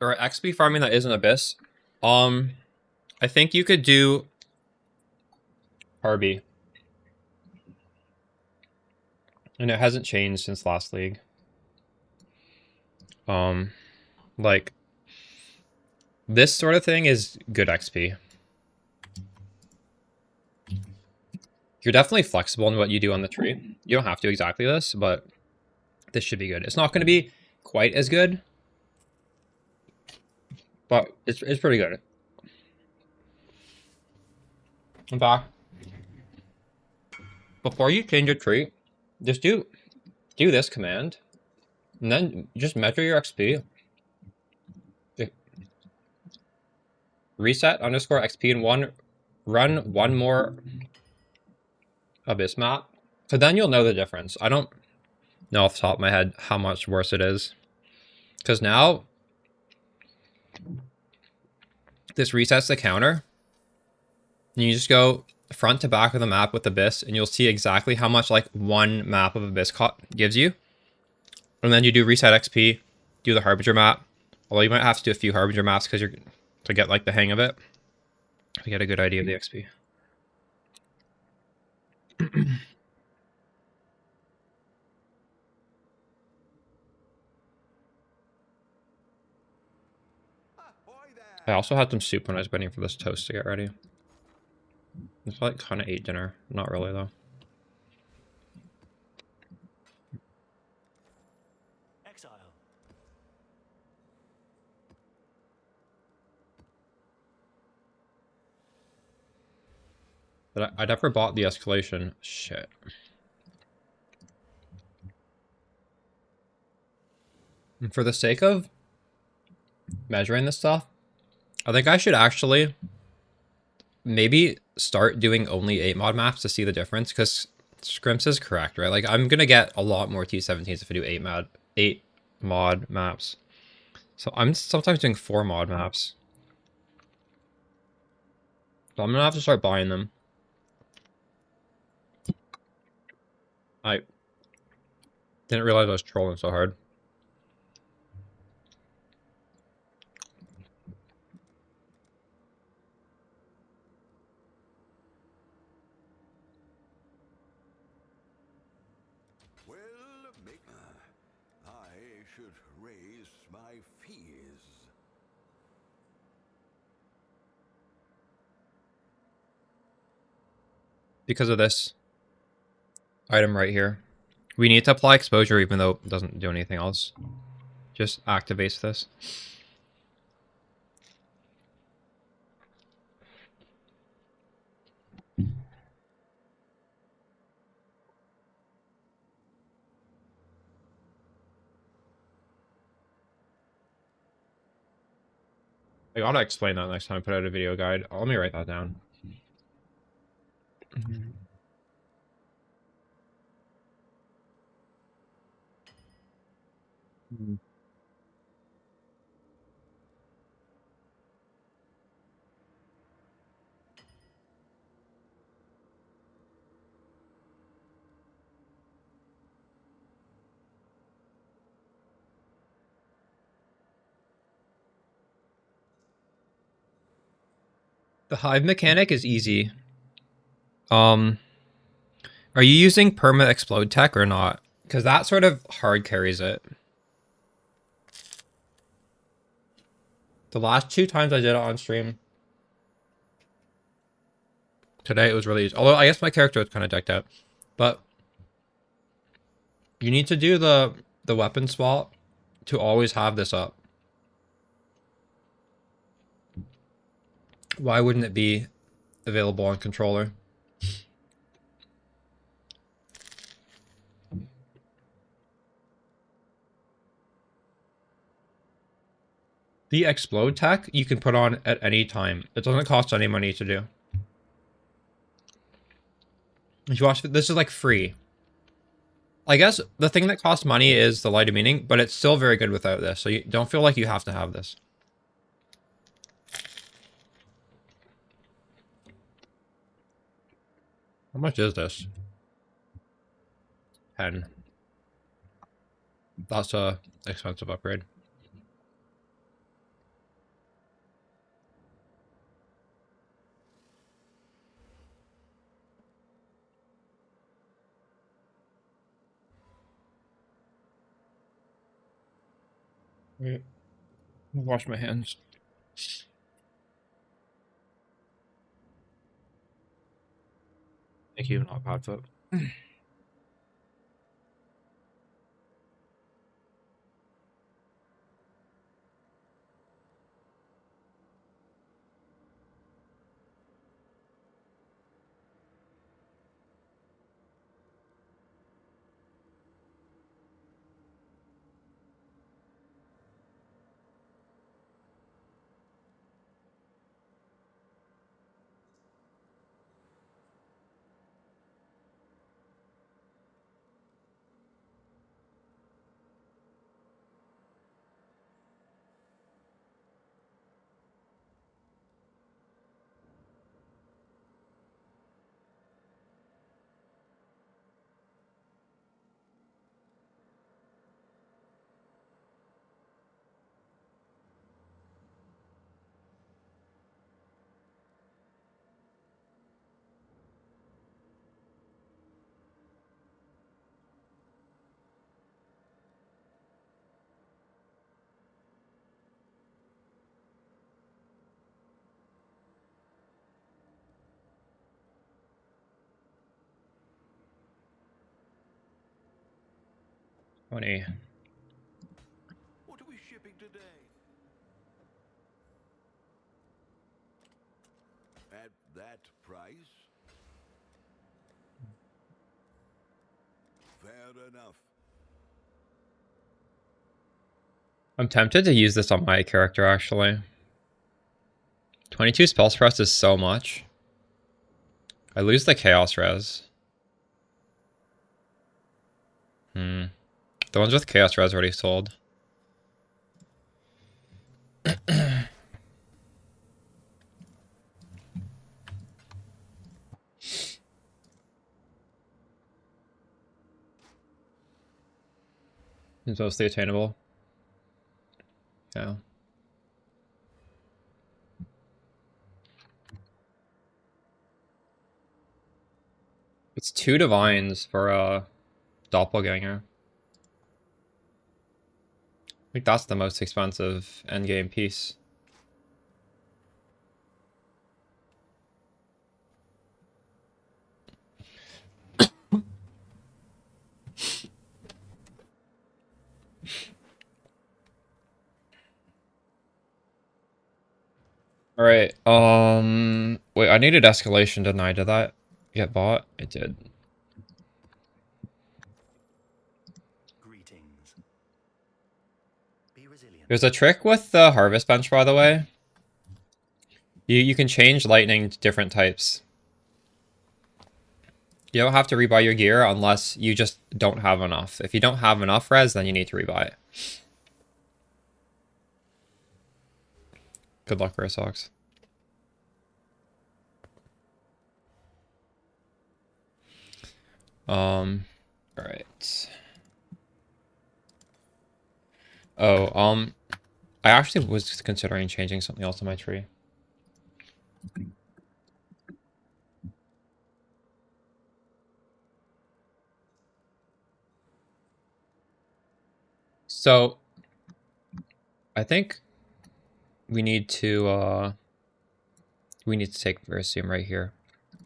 or XP farming that isn't Abyss. I think you could do Harby. And it hasn't changed since last league. Like, this sort of thing is good XP. You're definitely flexible in what you do on the tree. You don't have to exactly this, but this should be good. It's not going to be quite as good, but it's pretty good. In fact, before you change your tree, just do this command, and then just measure your XP. Reset underscore XP and run one more Abyss map. So then you'll know the difference. I don't know off the top of my head how much worse it is. Because now, this resets the counter. And you just go front to back of the map with Abyss, and you'll see exactly how much like one map of Abyss gives you. And then you do reset XP, do the Harbinger map. Although you might have to do a few Harbinger maps because you're to get like the hang of it. To get a good idea of the XP. I also had some soup when I was waiting for this toast to get ready. It's like kind of ate dinner. Not really though. Exile. But I never bought the escalation. Shit. And for the sake of measuring this stuff, I think I should actually maybe start doing only 8 mod maps to see the difference, because Scrimps is correct, right? Like, I'm gonna get a lot more T17s if I do 8 mod maps. So I'm sometimes doing 4 mod maps. So I'm gonna have to start buying them. I didn't realize I was trolling so hard. I should raise my fees. Because of this item right here. We need to apply exposure even though it doesn't do anything else. Just activates this. I gotta explain that next time I put out a video guide. Let me write that down. The hive mechanic is easy. Are you using perma explode tech or not? Because that sort of hard carries it. The last 2 times I did it on stream. Today it was really easy. Although I guess my character was kind of decked out. But you need to do the weapon swap to always have this up. Why wouldn't it be available on controller? The explode tech you can put on at any time. It doesn't cost any money to do. If you watch, this is like free. I guess the thing that costs money is the light of meaning, but it's still very good without this. So you don't feel like you have to have this. How much is this? 10. That's a expensive upgrade. Wait, wash my hands. Thank you, not bad foot. What are we shipping today? At that price? Fair enough. I'm tempted to use this on my character, actually. 22 spell suppress is so much. I lose the chaos res. The ones with chaos res already sold. It's mostly attainable. Yeah. It's 2 divines for a doppelganger. I think that's the most expensive endgame piece. Alright, wait, I needed escalation, didn't I? Did that get bought? It did. Greetings. Be resilient. There's a trick with the harvest bench, by the way. You can change lightning to different types. You don't have to rebuy your gear unless you just don't have enough. If you don't have enough res, then you need to rebuy it. Good luck, Rare Socks. Alright. Oh, I actually was considering changing something else in my tree. So, I think we need to take Verisium right here.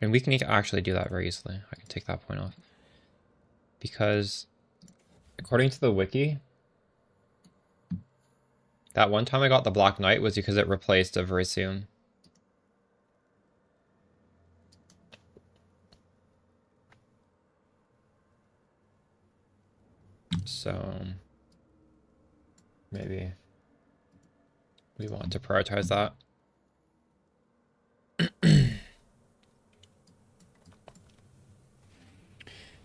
And we can actually do that very easily. I can take that point off. Because, according to the wiki, that one time I got the Black Knight was because it replaced a Verisium. So, maybe we want to prioritize that.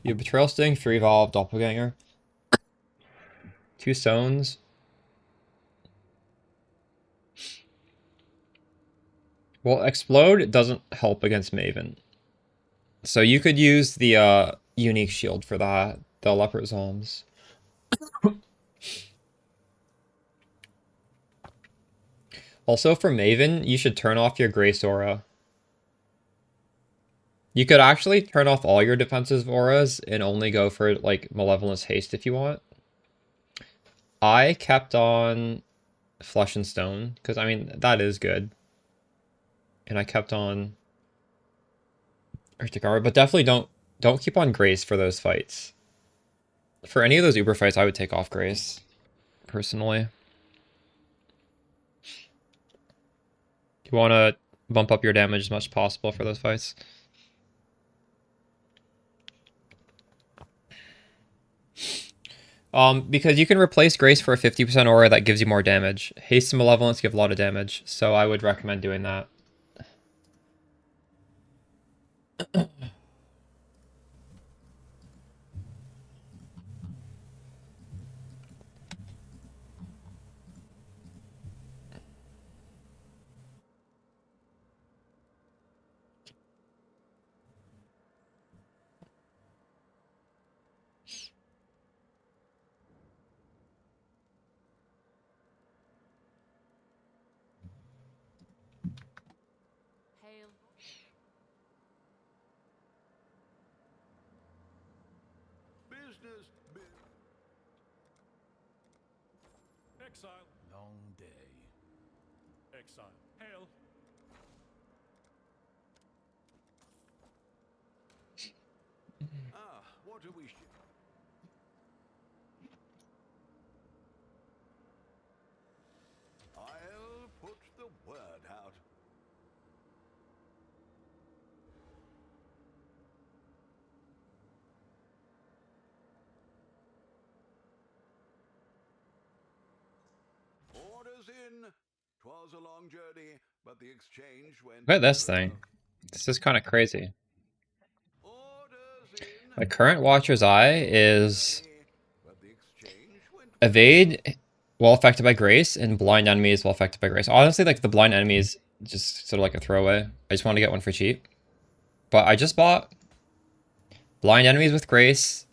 You have Betrayal Sting, 3 Valve, Doppelganger. 2 Stones. Well, Explode doesn't help against Maven. So you could use the unique shield for that, the Leopard Psalms. Also for Maven, you should turn off your Grace aura. You could actually turn off all your defensive auras and only go for like Malevolence Haste if you want. I kept on Flesh and Stone, because I mean that is good. And I kept on Urtikara, but definitely don't keep on Grace for those fights. For any of those Uber fights, I would take off Grace, personally. You want to bump up your damage as much as possible for those fights. Because you can replace Grace for a 50% aura that gives you more damage. Haste and Malevolence give a lot of damage, so I would recommend doing that. Hail. Business. Exile. Long day. Exile. Hail. Ah, what do we? I'll put the word out. Orders in. 'Twas a long journey, but the exchange went. Look at this thing. This is kind of crazy. My current Watcher's Eye is Evade while affected by Grace, and Blind Enemies while affected by Grace. Honestly, like the Blind Enemies just sort of like a throwaway. I just want to get one for cheap. But I just bought Blind Enemies with Grace,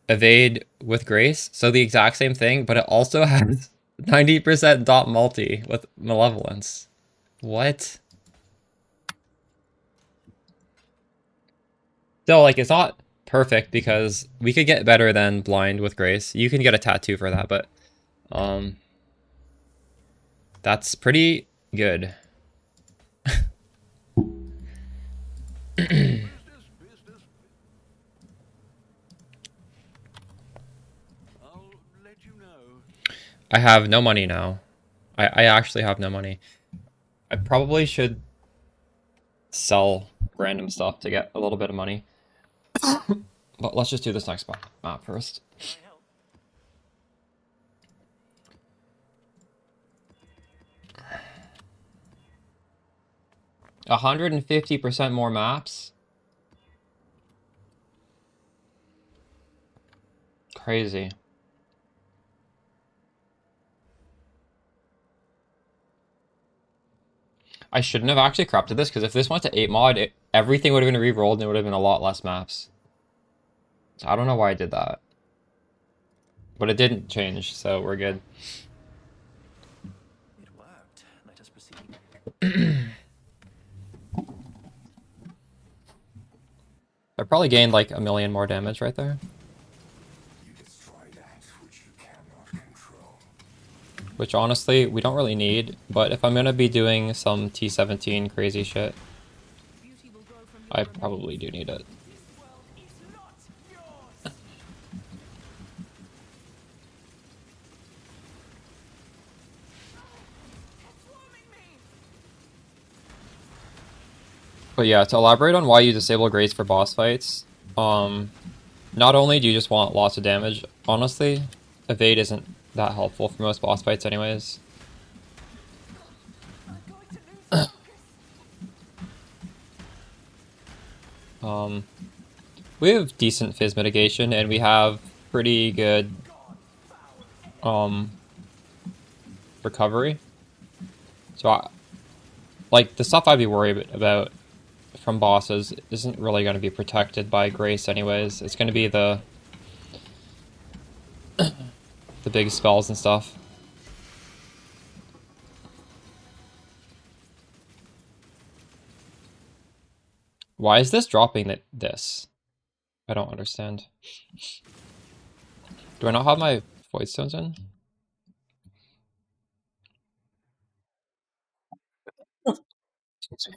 Evade with Grace, so the exact same thing, but it also has 90% dot multi with Malevolence. What? Still, like, it's not perfect because we could get better than Blind with Grace. You can get a tattoo for that, but that's pretty good. I have no money now. I actually have no money. I probably should sell random stuff to get a little bit of money. But let's just do this next map first. 150% more maps? Crazy. I shouldn't have actually corrupted this, because if this went to 8 mod, everything would have been re-rolled and it would have been a lot less maps. So I don't know why I did that. But it didn't change, so we're good. It worked. Let us proceed. I probably gained like 1 million more damage right there. You destroy that which you cannot control. Which honestly, we don't really need, but if I'm gonna be doing some T17 crazy shit, I probably do need it. But yeah, to elaborate on why you disable Grace for boss fights, not only do you just want lots of damage, honestly, Evade isn't that helpful for most boss fights anyways. We have decent fizz mitigation, and we have pretty good recovery. So like the stuff I'd be worried about from bosses isn't really going to be protected by Grace anyways. It's going to be the big spells and stuff. Why is this dropping this? I don't understand. Do I not have my void stones in? Excuse me.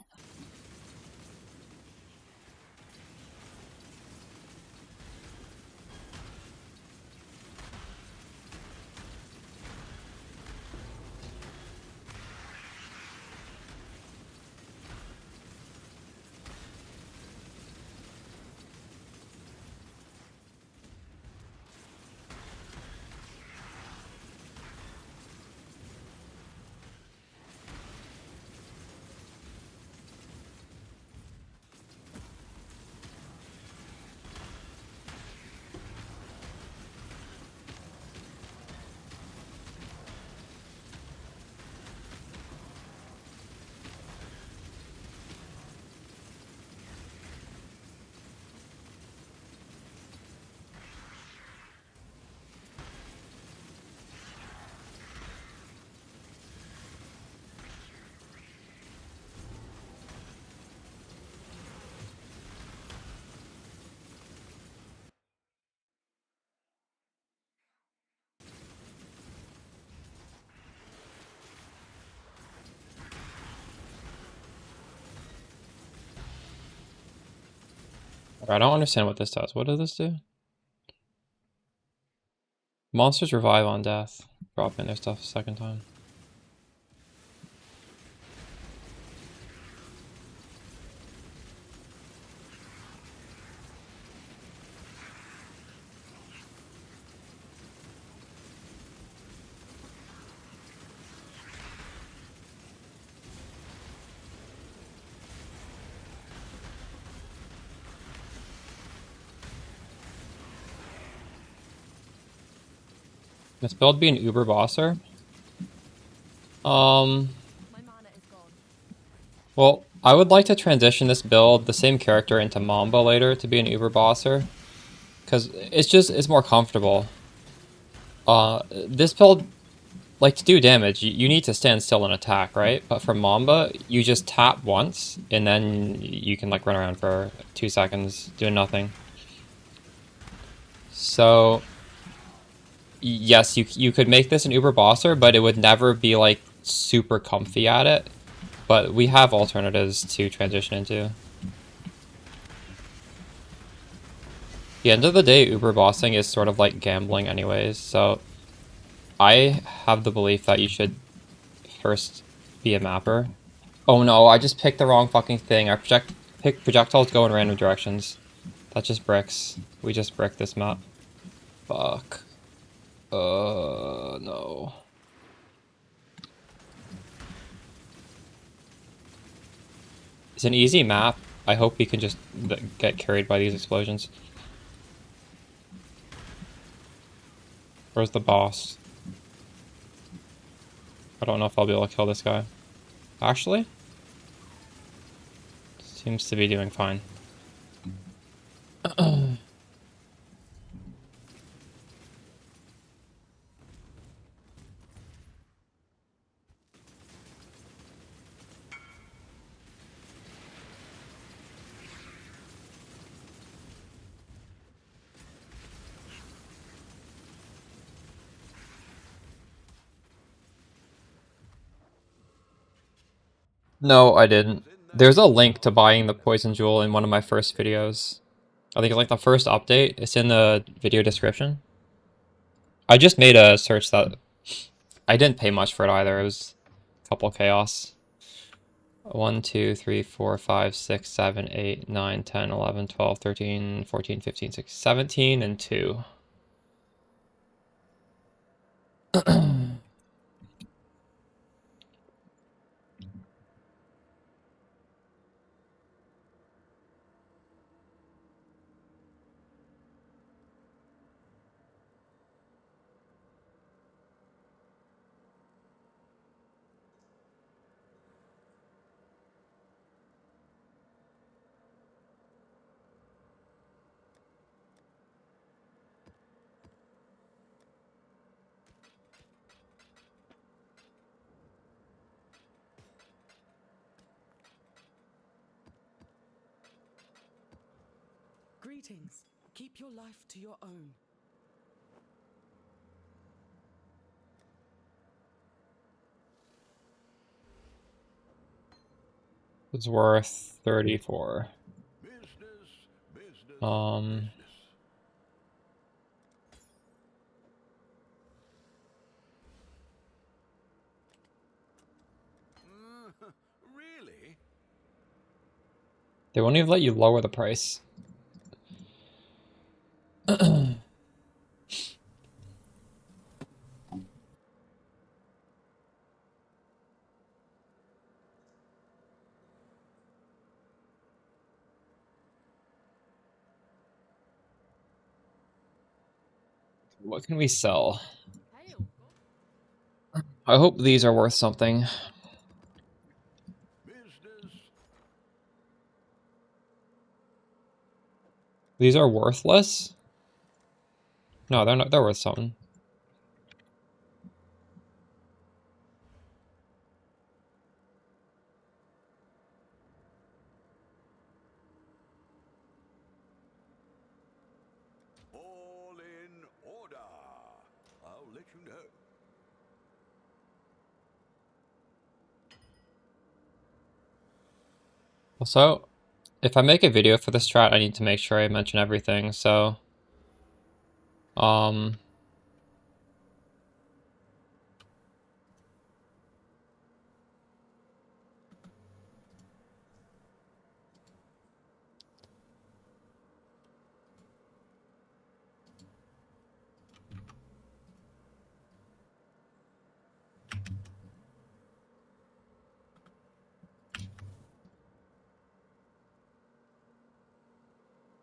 I don't understand what this does. What does this do? Monsters revive on death. Drop in their stuff a second time. This build be an Uber bosser? Well, I would like to transition this build, the same character, into Mamba later to be an Uber bosser. Because it's more comfortable. This build, like, to do damage, you need to stand still and attack, right? But for Mamba, you just tap once, and then you can, like, run around for 2 seconds doing nothing. So, yes, you could make this an Uber bosser, but it would never be, like, super comfy at it. But we have alternatives to transition into. At the end of the day, Uber bossing is sort of like gambling anyways, so I have the belief that you should first be a mapper. Oh no, I just picked the wrong fucking thing. I pick projectiles go in random directions. That's just bricks. We just bricked this map. Fuck. No. It's an easy map. I hope we can just get carried by these explosions. Where's the boss? I don't know if I'll be able to kill this guy. Actually? Seems to be doing fine. No, I didn't. There's a link to buying the poison jewel in one of my first videos. I think it's like the first update. It's in the video description. I just made a search that I didn't pay much for it either. It was a couple chaos. 1, 2, 3, 4, 5, 6, 7, 8, 9, 10, 11, 12, 13, 14, 15, 16, 17, and 2. Greetings. Keep your life to your own. It's worth 34. Really? They won't even let you lower the price. What can we sell? I hope these are worth something. These are worthless? No, they're not. They're worth something. All in order. I'll let you know. Also, if I make a video for this strat, I need to make sure I mention everything, so...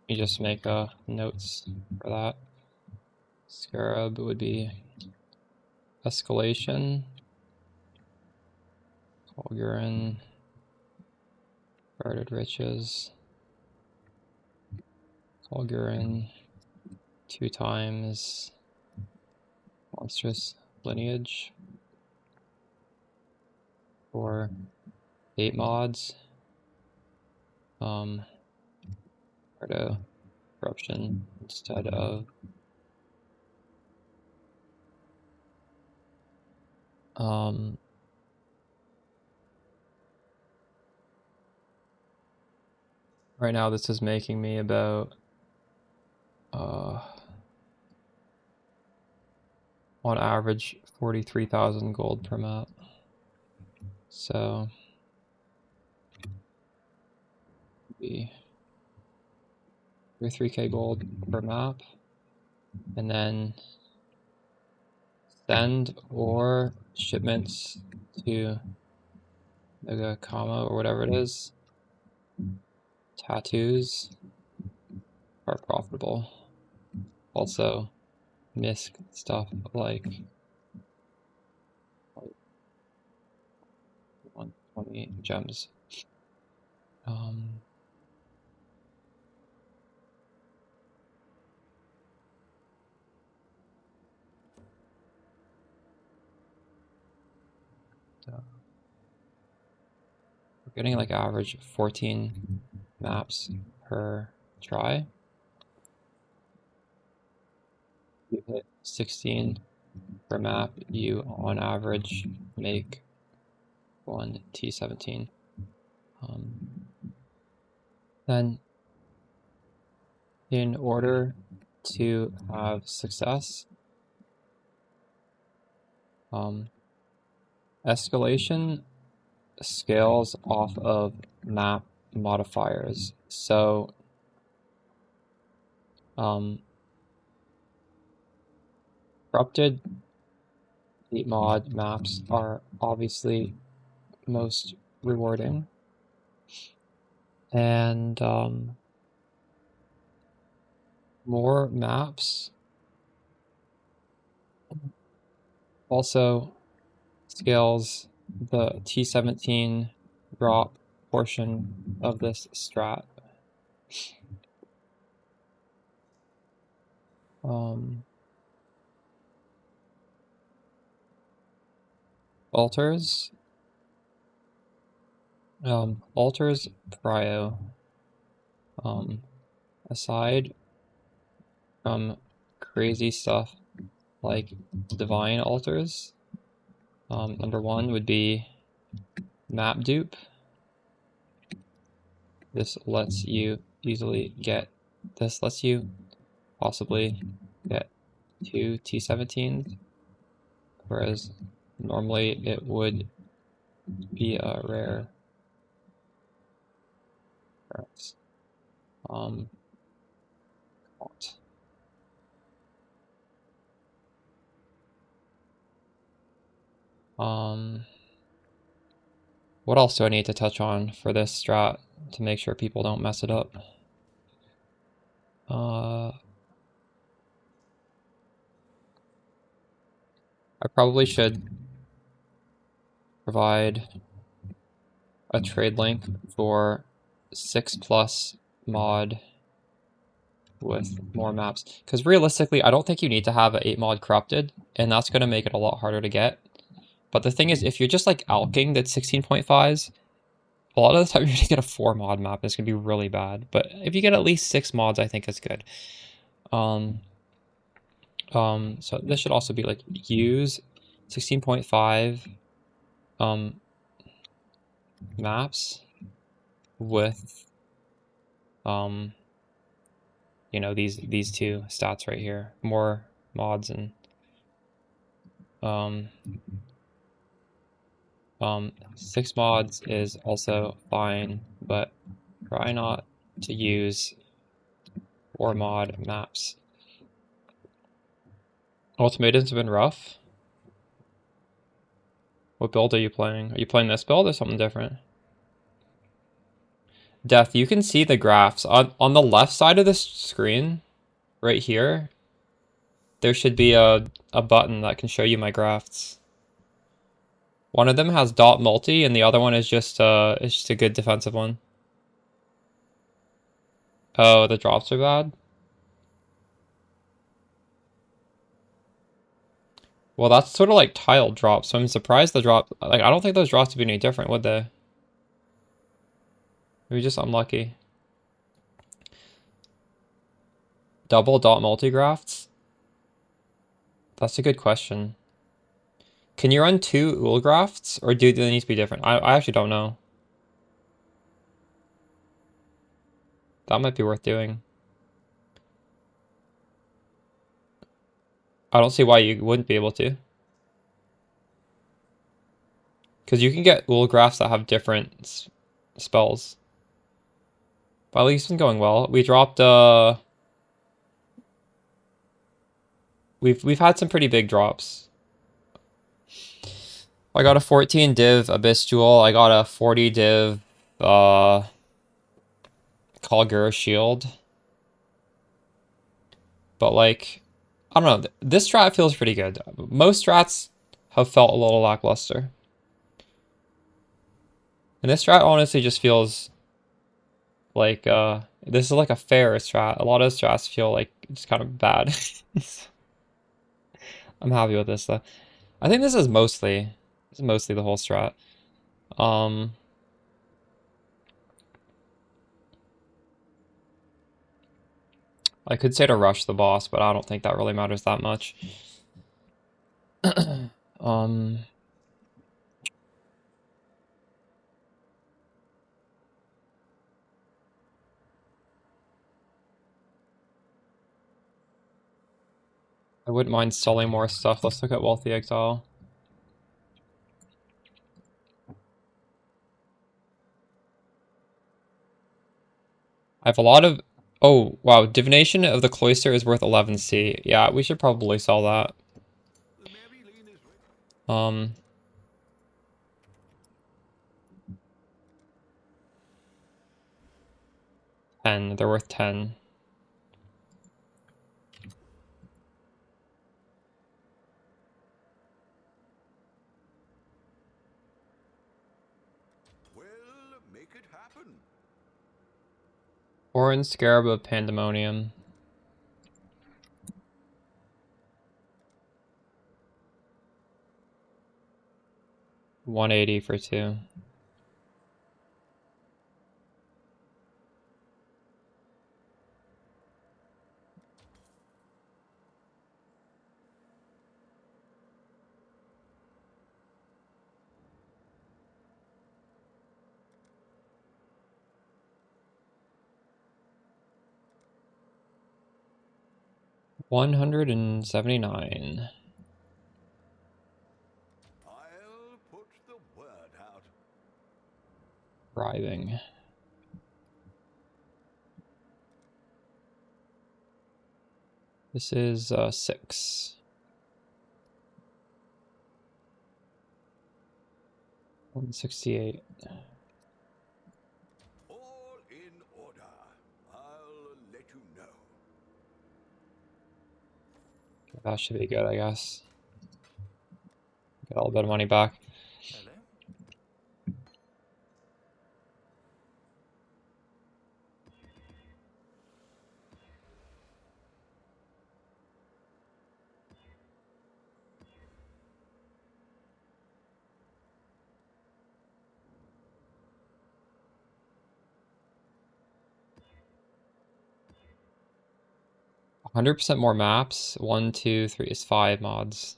You just make notes for that. Scarab would be escalation, Fulgurin, guarded riches, Fulgurin, 2 times monstrous lineage, for 8 mods, Cardo corruption instead of right now this is making me about on average 43,000 gold per map. So be 3k gold per map, and then send or shipments to Mega Kama or whatever it is. Tattoos are profitable. Also, misc stuff like 120 gems. We're getting like average 14 maps per try. You hit 16 per map, you on average make 1 T17. Then, in order to have success, escalation scales off of map modifiers. So, corrupted 8 mod maps are obviously most rewarding, and more maps also scales the T17 drop portion of this strat. Altars Altars Prio aside from crazy stuff like divine altars, number one would be map dupe. This lets you possibly get 2 T17s, whereas normally it would be a rare occurrence. What else do I need to touch on for this strat to make sure people don't mess it up? I probably should provide a trade link for 6+ mod with more maps, because realistically I don't think you need to have an 8 mod corrupted, and that's going to make it a lot harder to get. But the thing is, if you're just like alking that 16.5s, a lot of the time you're going to get a 4 mod map and it's going to be really bad. But if you get at least 6 mods, I think it's good. So this should also be like use 16.5 maps with you know, these two stats right here, more mods, and 6 mods is also fine, but try not to use 4 mod maps. Ultimatums have been rough. What build are you playing? Are you playing this build or something different? Death, you can see the graphs. On the left side of the screen, right here, there should be a button that can show you my graphs. One of them has dot multi, and the other one is just a good defensive one. Oh, the drops are bad? Well, that's sort of like tiled drops, so I'm surprised the drop... Like, I don't think those drops would be any different, would they? Maybe just unlucky. Double dot multigraphs? That's a good question. Can you run 2 Ulgrafts, or do they need to be different? I actually don't know. That might be worth doing. I don't see why you wouldn't be able to. Because you can get Ulgrafts that have different spells. But at least it's been going well. We dropped we've had some pretty big drops. I got a 14 div Abyss Jewel. I got a 40 div Kalgura Shield. But like, I don't know. This strat feels pretty good. Most strats have felt a little lackluster. And this strat honestly just feels like this is like a fair strat. A lot of strats feel like just kind of bad. I'm happy with this though. I think this is mostly the whole strat. I could say to rush the boss, but I don't think that really matters that much. I wouldn't mind selling more stuff. Let's look at Wealthy Exile. I have a lot of... Oh, wow. Divination of the Cloister is worth 11C. Yeah, we should probably sell that. 10. They're worth 10. Well, make it happen. Orange Scarab of Pandemonium. $180 for 2. 179. I'll put the word out. Bribing. This is 6. 168. All in order. I'll let you know. That should be good, I guess. Get a little bit of money back. Hello? 100% more maps. 1, 2, 3 is 5 mods.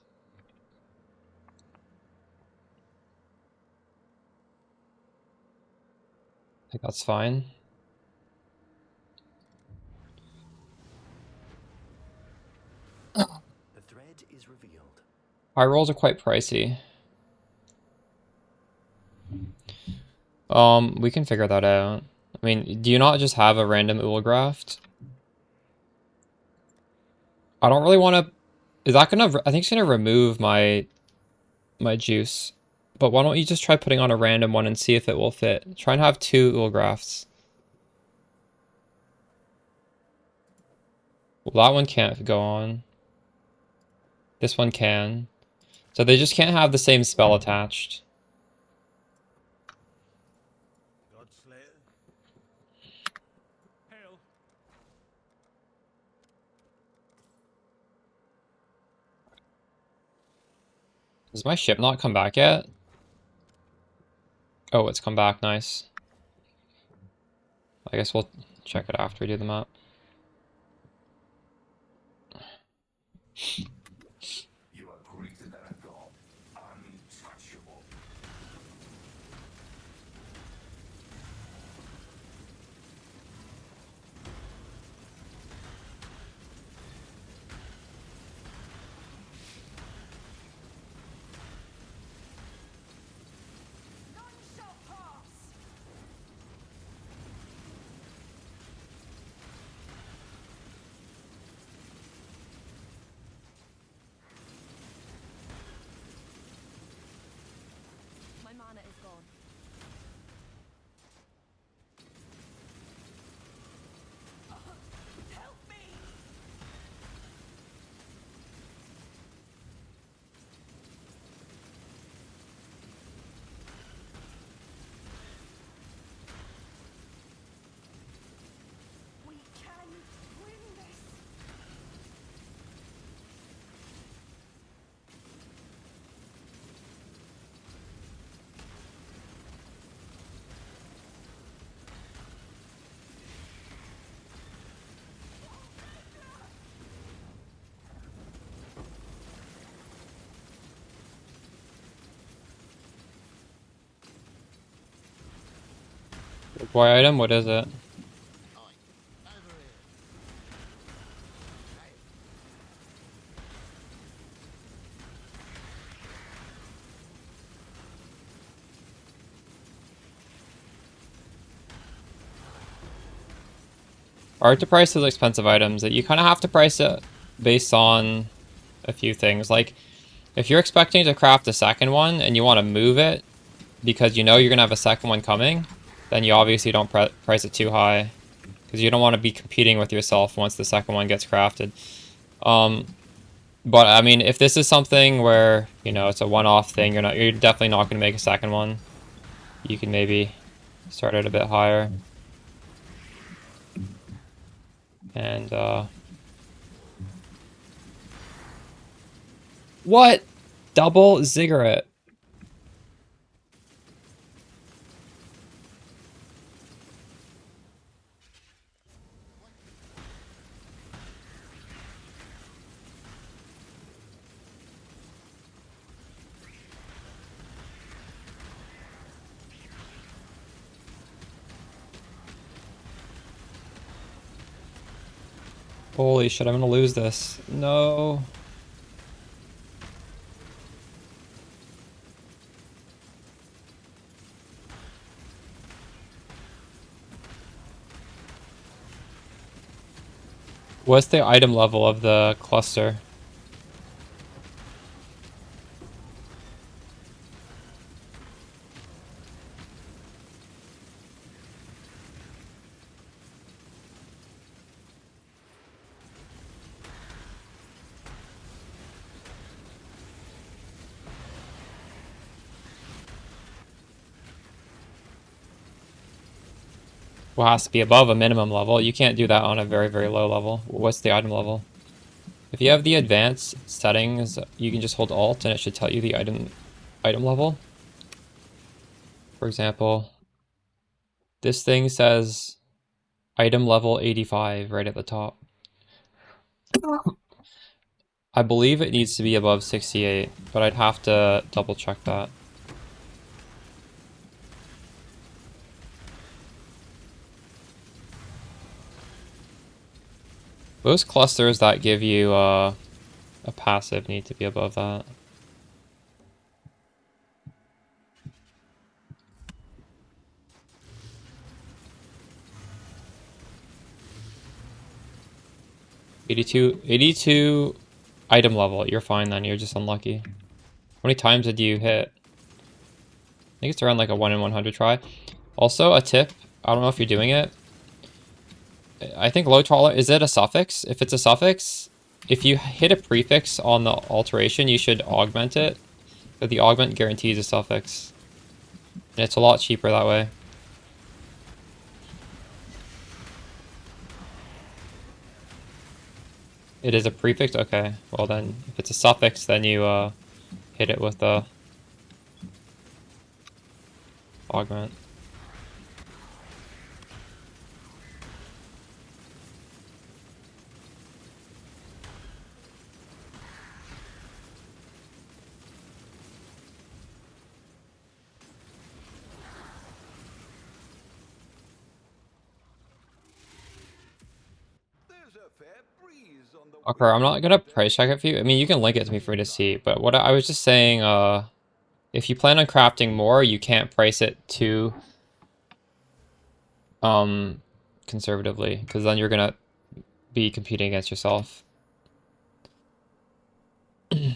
I think that's fine. The thread is revealed. High rolls are quite pricey. We can figure that out. I mean, do you not just have a random Ulgraft? I don't really want to... Is that gonna... I think it's gonna remove my juice. But why don't you just try putting on a random one and see if it will fit? Try and have 2 Ulgrafts. Well, that one can't go on. This one can. So they just can't have the same spell attached. Godslayer. Hail. Does my ship not come back yet? Oh, it's come back. Nice. I guess we'll check it after we do the map. You are greater than a god, untouchable. My mana is gone. Help me! We can win this! Boy item? What is it? Hard to price those expensive items. That you kind of have to price it based on a few things. Like, if you're expecting to craft a second one and you want to move it because you know you're going to have a second one coming, then you obviously don't price it too high because you don't want to be competing with yourself once the second one gets crafted. But I mean, if this is something where, you know, it's a one-off thing, you're definitely not going to make a second one. You can maybe start it a bit higher. And, what? Double ziggurat. Holy shit, I'm gonna lose this. No. What's the item level of the cluster? Well, it has to be above a minimum level. You can't do that on a very, very low level. What's the item level? If you have the advanced settings, you can just hold Alt and it should tell you the item level. For example, this thing says item level 85 right at the top. I believe it needs to be above 68, but I'd have to double check that. Most clusters that give you a passive need to be above that. $82 item level. You're fine then. You're just unlucky. How many times did you hit? I think it's around like a 1 in 100 try. Also, a tip. I don't know if you're doing it. I think low tolerance, is it a suffix? If it's a suffix, if you hit a prefix on the alteration, you should augment it. But the augment guarantees a suffix. And it's a lot cheaper that way. It is a prefix? Okay. Well then, if it's a suffix, then you hit it with the augment. Okay, I'm not gonna price check it for you. I mean, you can link it to me for me to see, but what I was just saying, if you plan on crafting more, you can't price it too conservatively, because then you're gonna be competing against yourself.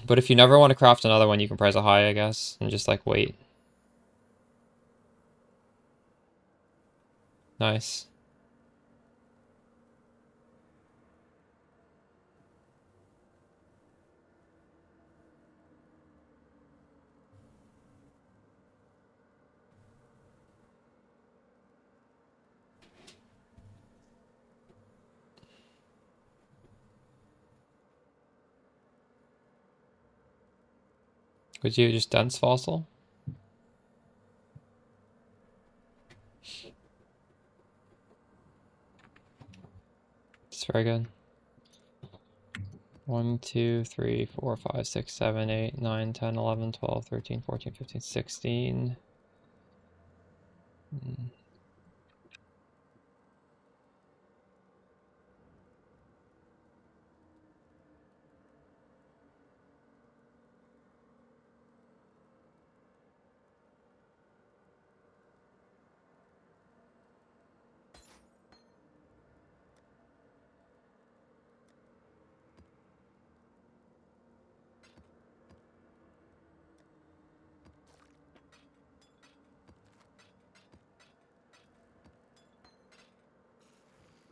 But if you never want to craft another one, you can price it high, I guess, and just like wait. Nice. Would you just dense fossil? It's very good. 1, 2, 3, 4, 5, 6, 7, 8, 9, 10, 11, 12, 13, 14, 15, 16.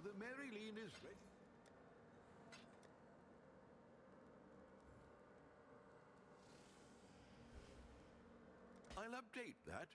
The Maryline is ready. I'll update that.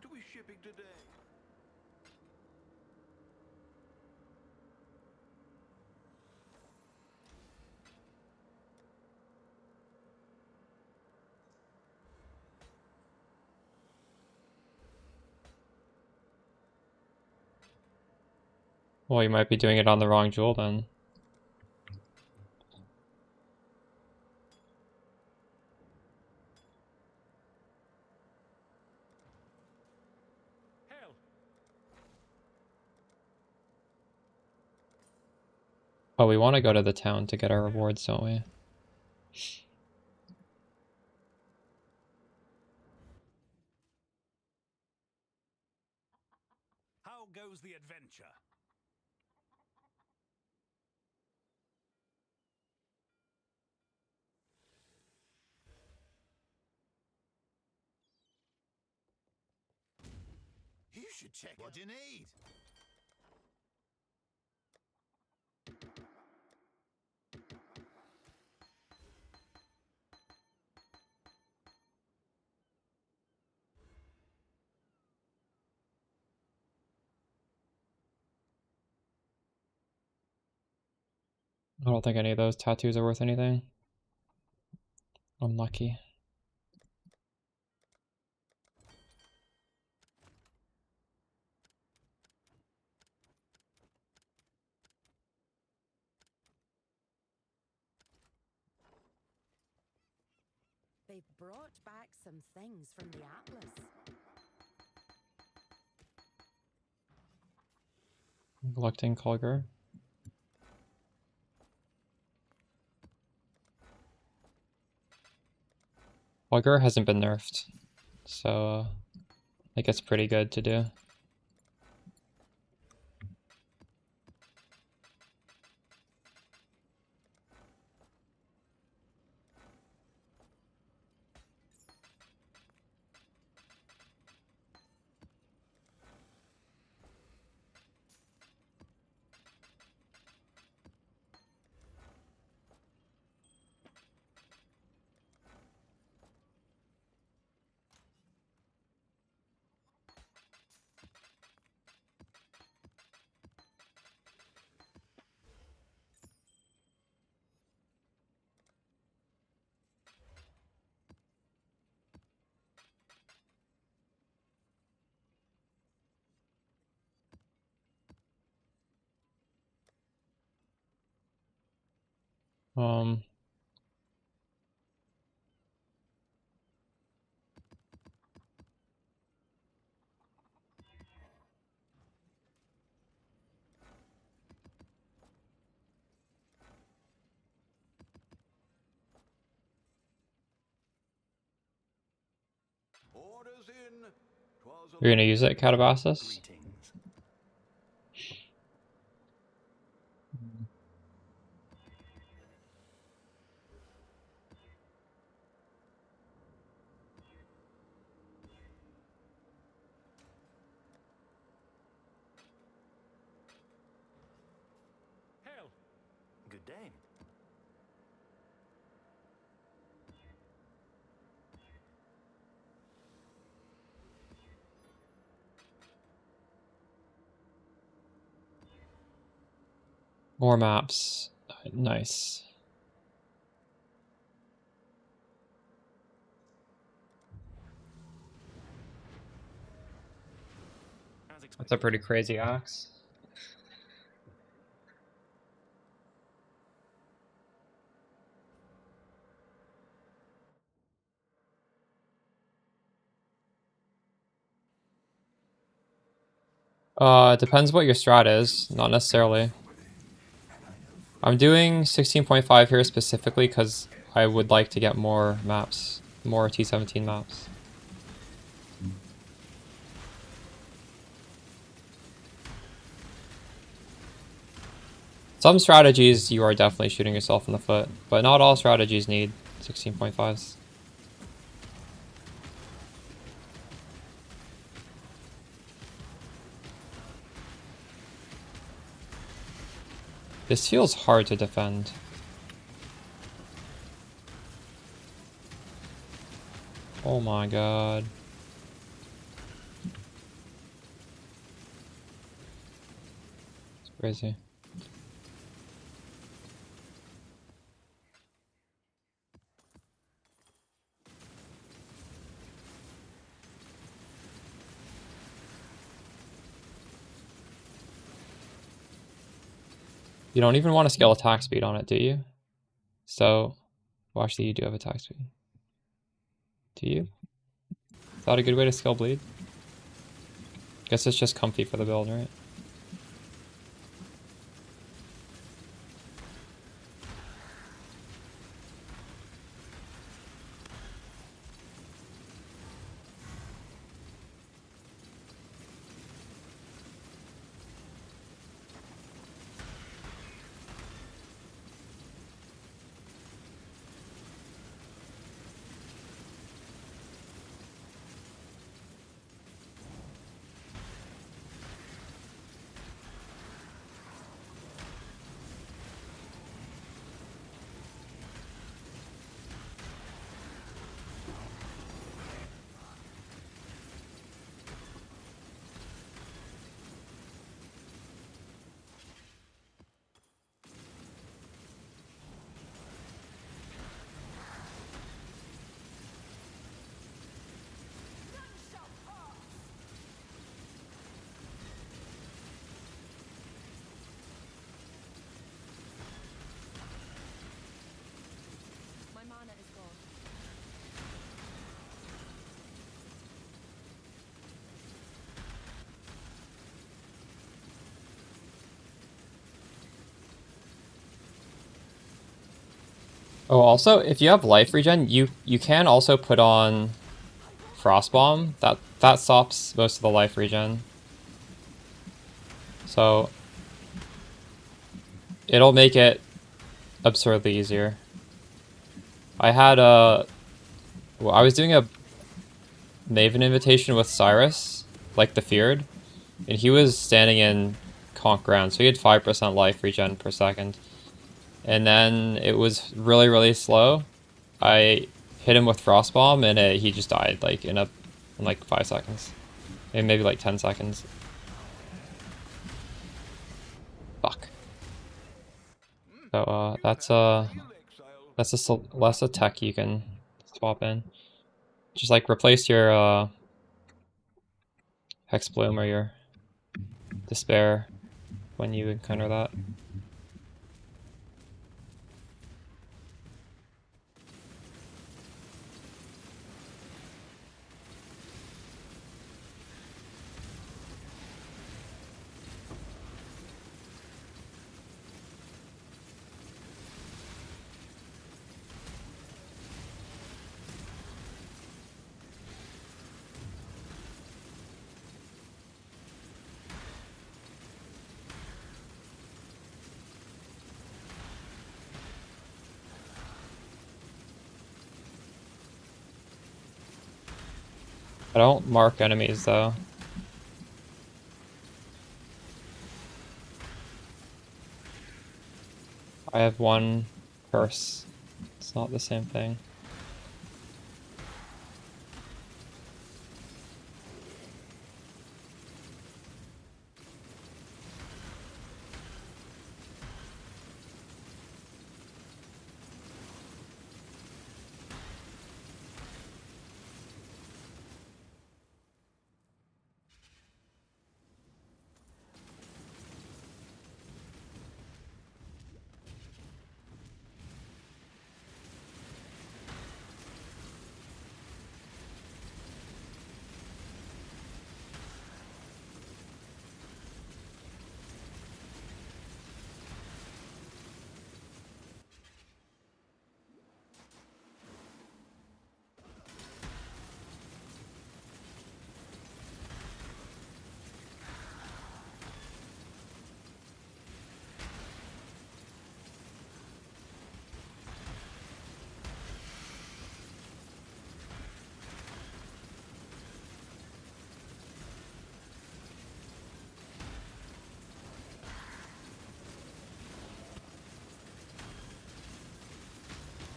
What are we shipping today? Well, you might be doing it on the wrong jewel then. Hail! Oh, we want to go to the town to get our rewards, don't we? How goes the adventure? You should check. What do you need? I don't think any of those tattoos are worth anything. Unlucky. They've brought back some things from the Atlas. Collecting Colgar. Colgar hasn't been nerfed, so I think it's pretty good to do. Um, Orders in. 'Twas a you're gonna use it, Catabasis? Hail! Good day. More maps. Nice. That's a pretty crazy axe. It depends what your strat is, not necessarily. I'm doing 16.5 here specifically because I would like to get more maps, more T17 maps. Some strategies you are definitely shooting yourself in the foot, but not all strategies need 16.5s. This feels hard to defend. Oh my god. Crazy. You don't even want to scale attack speed on it, do you? So, well, actually, you do have attack speed. Do you? Is that a good way to scale bleed? Guess it's just comfy for the build, right? My mana is gone. Oh, also, if you have life regen, you can also put on Frostbomb. That stops most of the life regen. So it'll make it absurdly easier. I had a... Well, I was doing a Maven invitation with Cyrus, like the Feared, and he was standing in Conk ground, so he had 5% life regen per second. And then it was really, really slow. I hit him with Frostbomb, and he just died like in like 5 seconds, and maybe like 10 seconds. Fuck. So that's less a tech you can swap in. Just like replace your Hex Bloom or your Despair when you encounter that. I don't mark enemies though. I have one curse. It's not the same thing.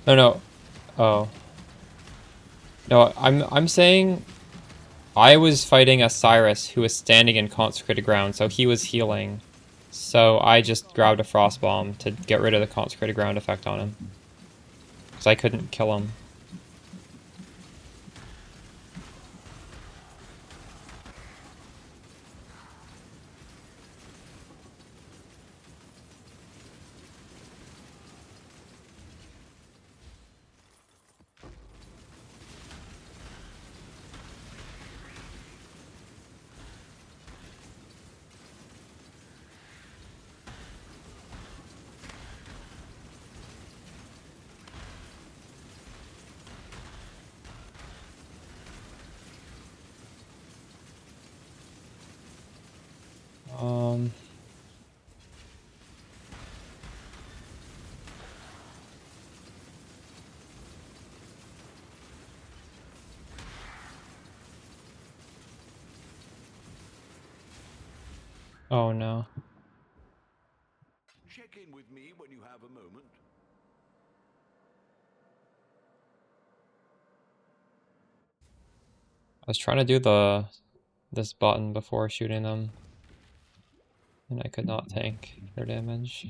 No. Oh. No, I'm saying I was fighting a Cyrus who was standing in consecrated ground, so he was healing. So I just grabbed a frost bomb to get rid of the consecrated ground effect on him. Because I couldn't kill him. Oh no. Check in with me when you have a moment. I was trying to do this button before shooting them. And I could not tank their damage.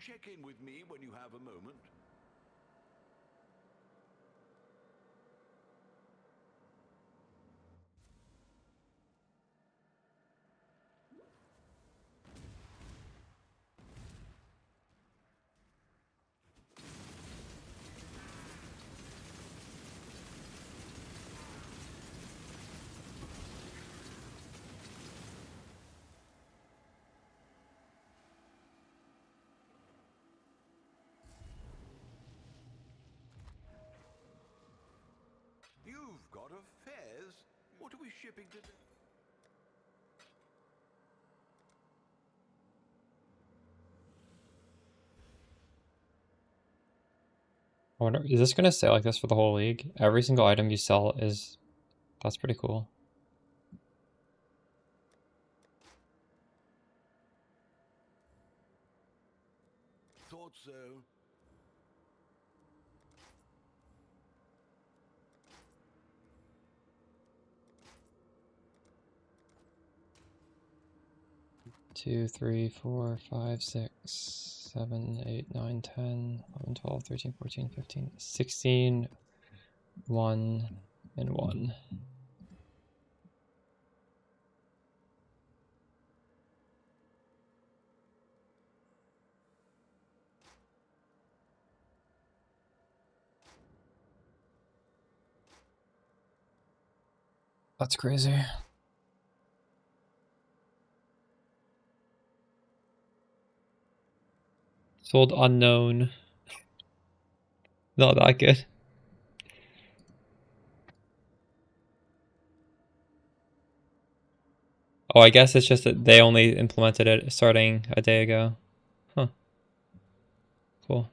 Check in with me when you have a moment. You've got a Fez. What are we shipping today? I wonder, is this gonna stay like this for the whole league? Every single item you sell is... That's pretty cool. Thought so. 2, 3, 4, 5, 6, 7, 8, 9, 10, 11, 12, 13, 14, 15, 16, 1, and 1. That's crazy. Sold unknown. Not that good. Oh, I guess it's just that they only implemented it starting a day ago. Huh. Cool.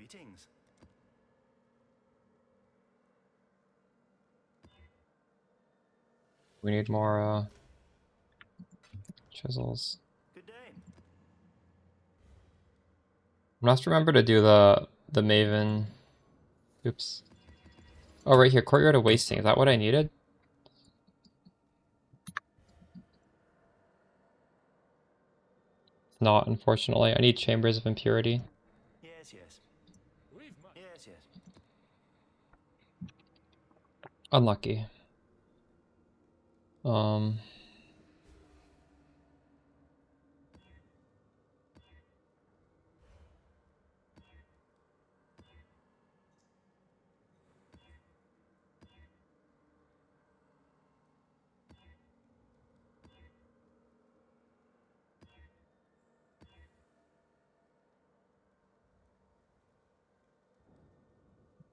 Greetings. We need more chisels. Good day. Must remember to do the Maven. Oops. Oh, right here, Courtyard of Wasting. Is that what I needed? Not, unfortunately. I need Chambers of Impurity. Yes, yes. Yes, yes. Unlucky.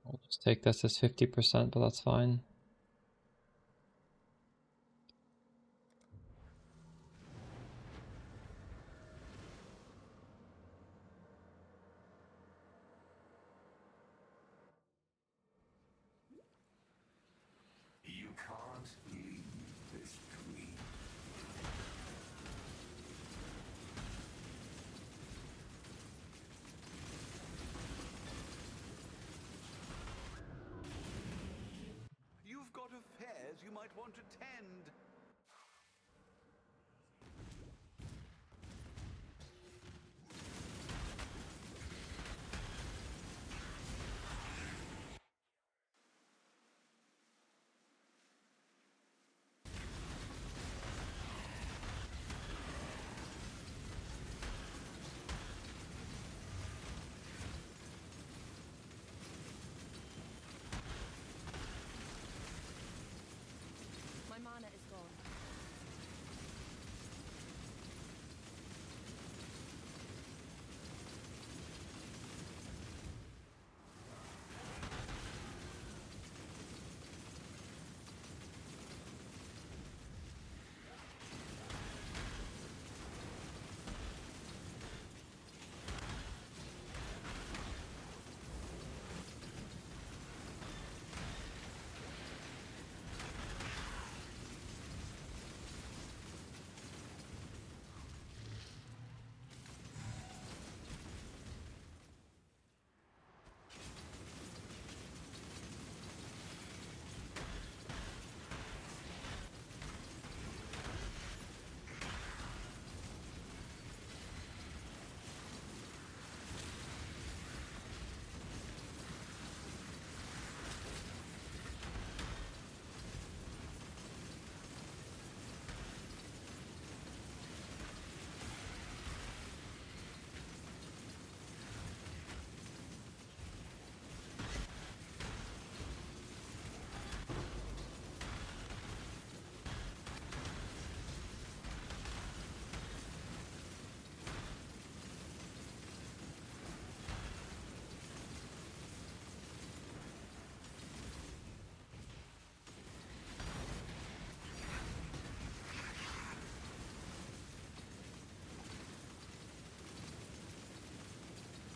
I'll just take this as 50%, but that's fine. You can't leave this dream. You've got affairs you might want to tend. My mana is gone.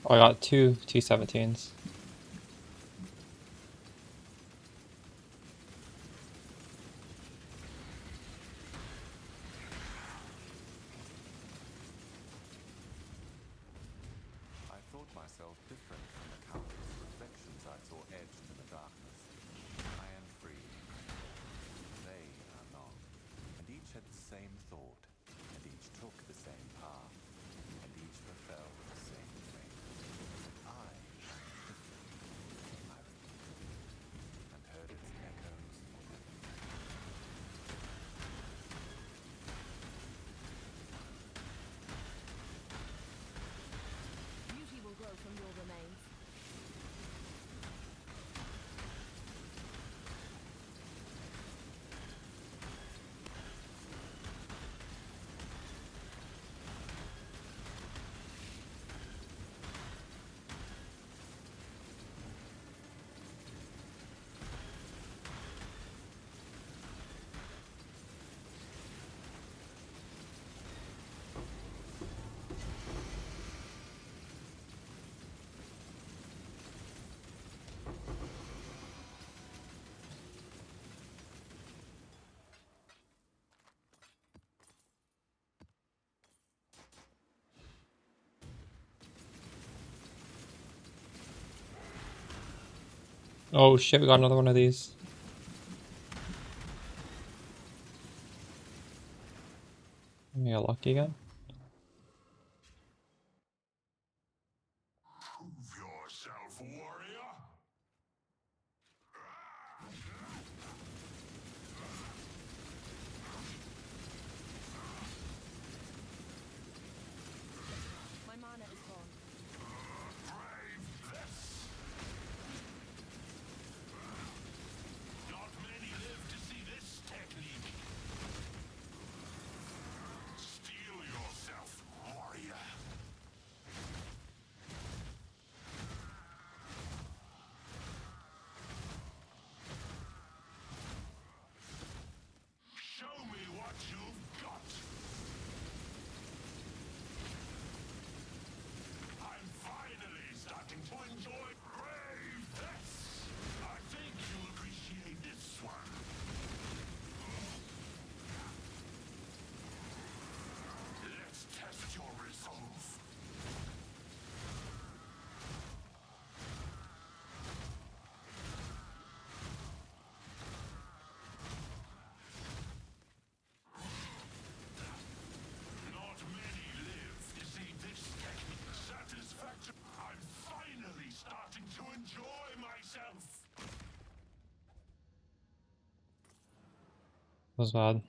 Oh, I got two T-17s. I thought myself different from the countless reflections I saw edged in the darkness. I am free. They are not. And each had the same thought, and each took the same path, and each befell the same fate. I am different. I repeated, and heard its echoes forever. Beauty will grow from your remains. Oh shit, we got another one of these. We got lucky again. Prove yourself, warrior. My mana is gone. Brave this. Not many live to see this technique. Steel yourself, warrior. Show me what you've got. I'm finally starting to enjoy brave this. I think you'll appreciate this one. Let's test your resolve. Not many live to see this technique satisfactory. I'm finally starting to enjoy myself. Was bad.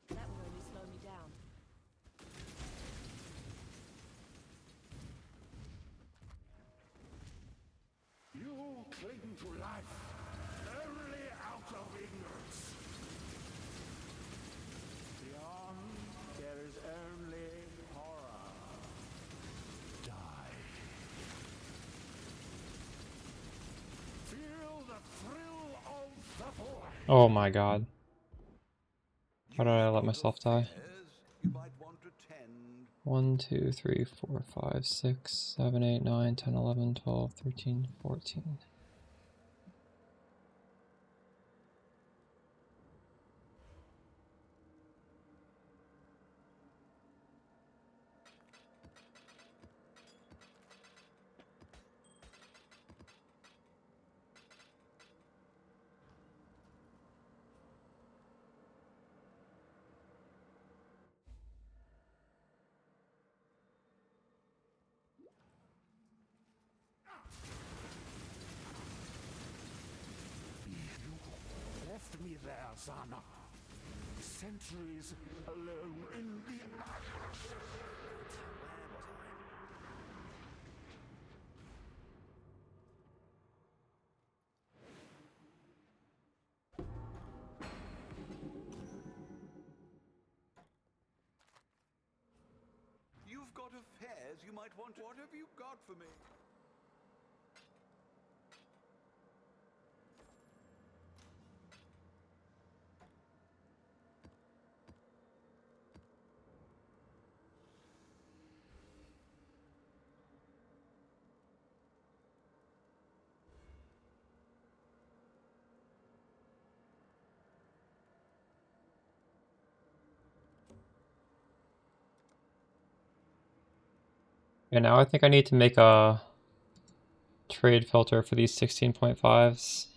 That will only slow me down. You cling to life only out of ignorance. Beyond, there is only horror. Die. Feel the thrill of the void. Oh my god. How did I let myself die? You might want to tend. 1, 2, 3, 4, 5, 6, 7, 8, 9, 10, 11, 12, 13, 14. You left me there, Zana. Centuries alone in the ashes. You've got affairs you might want. What have you got for me? And now I think I need to make a trade filter for these 16.5s.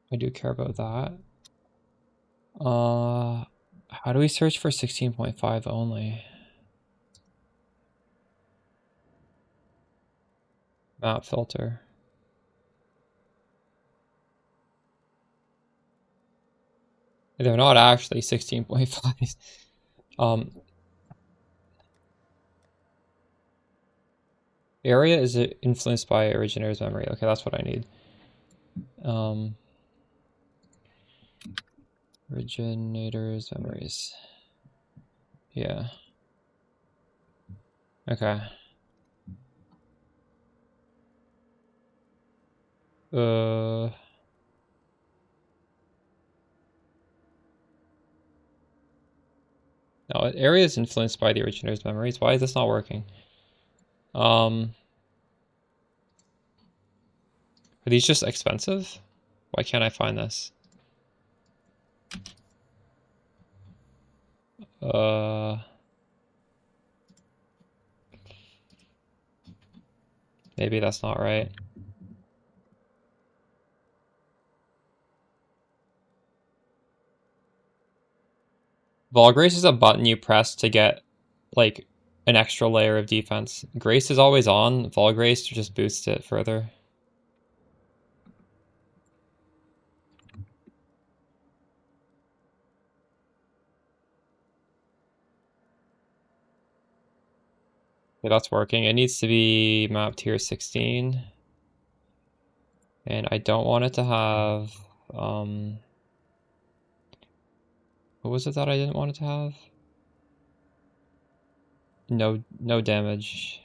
I do care about that. How do we search for 16.5 only? Map filter. They're not actually 16.5. Area is influenced by originator's memory. Okay, that's what I need. Originator's memories. Yeah. Okay. No, area is influenced by the originator's memories. Why is this not working? Are these just expensive? Why can't I find this? Maybe that's not right. Volgrace is a button you press to get, like, an extra layer of defense. Grace is always on. Volgrace just boosts it further. Okay, that's working. It needs to be map tier 16. And I don't want it to have, what was it that I didn't want it to have? No damage.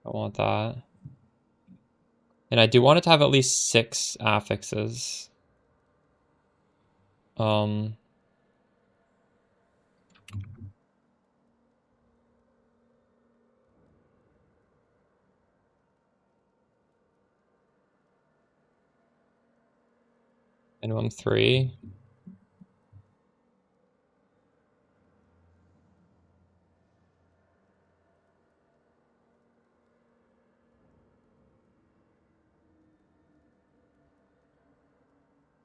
I want that. And I do want it to have at least 6 affixes. Minimum 3.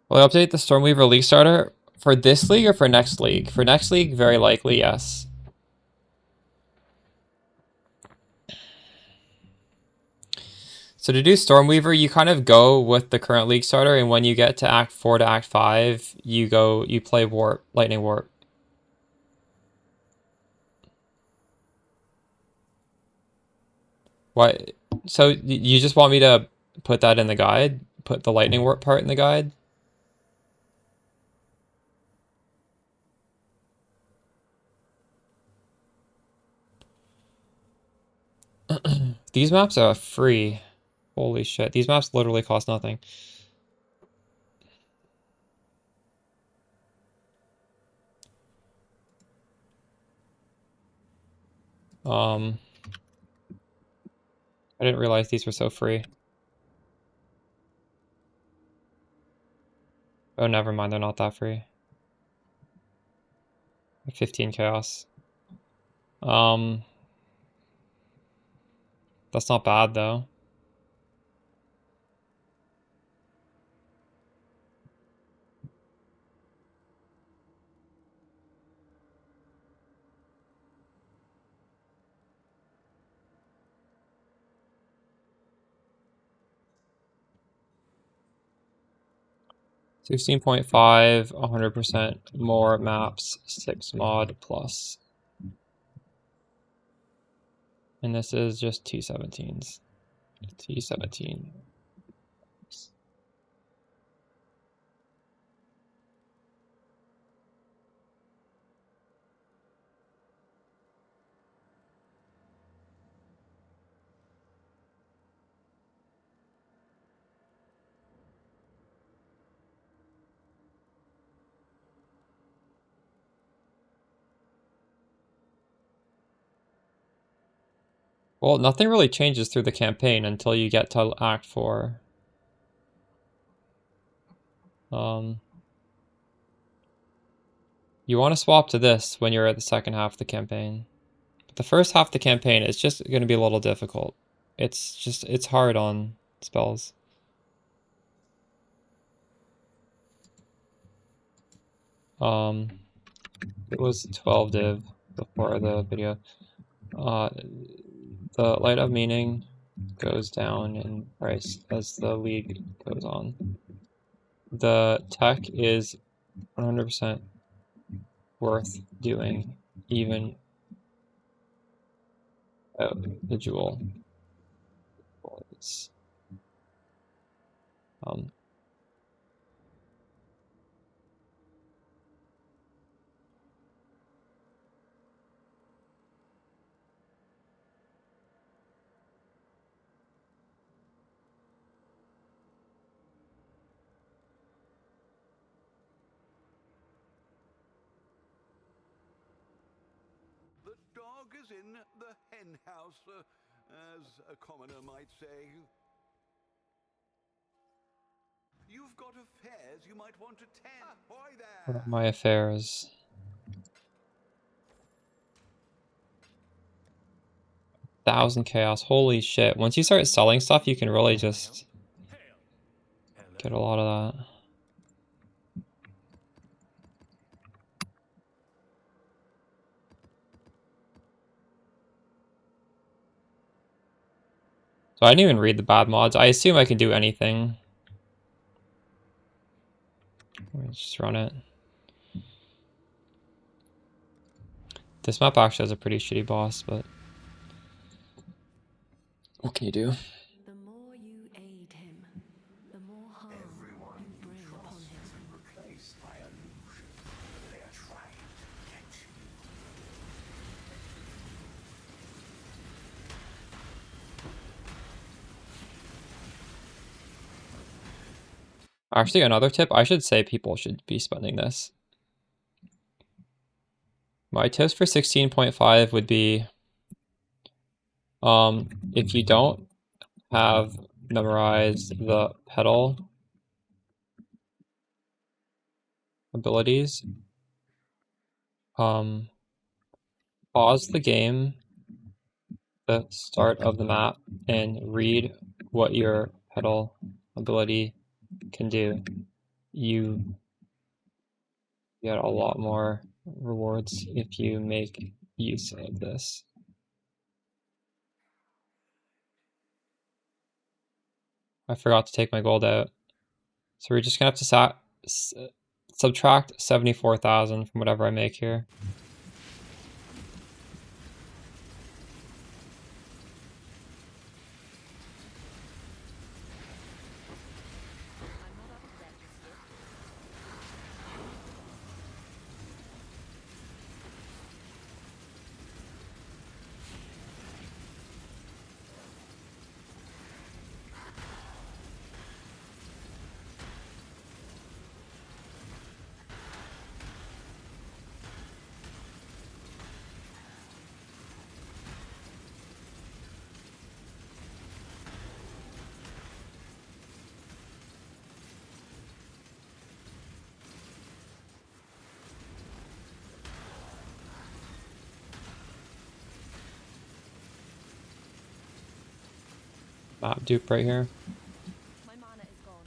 Will I update the Stormweaver League starter for this league or for next league? For next league, very likely, yes. So to do Stormweaver, you kind of go with the current league starter, and when you get to Act 4 to Act 5, you play Warp, Lightning Warp. What? So you just want me to put that in the guide? Put the Lightning Warp part in the guide? These maps are free. Holy shit. These maps literally cost nothing. I didn't realize these were so free. Oh, never mind. They're not that free. 15 chaos. That's not bad though. $16.5, 100% more maps, 6 mod plus. And this is just T17s. T17. Well, nothing really changes through the campaign until you get to Act 4. You want to swap to this when you're at the second half of the campaign. But the first half of the campaign is just going to be a little difficult. It's hard on spells. It was 12 div before the video. The Light of Meaning goes down in price as the league goes on. The tech is 100% worth doing, even the jewel. It's, The dog is in the hen house, as a commoner might say. You've got affairs you might want to tend. Ahoy there! what are my affairs? 1,000 chaos. Holy shit. Once you start selling stuff, you can really just get a lot of that. So I didn't even read the bad mods. I assume I can do anything. Let's just run it. This map actually has a pretty shitty boss, but what can you do? The more you aid him, the more harm you bring upon him. Replaced by illusion. They are trying to catch you. Actually, another tip, I should say people should be spending this. My tips for 16.5 would be, if you don't have memorized the pedal abilities, pause the game, the start of the map, and read what your pedal ability can do. You get a lot more rewards if you make use of this. I forgot to take my gold out. So we're just gonna have to subtract 74,000 from whatever I make here. Map dupe right here. My mana is gone.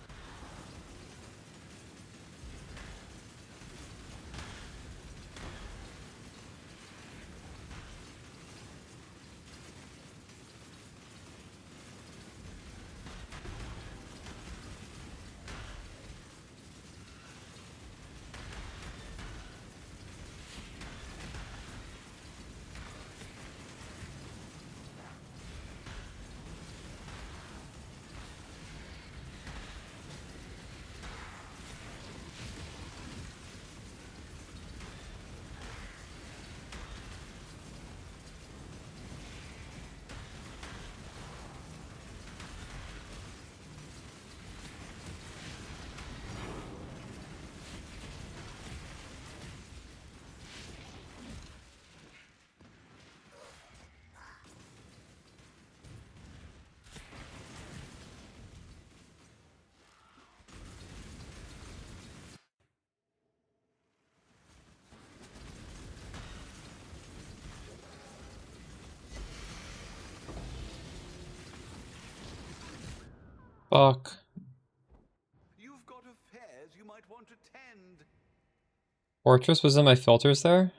Fuck. You've got affairs you might want to tend. Fortress was in my filters there?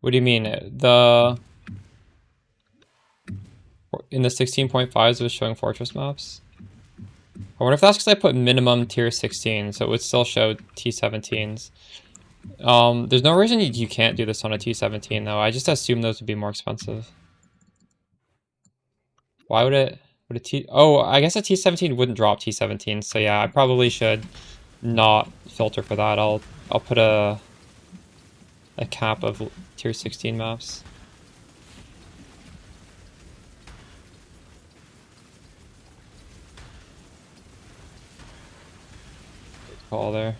What do you mean? In the 16.5s it was showing fortress maps? I wonder if that's because I put minimum tier 16, so it would still show T17s. There's no reason you can't do this on a T17 though. I just assume those would be more expensive. Why would it? Would a T? Oh, I guess a T17 wouldn't drop T17. So yeah, I probably should not filter for that. I'll put a cap of tier 16 maps. Good call there.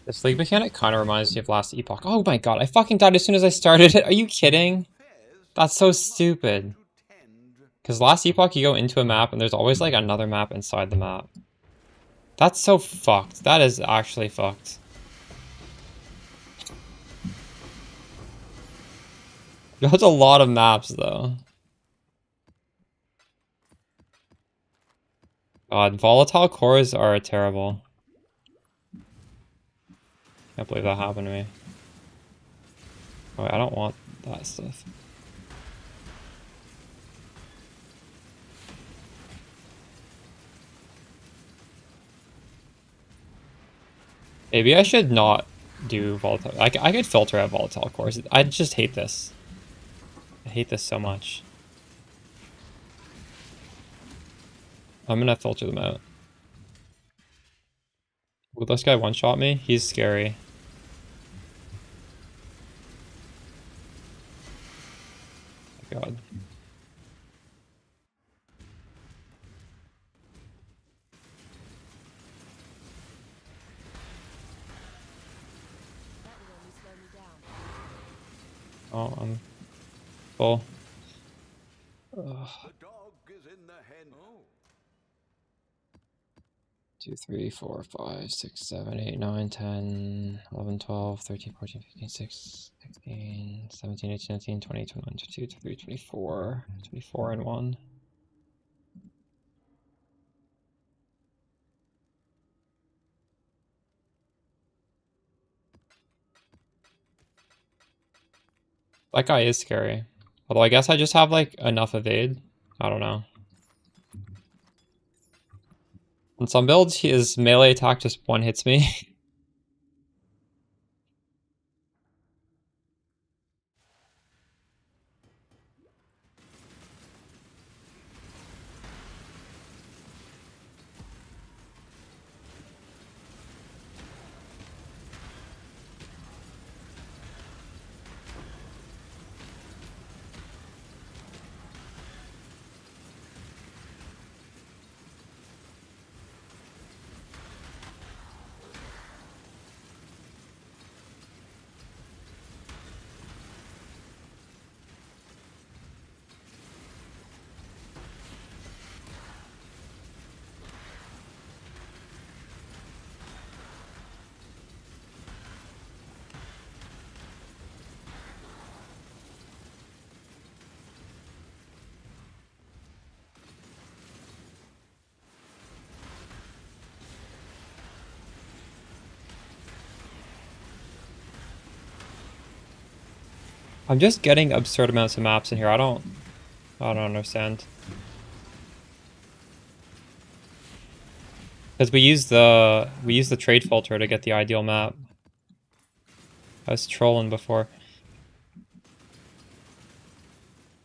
This league mechanic kind of reminds me of last epoch. Oh my god, I fucking died as soon as I started it. Are you kidding? That's so stupid. Because last epoch you go into a map and there's always like another map inside the map. That's so fucked. That is actually fucked. That's a lot of maps though. God, volatile cores are terrible. Can't believe that happened to me. Oh, wait, I don't want that stuff. Maybe I should not do volatile. I could filter out volatile cores. I just hate this. I hate this so much. I'm gonna filter them out. Will this guy one-shot me? He's scary. Oh God. Oh, I'm full. Ugh. The dog is in the hen. 2, 3, 4, 5, 6, 7, 8, 9, 10, 11, 12, 13, 14, 15, 16, 17, 18, 19, 20, 21, 22, 23, 24, 24 and 1. That guy is scary. Although I guess I just have like enough evade. I don't know. On some builds, his melee attack just one hits me. I'm just getting absurd amounts of maps in here. I don't understand. Because we use the trade filter to get the ideal map. I was trolling before.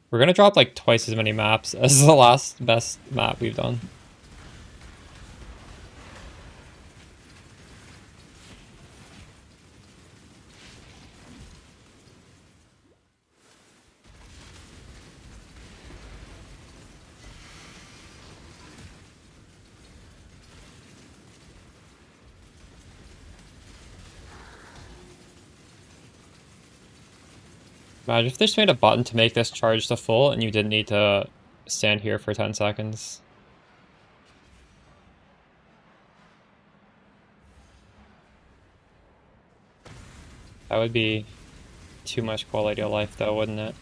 We're gonna drop like twice as many maps as the last best map we've done. Imagine if they just made a button to make this charge to full and you didn't need to stand here for 10 seconds. That would be too much quality of life though, wouldn't it?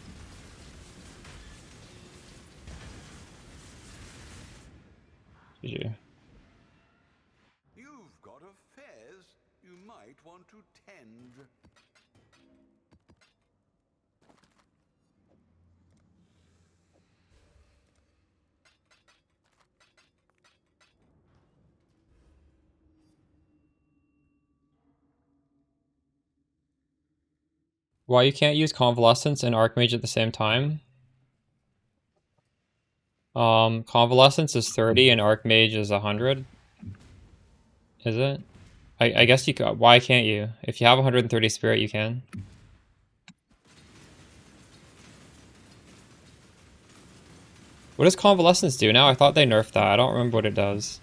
GG. You've got affairs you might want to tend. Why you can't use Convalescence and Archmage at the same time? Convalescence is 30 and Archmage is 100. Is it? I guess you could. Why can't you? If you have 130 spirit, you can. What does Convalescence do now? I thought they nerfed that. I don't remember what it does.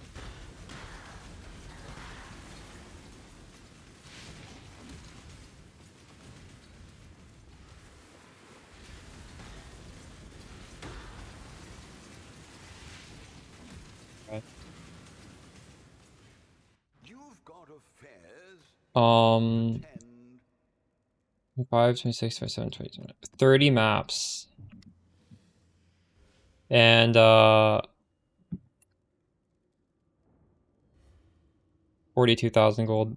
You've got affairs. 5, 26, 27, 28, 30 maps. And 42,000 gold.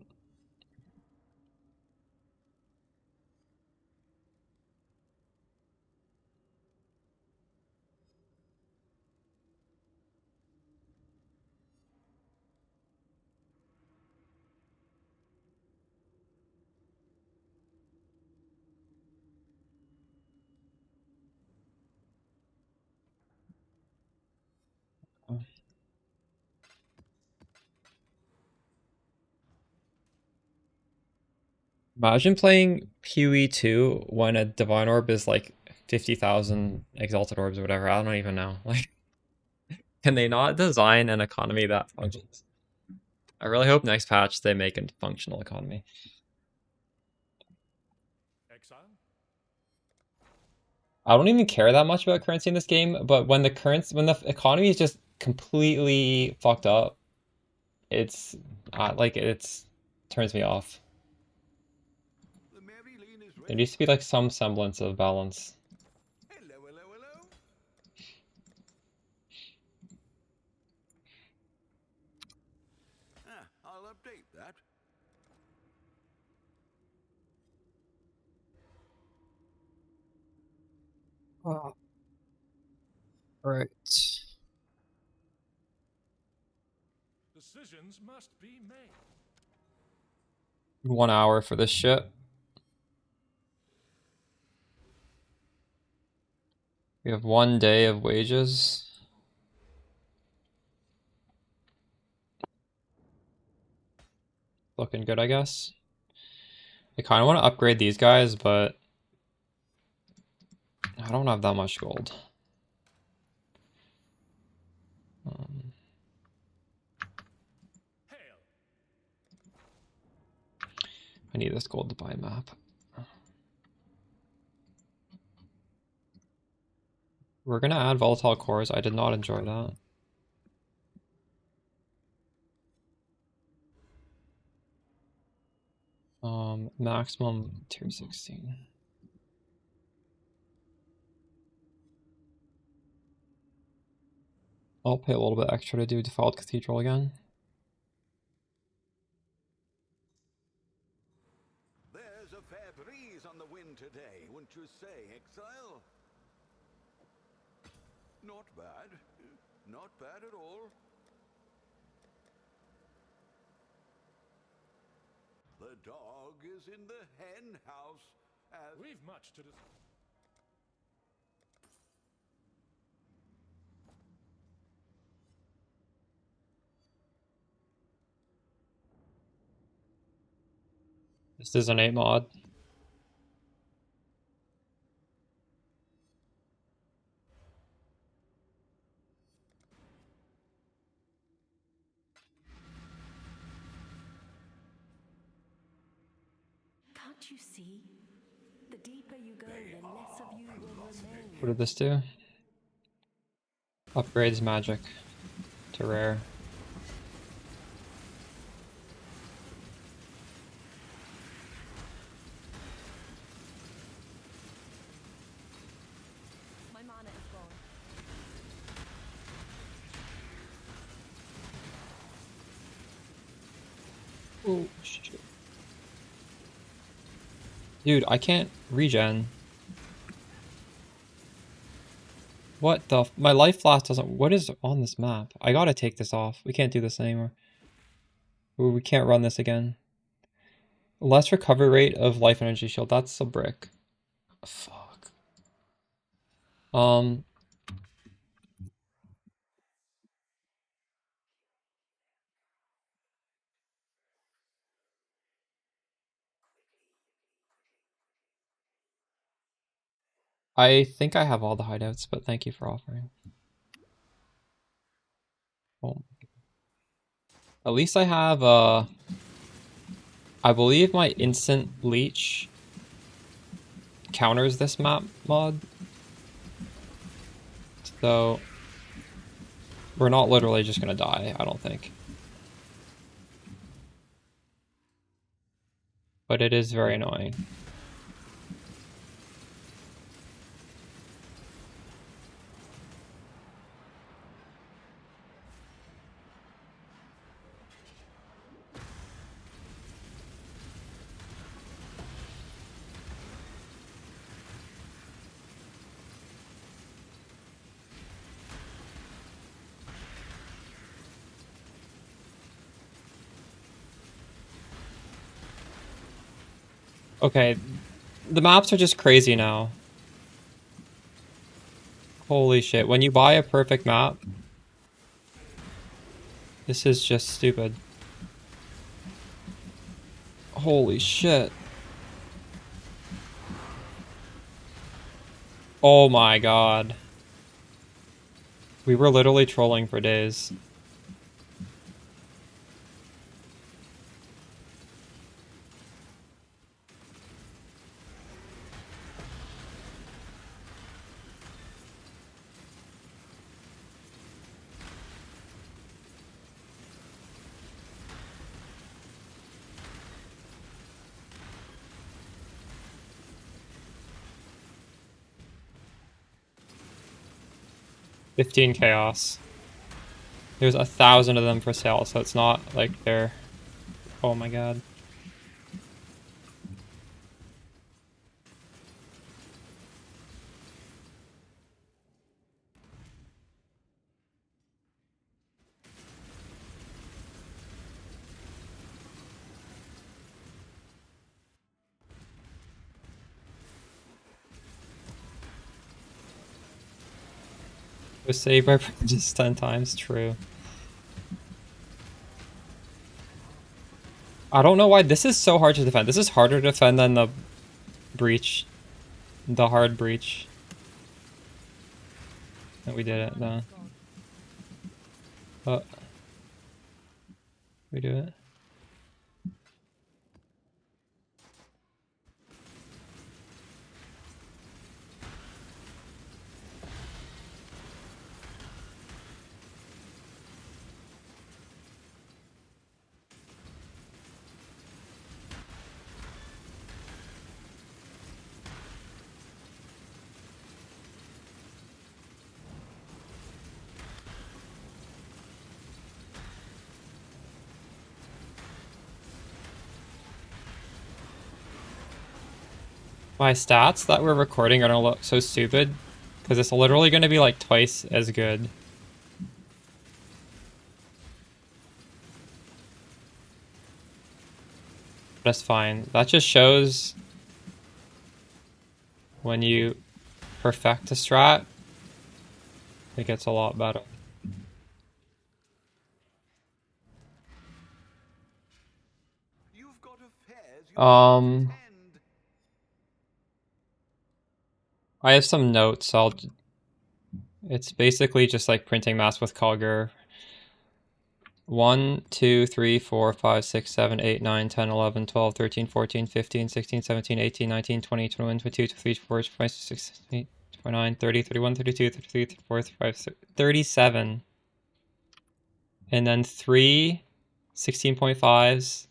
Imagine playing PoE 2 when a Divine Orb is like 50,000 Exalted Orbs or whatever. I don't even know. Like, can they not design an economy that functions? I really hope next patch they make a functional economy. Exile? I don't even care that much about currency in this game, but when the economy is just completely fucked up, it's like it's turns me off. There needs to be like some semblance of balance. Hello, hello, hello. I'll update that. Oh. Right. Decisions must be made. 1 hour for this shit. We have 1 day of wages. Looking good, I guess. I kind of want to upgrade these guys, but I don't have that much gold. I need this gold to buy a map. We're gonna add volatile cores. I did not enjoy that. Maximum tier 16. I'll pay a little bit extra to do Defiled Cathedral again. There's a fair breeze on the wind today, wouldn't you say, Exile? Not bad. Not bad at all. The dog is in the hen house. We've much to discuss. This is an 8 mod. Can't you see? The deeper you go, the less of you will remain. What did this do? Upgrades magic to rare. My mana is gone. Oh shit. Dude, I can't regen. What the my life flask doesn't what is on this map? I gotta take this off. We can't do this anymore. Ooh, we can't run this again. Less recovery rate of life energy shield. That's a brick. Fuck. I think I have all the hideouts, but thank you for offering. Oh. At least I have I believe my instant leech counters this map mod. So we're not literally just gonna die, I don't think. But it is very annoying. Okay, the maps are just crazy now. Holy shit, when you buy a perfect map, this is just stupid. Holy shit. Oh my god. We were literally trolling for days. $15 chaos. There's 1,000 of them for sale, so it's not like they're... Oh my god. Was saved by just 10 times, true. I don't know why this is so hard to defend. This is harder to defend than the breach. The hard breach. And we did it, though. Oh. We do it. My stats that we're recording are gonna look so stupid because it's literally gonna be like twice as good. That's fine. That just shows when you perfect a strat, it gets a lot better. I have some notes. It's basically just like printing mass with Cogger. 1, 2, 3, 4, 5, 6, 7, 8, 9, 10, 11, 12, 13, 14, 15, 16, 17, 18, 19, 20, 21, 22, 23, 24, 25, 26, 28, 29, 30, 31, 32, 33, 34, 35, 37. And then 3 16.5s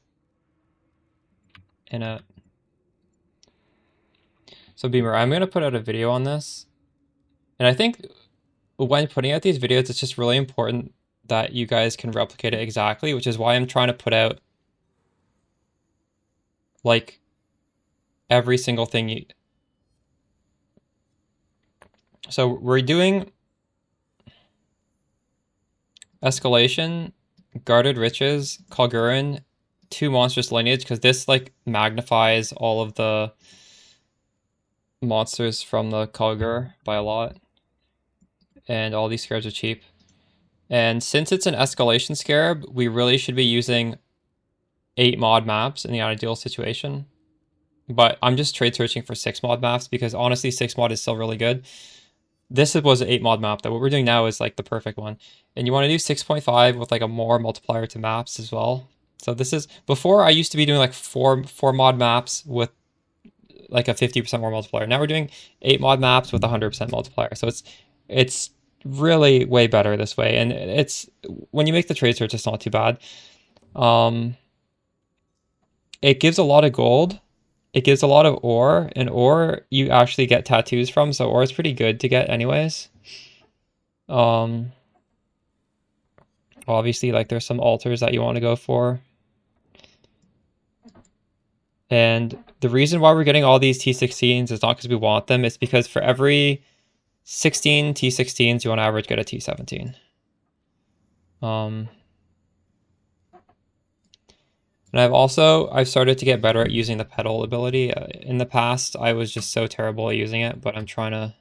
and a... So Beamer, I'm going to put out a video on this. And I think when putting out these videos, it's just really important that you guys can replicate it exactly, which is why I'm trying to put out like every single thing you... So we're doing Escalation, Guarded Riches, Kalgurin, 2 Monstrous Lineage, because this like magnifies all of the monsters from the Kalgur by a lot. And all these scarabs are cheap. And since it's an escalation scarab, we really should be using 8 mod maps in the ideal situation. But I'm just trade searching for 6 mod maps because honestly 6 mod is still really good. This was an 8 mod map though. What we're doing now is like the perfect one. And you want to do 6.5 with like a more multiplier to maps as well. So this is, before I used to be doing like 4 mod maps with like a 50% more multiplier. Now we're doing 8 mod maps with 100% multiplier. So it's really way better this way. And it's, when you make the trade search, it's not too bad. It gives a lot of gold. It gives a lot of ore, and ore you actually get tattoos from, so ore is pretty good to get anyways. Obviously, like there's some altars that you want to go for. And the reason why we're getting all these T16s is not because we want them, it's because for every 16 T16s, you want to average get a T17. And I've started to get better at using the pedal ability. In the past, I was just so terrible at using it, but I'm trying to...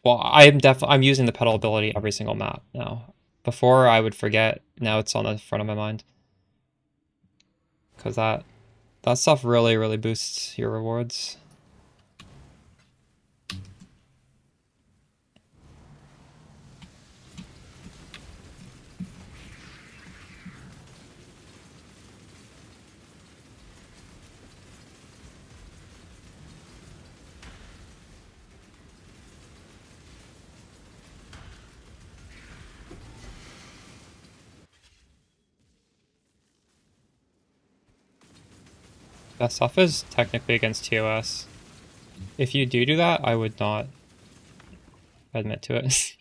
well, I'm using the pedal ability every single map now. Before, I would forget. Now it's on the front of my mind. Because that stuff really, really boosts your rewards. That stuff is technically against TOS. If you do that, I would not admit to it.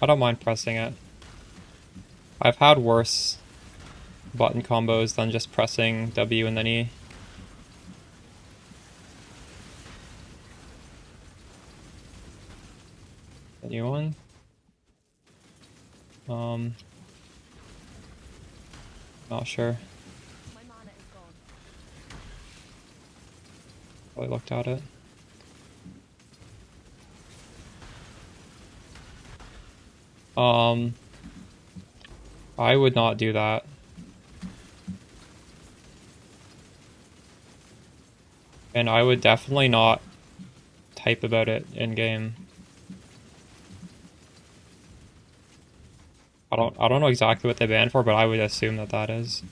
I don't mind pressing it. I've had worse button combos than just pressing W and then E. The new one. Not sure. My mana is gone. Probably looked at it. I would not do that. And I would definitely not type about it in game. I don't know exactly what they banned for, but I would assume that that is.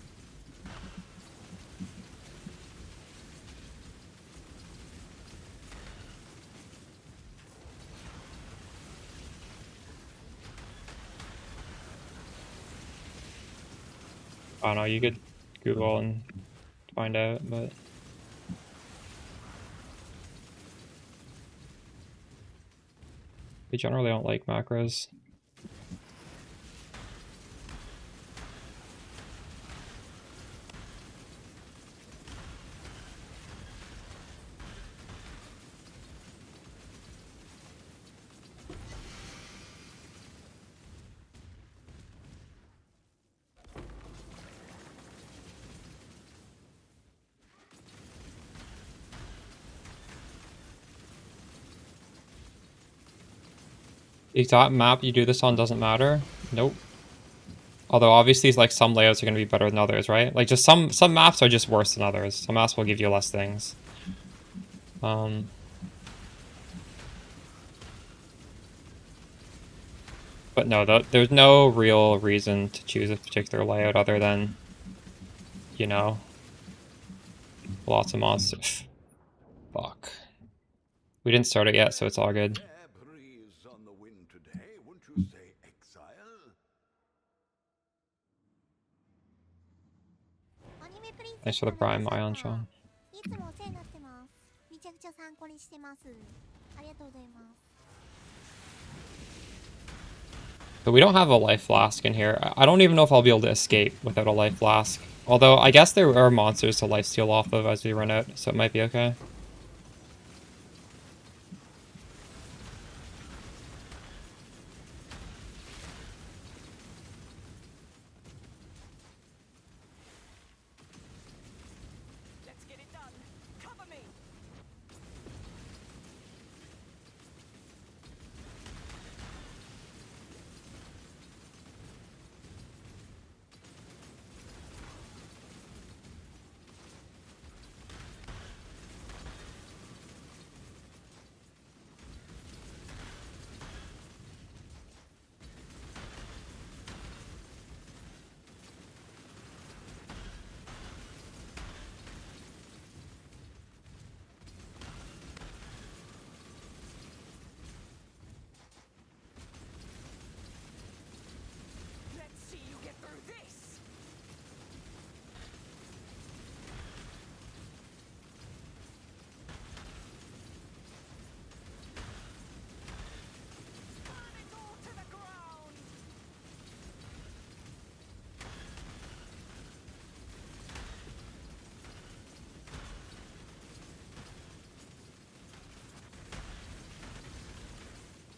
I don't know, you could Google and find out, but we generally don't like macros. The exact map you do this on doesn't matter. Nope. Although obviously like some layouts are going to be better than others, right? Like just some maps are just worse than others. Some maps will give you less things. But no, there's no real reason to choose a particular layout other than, you know, lots of monsters. Fuck. We didn't start it yet, so it's all good. Thanks for the prime, Ion Sean. いつもお世話になってます。めちゃくちゃ参考にしてます。ありがとうございます。 So we don't have a life flask in here. I don't even know if I'll be able to escape without a life flask. Although I guess there are monsters to lifesteal off of as we run out, so it might be okay. Let's get it done. Cover me. Let's see you get through this. Burn it all to the ground.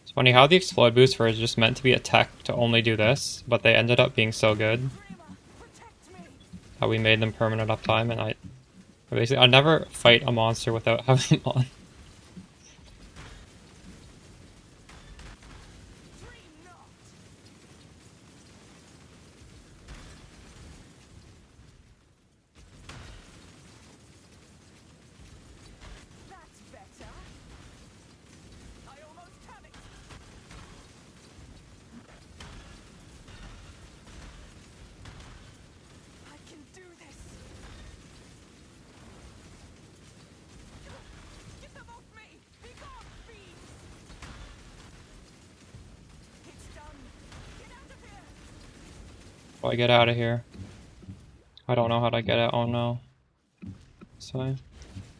It's funny how the explode boost was just meant to be a tech to only do this, but they ended up being so good that we made them permanent uptime, and I never fight a monster without having them on. That's better. I almost have it. I can do this. Get them off me! Be gone, fiends! It's done. Get out of here! How do I get out of here? I don't know how to get out. Oh no. So,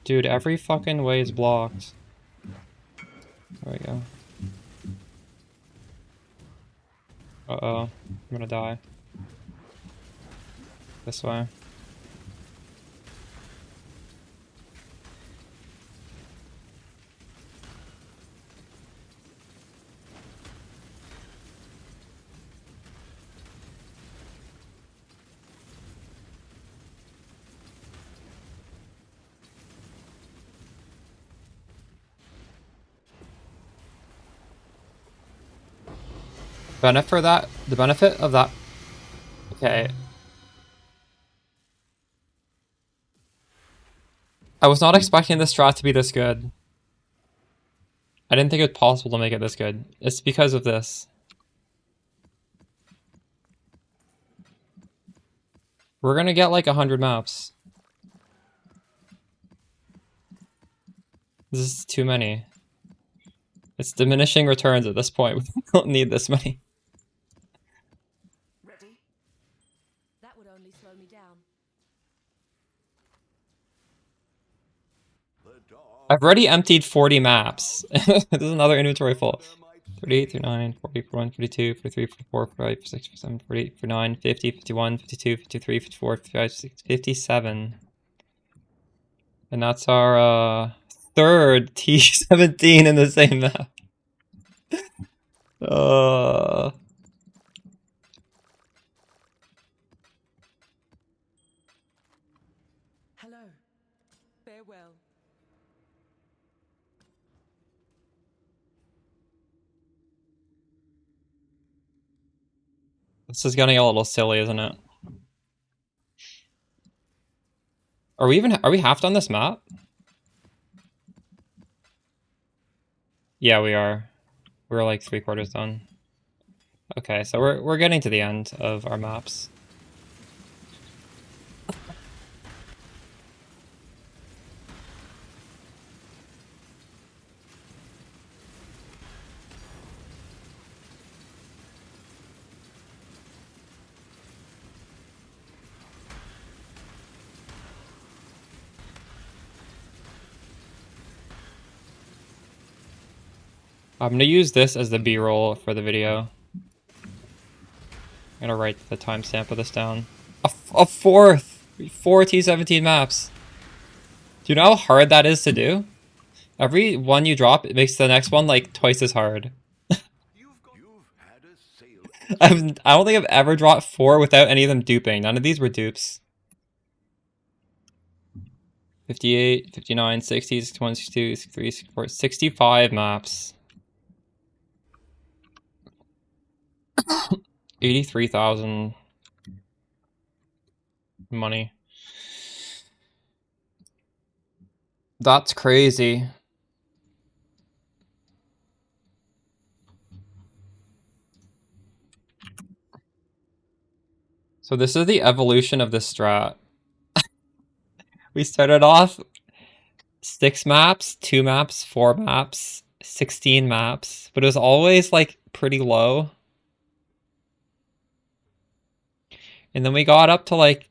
dude, every fucking way is blocked. There we go. Uh-oh. I'm gonna die. This way. The benefit of that. Okay. I was not expecting this strat to be this good. I didn't think it was possible to make it this good. It's because of this. We're gonna get like 100 maps. This is too many. It's diminishing returns at this point. We don't need this many. Ready? That would only slow me down. I've already emptied 40 maps. This is another inventory full. 38, 39, 40, 41, 42, 43, 44, 45, 46, 47, 48, 49, 50, 51, 52, 53, 54, 55, 56, 57. And that's our third T17 in the same map. Hello. Farewell. This is getting a little silly, isn't it? Are we half done this map? Yeah, we are. We're like 3/4 done. Okay, so we're getting to the end of our maps. I'm gonna use this as the B-roll for the video. I'm gonna write the timestamp of this down. A fourth! 4 T17 maps. Do you know how hard that is to do? Every one you drop, it makes the next one like twice as hard. I don't think I've ever dropped 4 without any of them duping. None of these were dupes. 58, 59, 60, 61, 62, 63, 64, 65 maps. 83,000 money. That's crazy. So this is the evolution of this strat. We started off 6 maps, 2 maps, 4 maps, 16 maps, but it was always like pretty low. And then we got up to like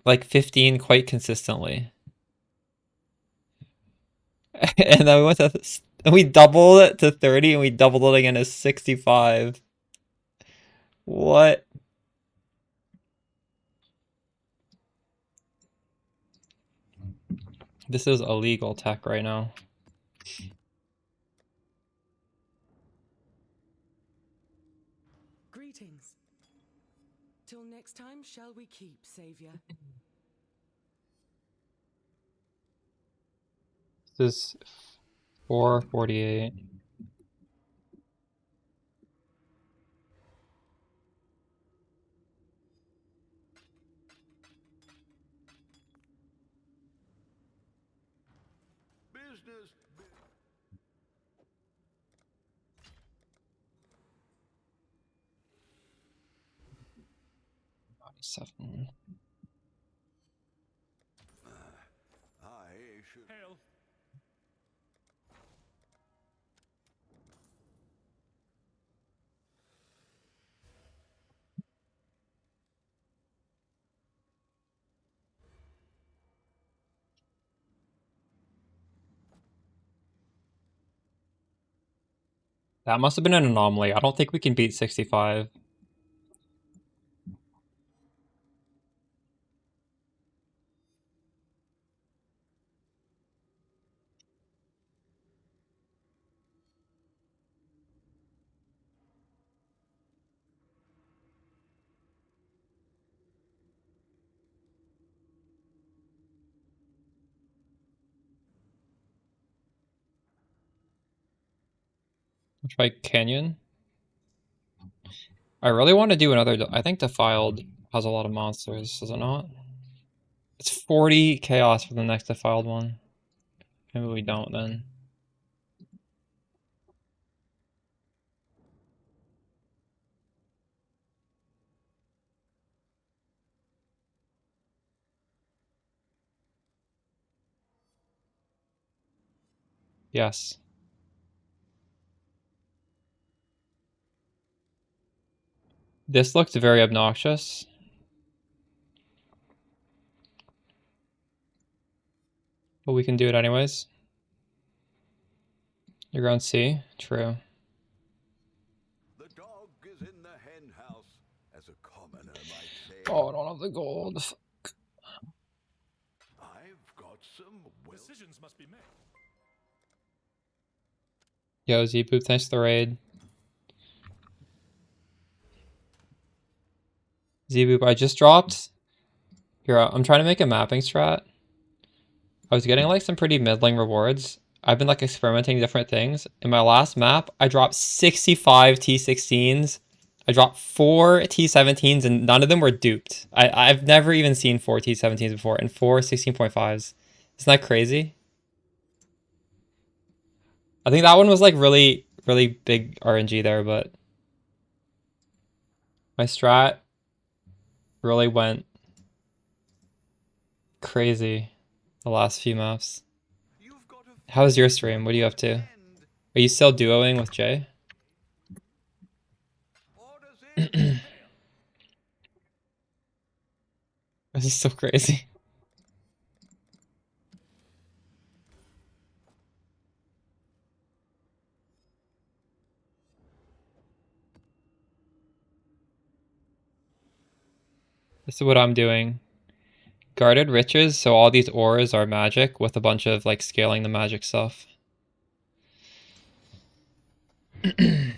15 quite consistently. And then we went to we doubled it to 30 and we doubled it again to 65. What? This is illegal tech right now. Greetings. Till next time, shall we keep, Savior? This is 448. Business. 97. I should. Hail. That must have been an anomaly. I don't think we can beat 65. Try Canyon. I really want to do another. I think Defiled has a lot of monsters, does it not? It's 40 chaos for the next Defiled one. Maybe we don't then. Yes. This looked very obnoxious. But we can do it anyways. You're going C? True. The dog is in the hen house, as a commoner might say. Oh, I don't have the gold. Fuck. I've got some decisions must be made. Yo, Z-Boop, thanks for the raid. Z-Boop, I just dropped. Here, I'm trying to make a mapping strat. I was getting like some pretty middling rewards. I've been like experimenting different things. In my last map, I dropped 65 T16s. I dropped 4 T17s and none of them were duped. I've never even seen 4 T17s before and 4 16.5s. Isn't that crazy? I think that one was like really big RNG there, but my strat really went crazy the last few maps. How's your stream? What are you up to? Are you still duoing with Jay? This is so crazy. This is what I'm doing. Guarded riches, so all these ores are magic with a bunch of like scaling the magic stuff. You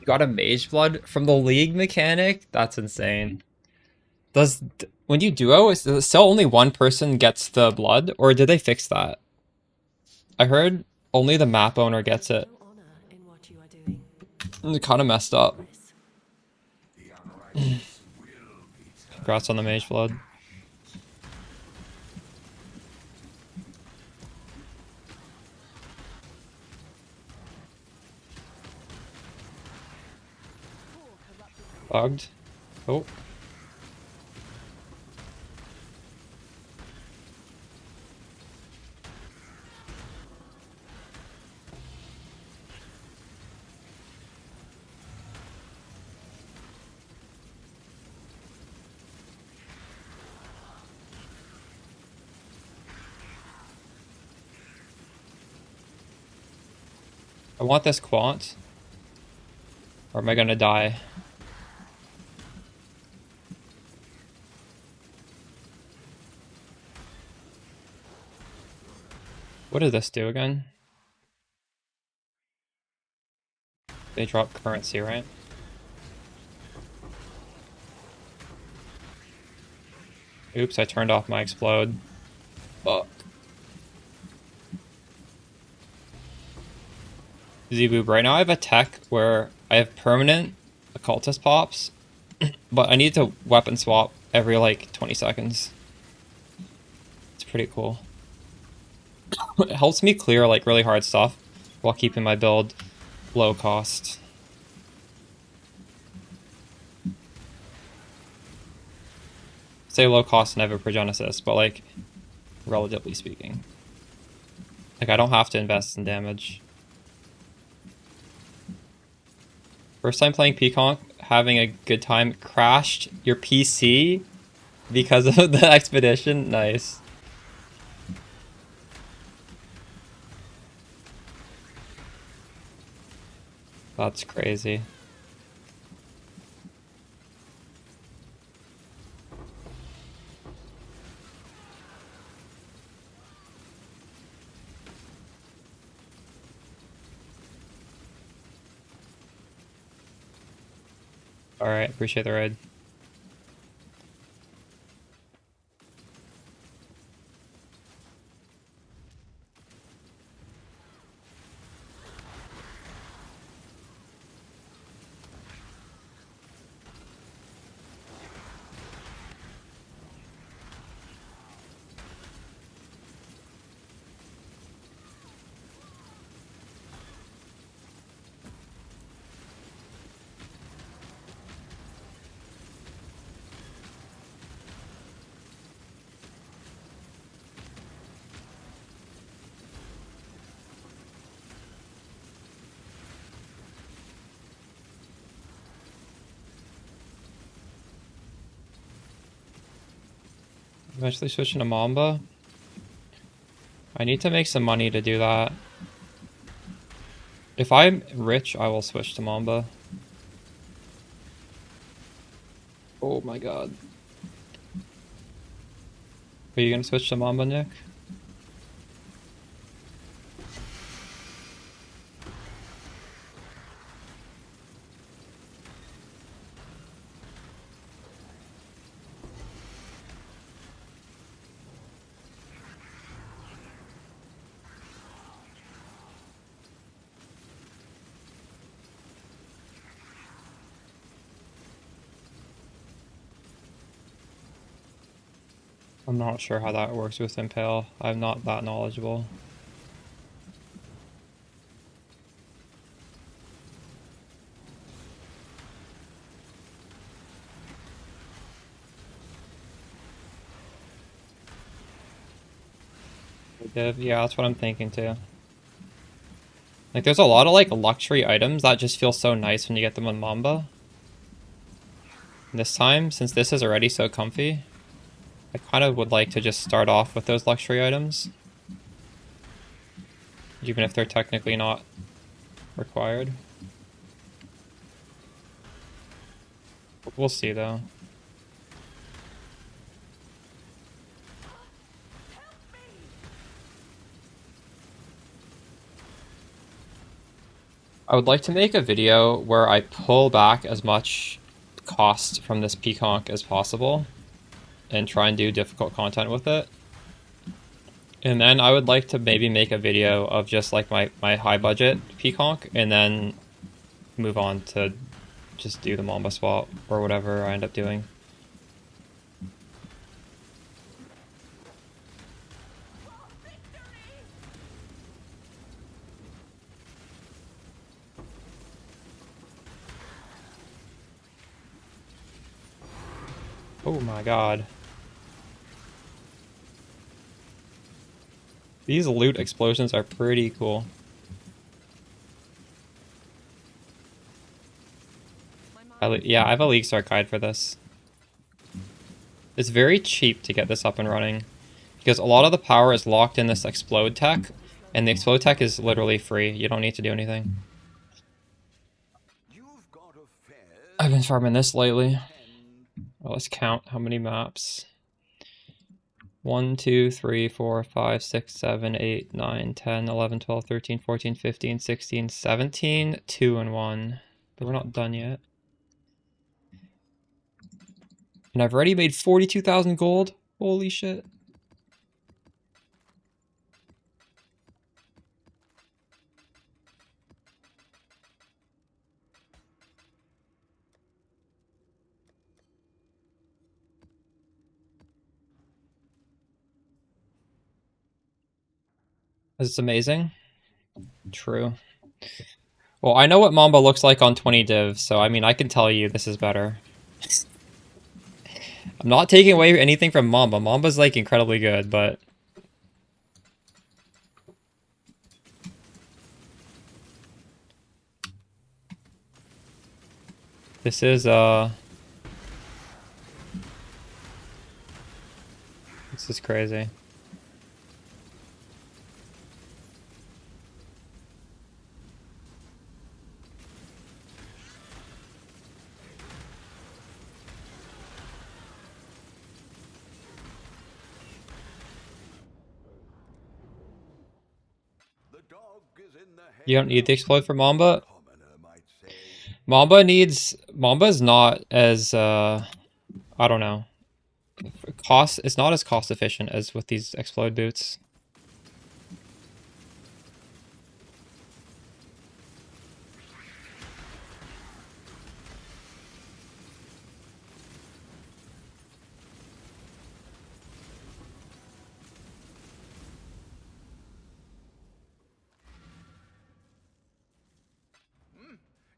got a mage blood from the league mechanic? That's insane. When you duo, is it still only one person gets the blood, or did they fix that? I heard only the map owner gets it. It kind of messed up. Congrats on the mage blood. Bugged. Oh. I want this quant. Or am I gonna die? What did this do again? They drop currency, right? Oops, I turned off my explode. Fuck. Z-Boob, right now I have a tech where I have permanent occultist pops, but I need to weapon swap every like 20 seconds. It's pretty cool. It helps me clear like really hard stuff while keeping my build low cost. Say low cost and ever Progenesis, but like relatively speaking. Like I don't have to invest in damage. First time playing Peaconk, having a good time. Crashed your PC because of the expedition? Nice. That's crazy. Alright, appreciate the raid. Eventually switching to Mamba. I need to make some money to do that. If I'm rich, I will switch to Mamba. Oh my god. Are you gonna switch to Mamba, Nick? I'm not sure how that works with Impale. I'm not that knowledgeable. Yeah, that's what I'm thinking too. Like, there's a lot of like luxury items that just feel so nice when you get them on Mamba. This time, since this is already so comfy, I kind of would like to just start off with those luxury items. Even if they're technically not required. We'll see though. I would like to make a video where I pull back as much cost from this peaconk as possible and try and do difficult content with it. And then I would like to maybe make a video of just like my high budget peaconk and then move on to just do the Mamba swap or whatever I end up doing. Oh my god. These loot explosions are pretty cool. Yeah, I have a League Start guide for this. It's very cheap to get this up and running, because a lot of the power is locked in this explode tech, and the explode tech is literally free. You don't need to do anything. I've been farming this lately. Well, let's count how many maps. 1, 2, 3, 4, 5, 6, 7, 8, 9, 10, 11, 12, 13, 14, 15, 16, 17, 2 and 1. But we're not done yet. And I've already made 42,000 gold. Holy shit. Is this amazing? True. Well, I know what Mamba looks like on 20 divs, so I mean, I can tell you this is better. I'm not taking away anything from Mamba. Mamba's like incredibly good, but this is crazy. You don't need the explode for Mamba? Mamba's not as I don't know. It's not as cost efficient as with these explode boots.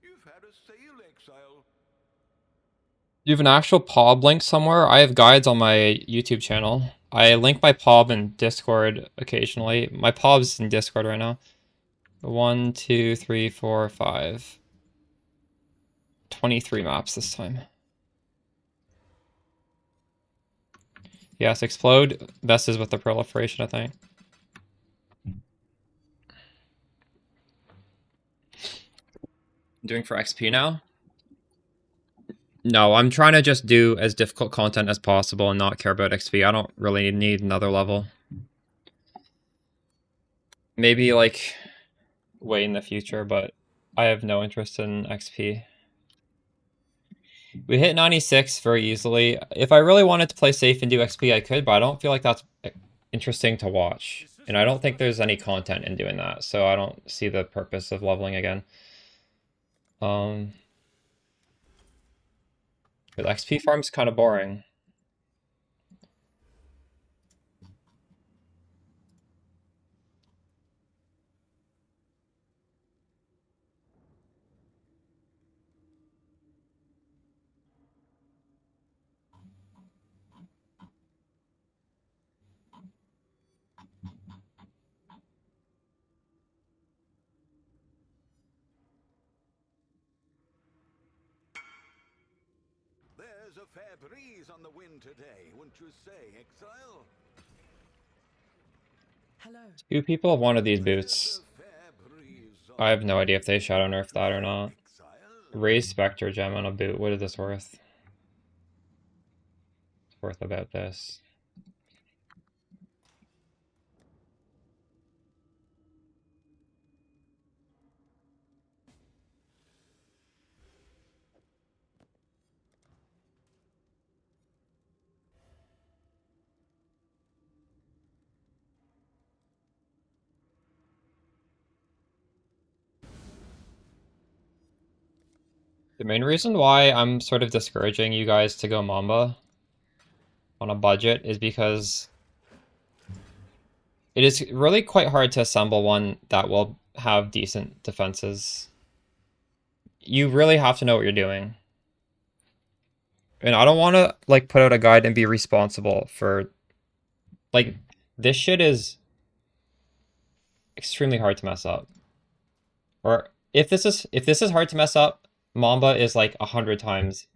You've had a sale, Exile. You have an actual POB link somewhere? I have guides on my YouTube channel. I link my POB in Discord occasionally. My POB's in Discord right now. 1, 2, 3, 4, 5. 23 maps this time. Yes, explode messes with the proliferation, I think. Doing for XP now? No, I'm trying to just do as difficult content as possible and not care about XP. I don't really need another level. Maybe, like, way in the future, but I have no interest in XP. We hit 96 very easily. If I really wanted to play safe and do XP, I could, but I don't feel like that's interesting to watch. And I don't think there's any content in doing that, so I don't see the purpose of leveling again. But XP farm's kind of boring. There's a fair breeze on the wind today, wouldn't you say, Exile? Hello. Two people have wanted these boots. I have no idea if they shadow nerf that or not. Raise Spectre gem on a boot. What is this worth? It's worth about this. The main reason why I'm sort of discouraging you guys to go Mamba on a budget is because it is really quite hard to assemble one that will have decent defenses. You really have to know what you're doing. And I don't want to, like, put out a guide and be responsible for, like, this shit is extremely hard to mess up. Or if this is hard to mess up, Mamba is like 100 times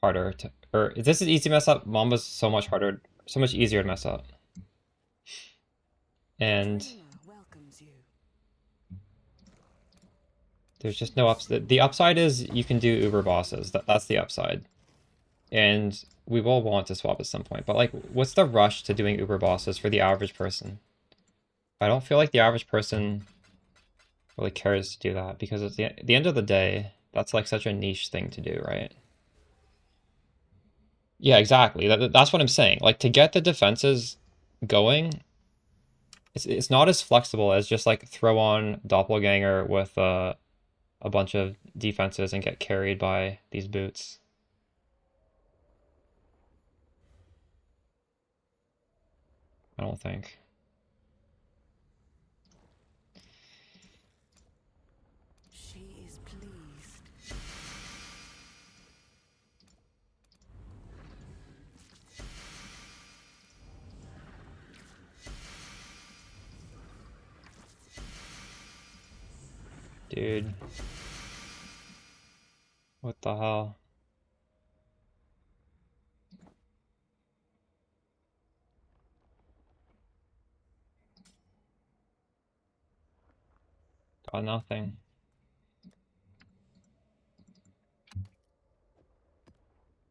harder to, or if this is easy to mess up, Mamba's so much harder, so much easier to mess up. And there's just no upside. The upside is you can do Uber bosses. That's the upside. And we will want to swap at some point. But like, what's the rush to doing Uber bosses for the average person? I don't feel like the average person really cares to do that because at the end of the day, that's like such a niche thing to do, right? Yeah, exactly. That's what I'm saying. Like, to get the defenses going, it's not as flexible as just like throw on Doppelganger with a bunch of defenses and get carried by these boots. I don't think. She is pleased. Dude. What the hell? Got nothing.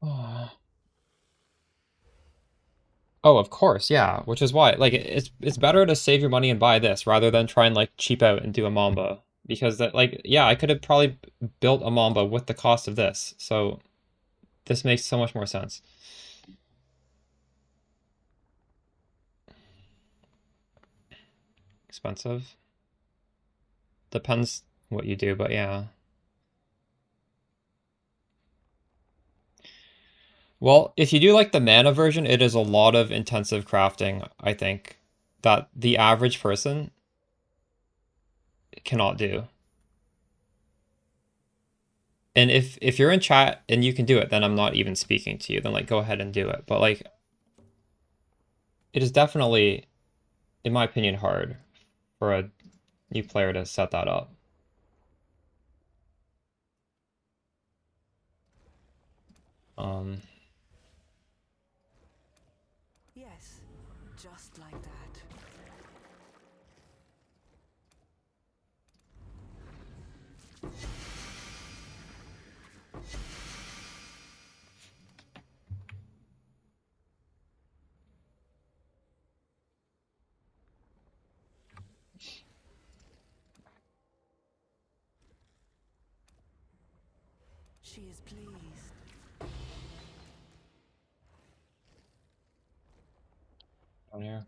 Oh. Oh, of course, yeah. Which is why, like, it's better to save your money and buy this rather than try and like cheap out and do a Mamba. Because that, like, yeah, I could have probably built a Mamba with the cost of this. So this makes so much more sense. Expensive. Depends what you do, but yeah. Well, if you do like the mana version, it is a lot of intensive crafting, I think, that the average person cannot do. And if you're in chat and you can do it, then I'm not even speaking to you. Then like go ahead and do it. But like it is definitely, in my opinion, hard for a new player to set that up. Just like that. She is pleased. Down here.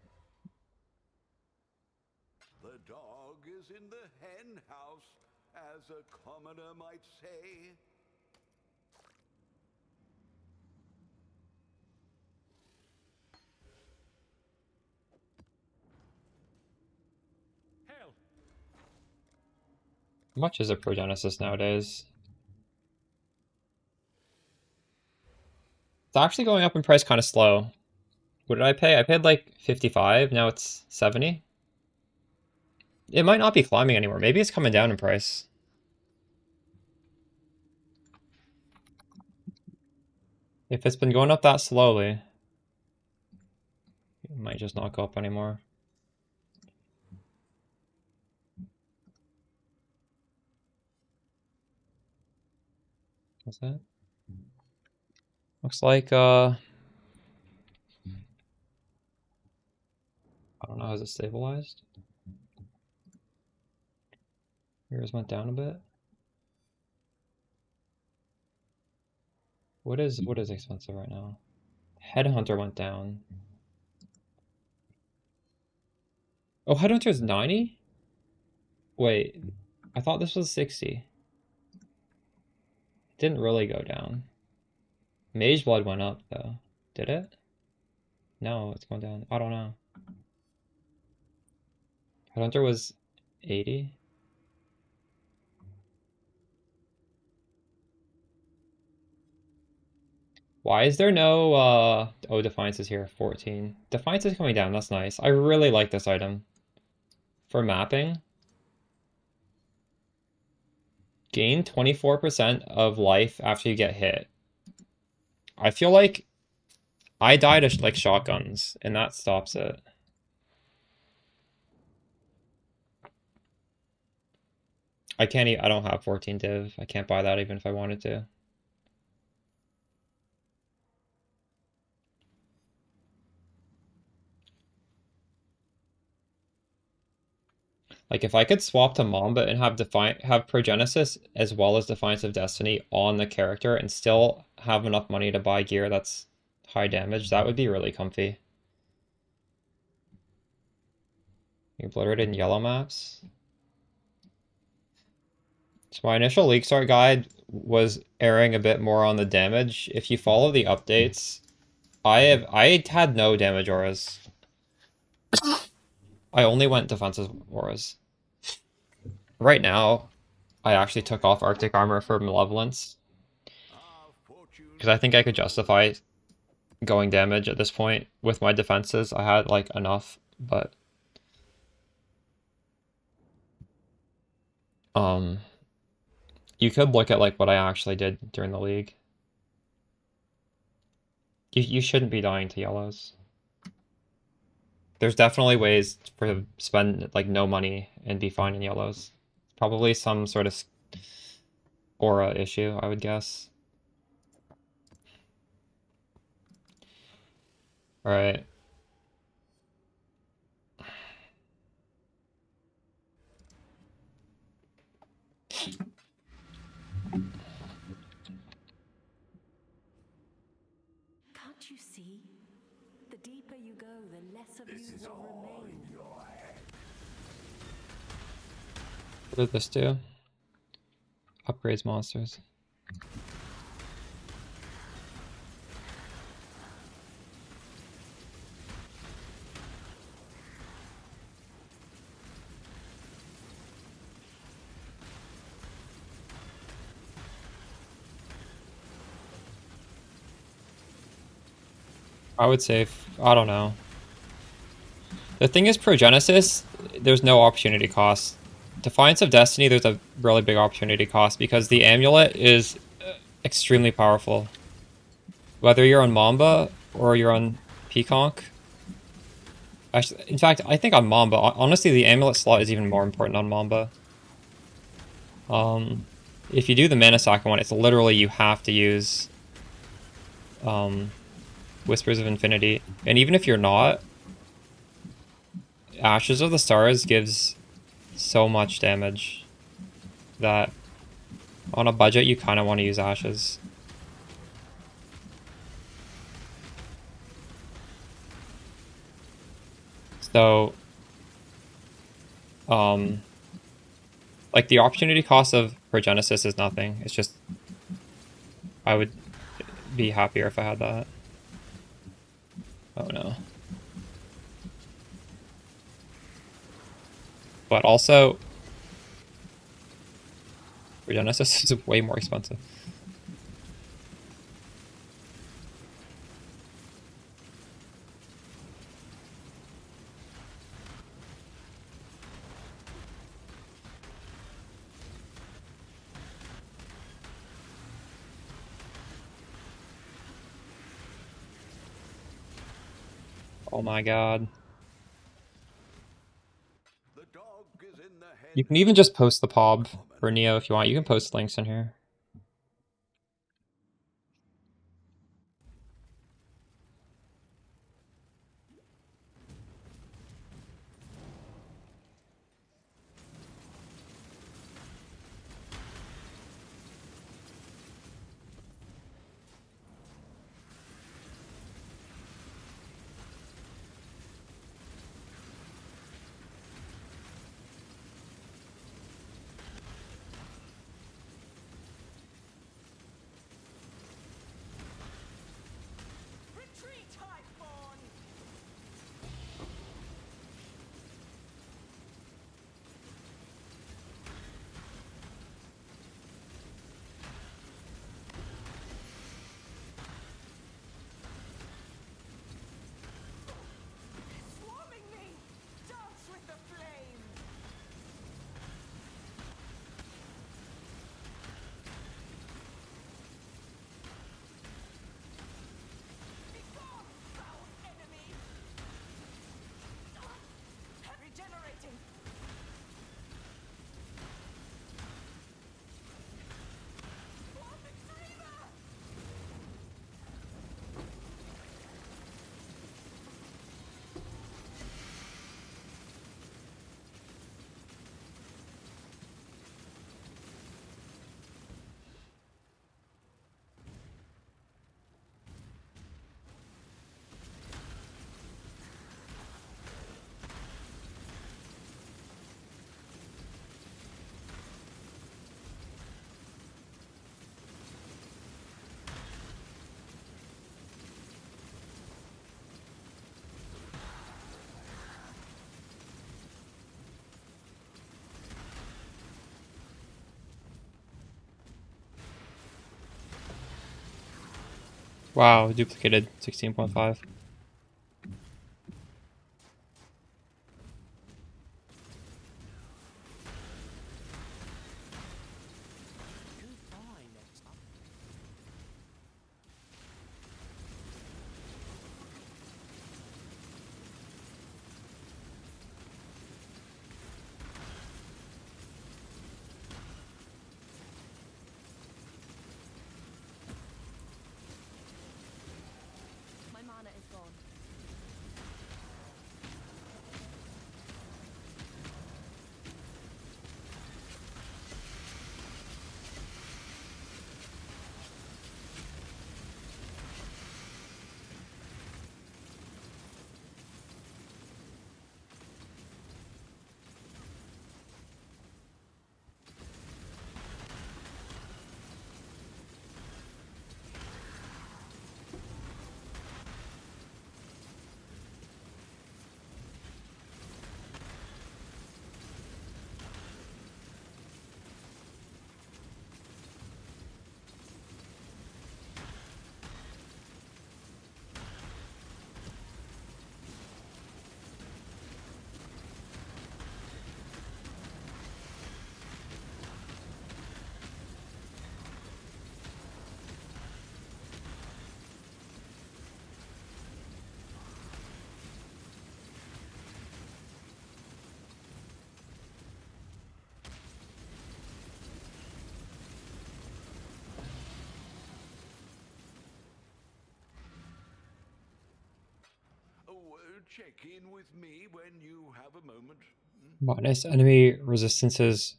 The dog is in the hen house, as a commoner might say. Hell. How much is a Progenesis nowadays? It's actually going up in price kind of slow. What did I pay? I paid like 55, now it's 70. It might not be climbing anymore. Maybe it's coming down in price. If it's been going up that slowly, it might just not go up anymore. What's that? Looks like, I don't know, has it stabilized? Yours went down a bit. What is expensive right now? Headhunter went down. Oh, Headhunter's 90? Wait, I thought this was 60. It didn't really go down. Mage Blood went up though. Did it? No, it's going down. I don't know. Headhunter was 80. Why is there no, oh, Defiance is here, 14. Defiance is coming down, that's nice. I really like this item. For mapping. Gain 24% of life after you get hit. I feel like I die to like shotguns, and that stops it. I don't have 14 div. I can't buy that even if I wanted to. Like if I could swap to Mamba and have Progenesis as well as Defiance of Destiny on the character and still have enough money to buy gear that's high damage, that would be really comfy. You obliterated in yellow maps. So my initial League Start guide was erring a bit more on the damage. If you follow the updates, I had no damage auras. I only went defensive auras. Right now, I actually took off Arctic Armor for Malevolence. Because I think I could justify going damage at this point with my defenses. I had like enough, but you could look at like what I actually did during the league. You shouldn't be dying to yellows. There's definitely ways to spend like no money and be fine in yellows. Probably some sort of aura issue, I would guess. All right. Can't you see? The deeper you go, the less of you will remain. What did this do? Upgrades monsters. I would say, I don't know. The thing is, Progenesis, there's no opportunity cost. Defiance of Destiny, there's a really big opportunity cost because the amulet is extremely powerful. Whether you're on Mamba or you're on Peaconk, Actually, in fact, I think on Mamba, honestly, the amulet slot is even more important on Mamba. If you do the mana sack one, it's literally you have to use Whispers of Infinity. And even if you're not, Ashes of the Stars gives so much damage that on a budget you kind of want to use Ashes. So, like the opportunity cost of Progenesis is nothing. It's just, I would be happier if I had that. Oh no. But also, Progenesis is way more expensive. Oh my god. You can even just post the POB for Neo if you want. You can post links in here. Wow, duplicated 16.5. My mana is gone. check in with me when you have a moment? Minus enemy resistances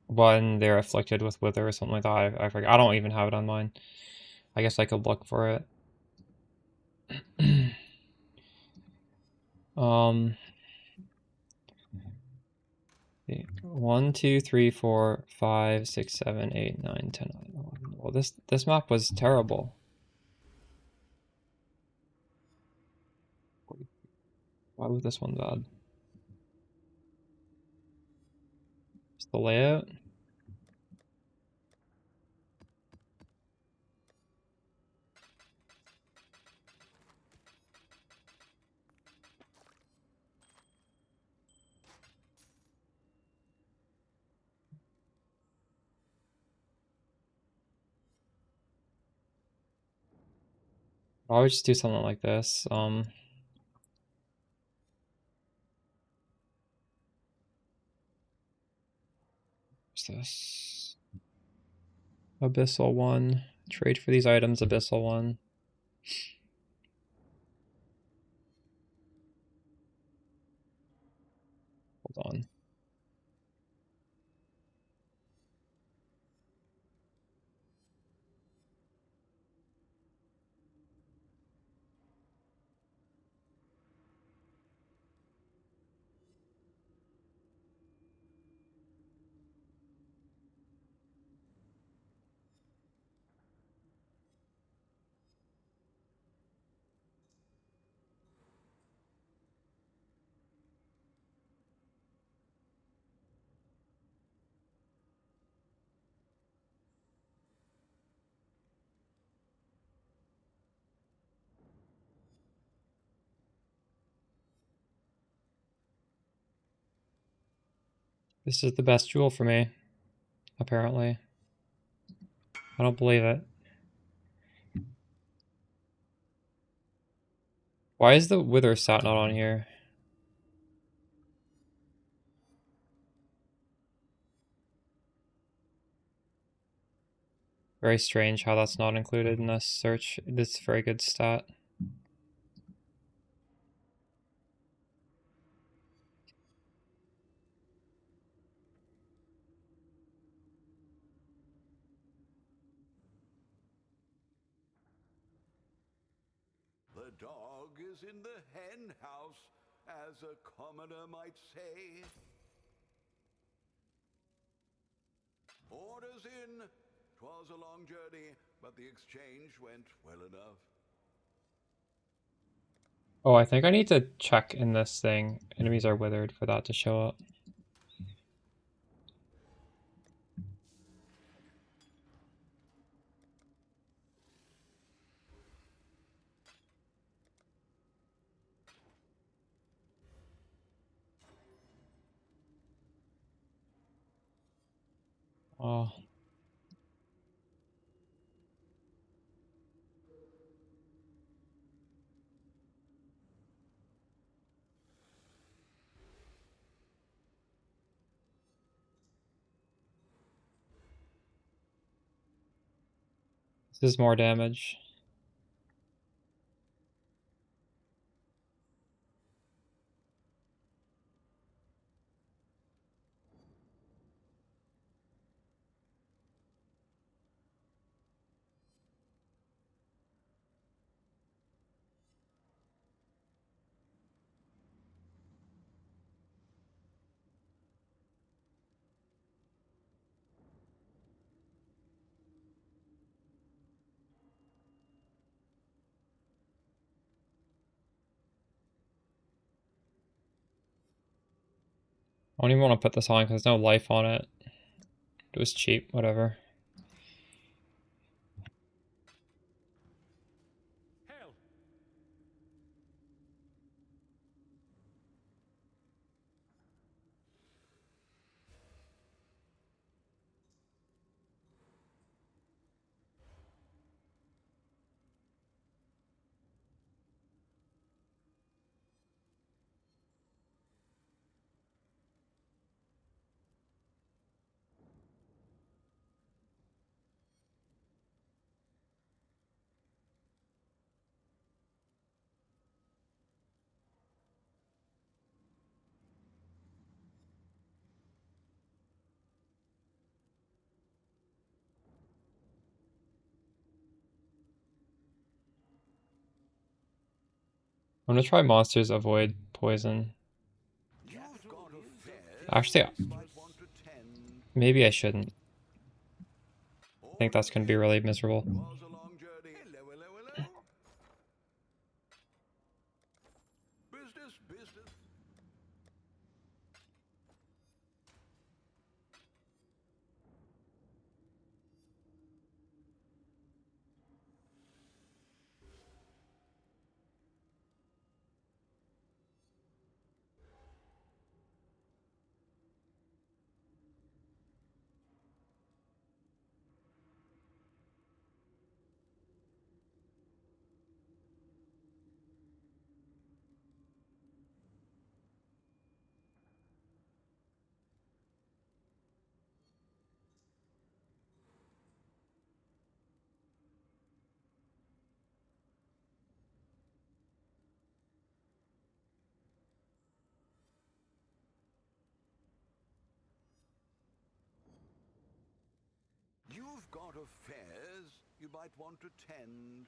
when they're afflicted with wither or something like that. I forget. I don't even have it on mine. I guess I could look for it. Um, 1, 2, 3, 4, 5, 6, 7, 8, 9, 10, 11. Well, this map was terrible. Why was this one bad? It's the layout. I would just do something like this. What's this? Abyssal 1. Trade for these items, Abyssal 1. Hold on. This is the best jewel for me, apparently. I don't believe it. Why is the wither stat not on here? Very strange how that's not included in this search. This is a very good stat. The dog is in the hen house, as a commoner might say. Orders in. 'Twas a long journey, but the exchange went well enough. Oh, I think I need to check in this thing. Enemies are withered for that to show up. Oh. This is more damage. I don't even want to put this on because there's no life on it. It was cheap, whatever. Hell. I'm gonna try monsters avoid poison. Actually, maybe I shouldn't. I think that's gonna be really miserable. You've got affairs you might want to tend.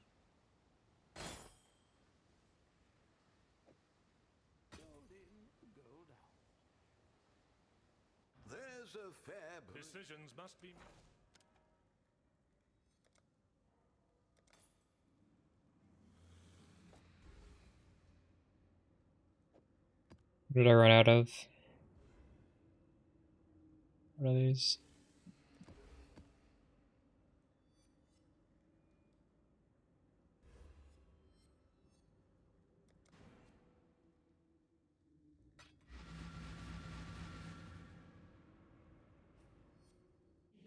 Gold in, gold out. There's a fair Decisions must be. What did I run out of? What are these?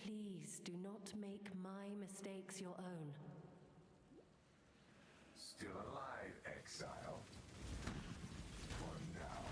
Please do not make my mistakes your own. Still alive, exile. For now.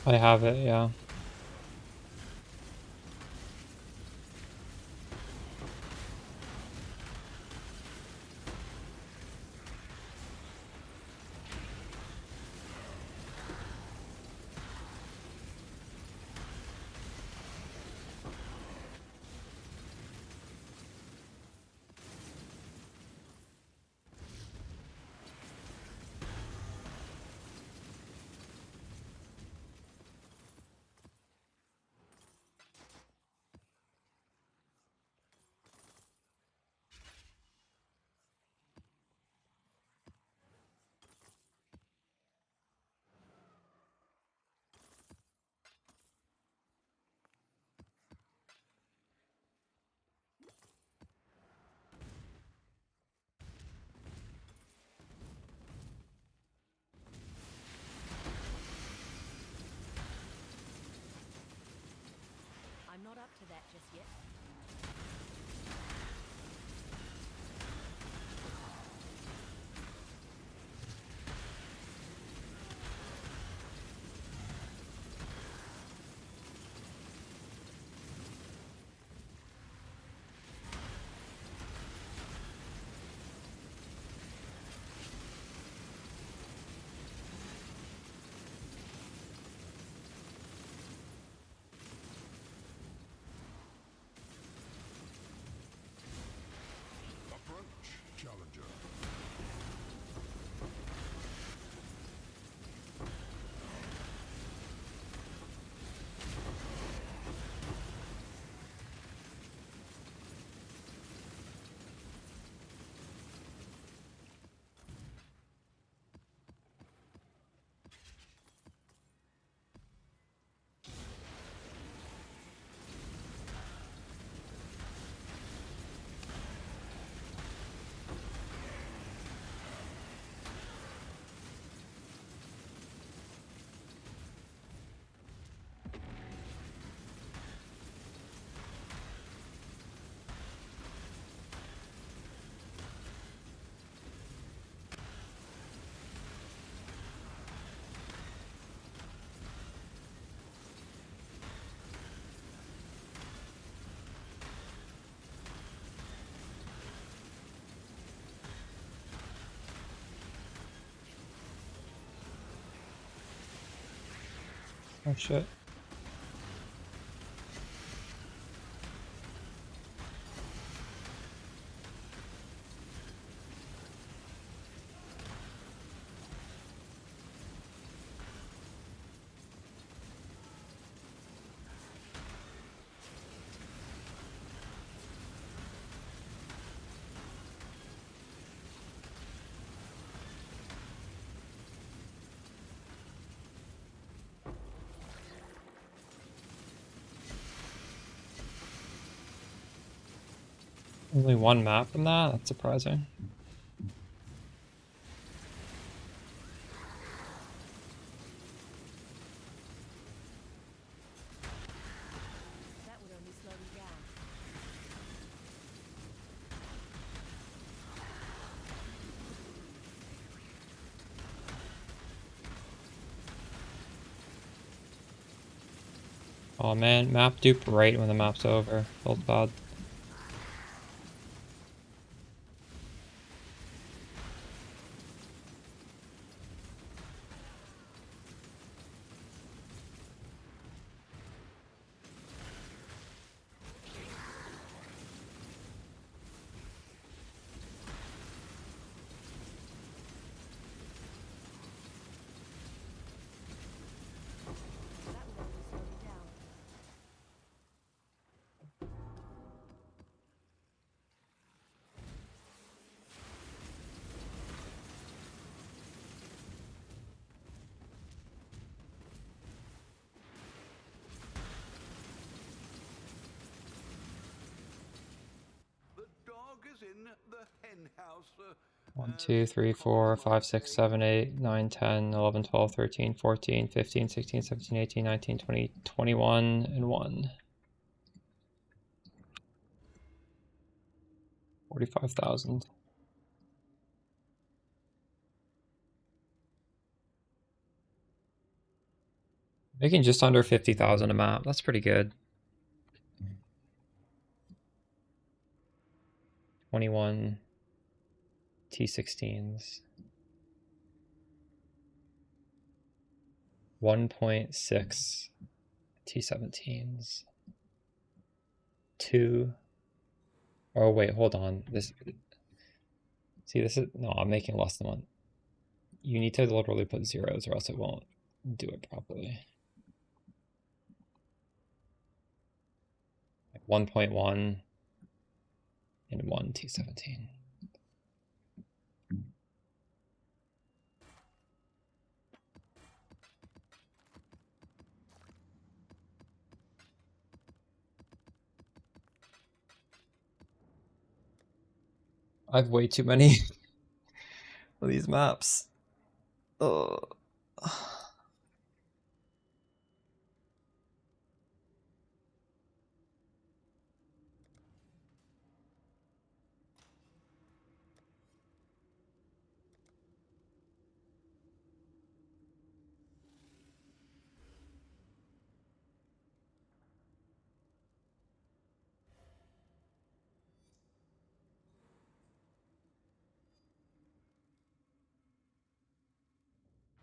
I have it, yeah. I'm not up to that just yet. Oh shit. Only one map from that? That's surprising. That would only slow you down. Oh man, map dupe right when the map's over. Feels bad. That would only slow you down. The dog is in the hen house. 1, 2, 3, 4, 5, 6, 7, 8, 9, 10, 11, 12, 13, 14, 15, 16, 17, 18, 19, 20, 21, and 1. 45,000. Making just under 50,000 a map. That's pretty good. 21 T16s. 1.6 T17s. 2. Oh wait, hold on. This is no, I'm making less than one. You need to literally put zeros or else it won't do it properly. 1.1 and 1 T17. I have way too many of these maps. Ugh.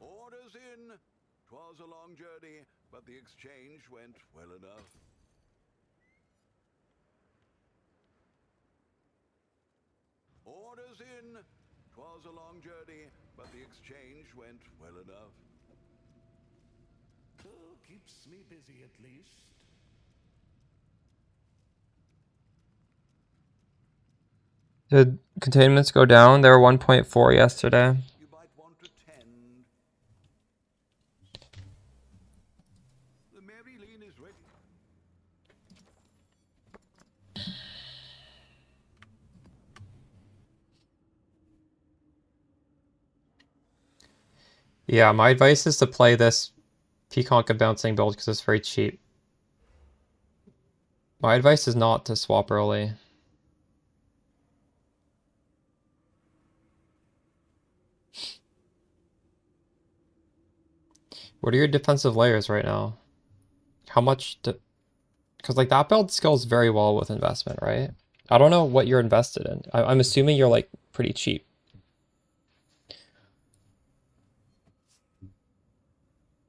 Orders in. 'Twas a long journey, but the exchange went well enough. Orders in. 'Twas a long journey, but the exchange went well enough. Oh, keeps me busy at least. Did containments go down? They were 1.4 yesterday. You might want to tend. The Mary Lean is ready. Yeah, my advice is to play this Peacock and Bouncing build because it's very cheap. My advice is not to swap early. What are your defensive layers right now? How much because like that build scales very well with investment, right? I don't know what you're invested in. I'm assuming you're like pretty cheap.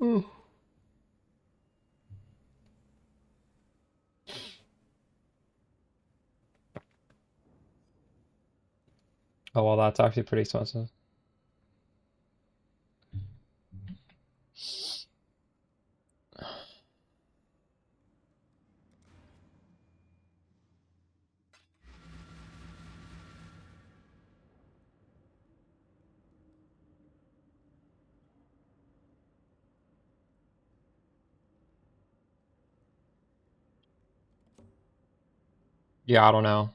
Ooh. Oh, well, that's actually pretty expensive. Yeah, I don't know.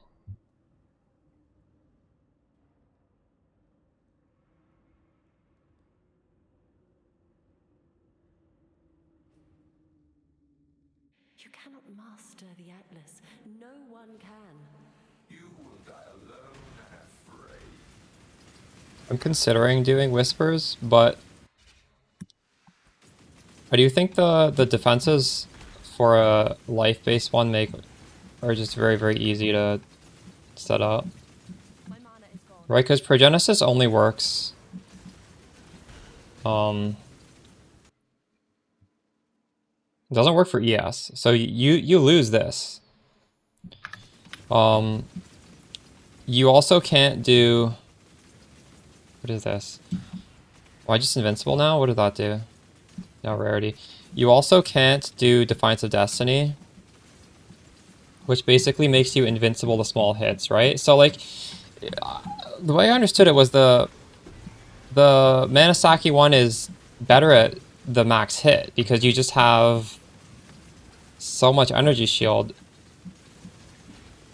You cannot master the Atlas. No one can. You will die alone and afraid. I'm considering doing Whispers, but I do think the defenses for a life-based one are just very, very easy to set up. Right, because Progenesis only works it doesn't work for ES. So you lose this. You also can't do, what is this? Am I just invincible now? What did that do? No rarity. You also can't do Defiance of Destiny, which basically makes you invincible to small hits, right? So like, the way I understood it was the Manasaki one is better at the max hit because you just have so much energy shield,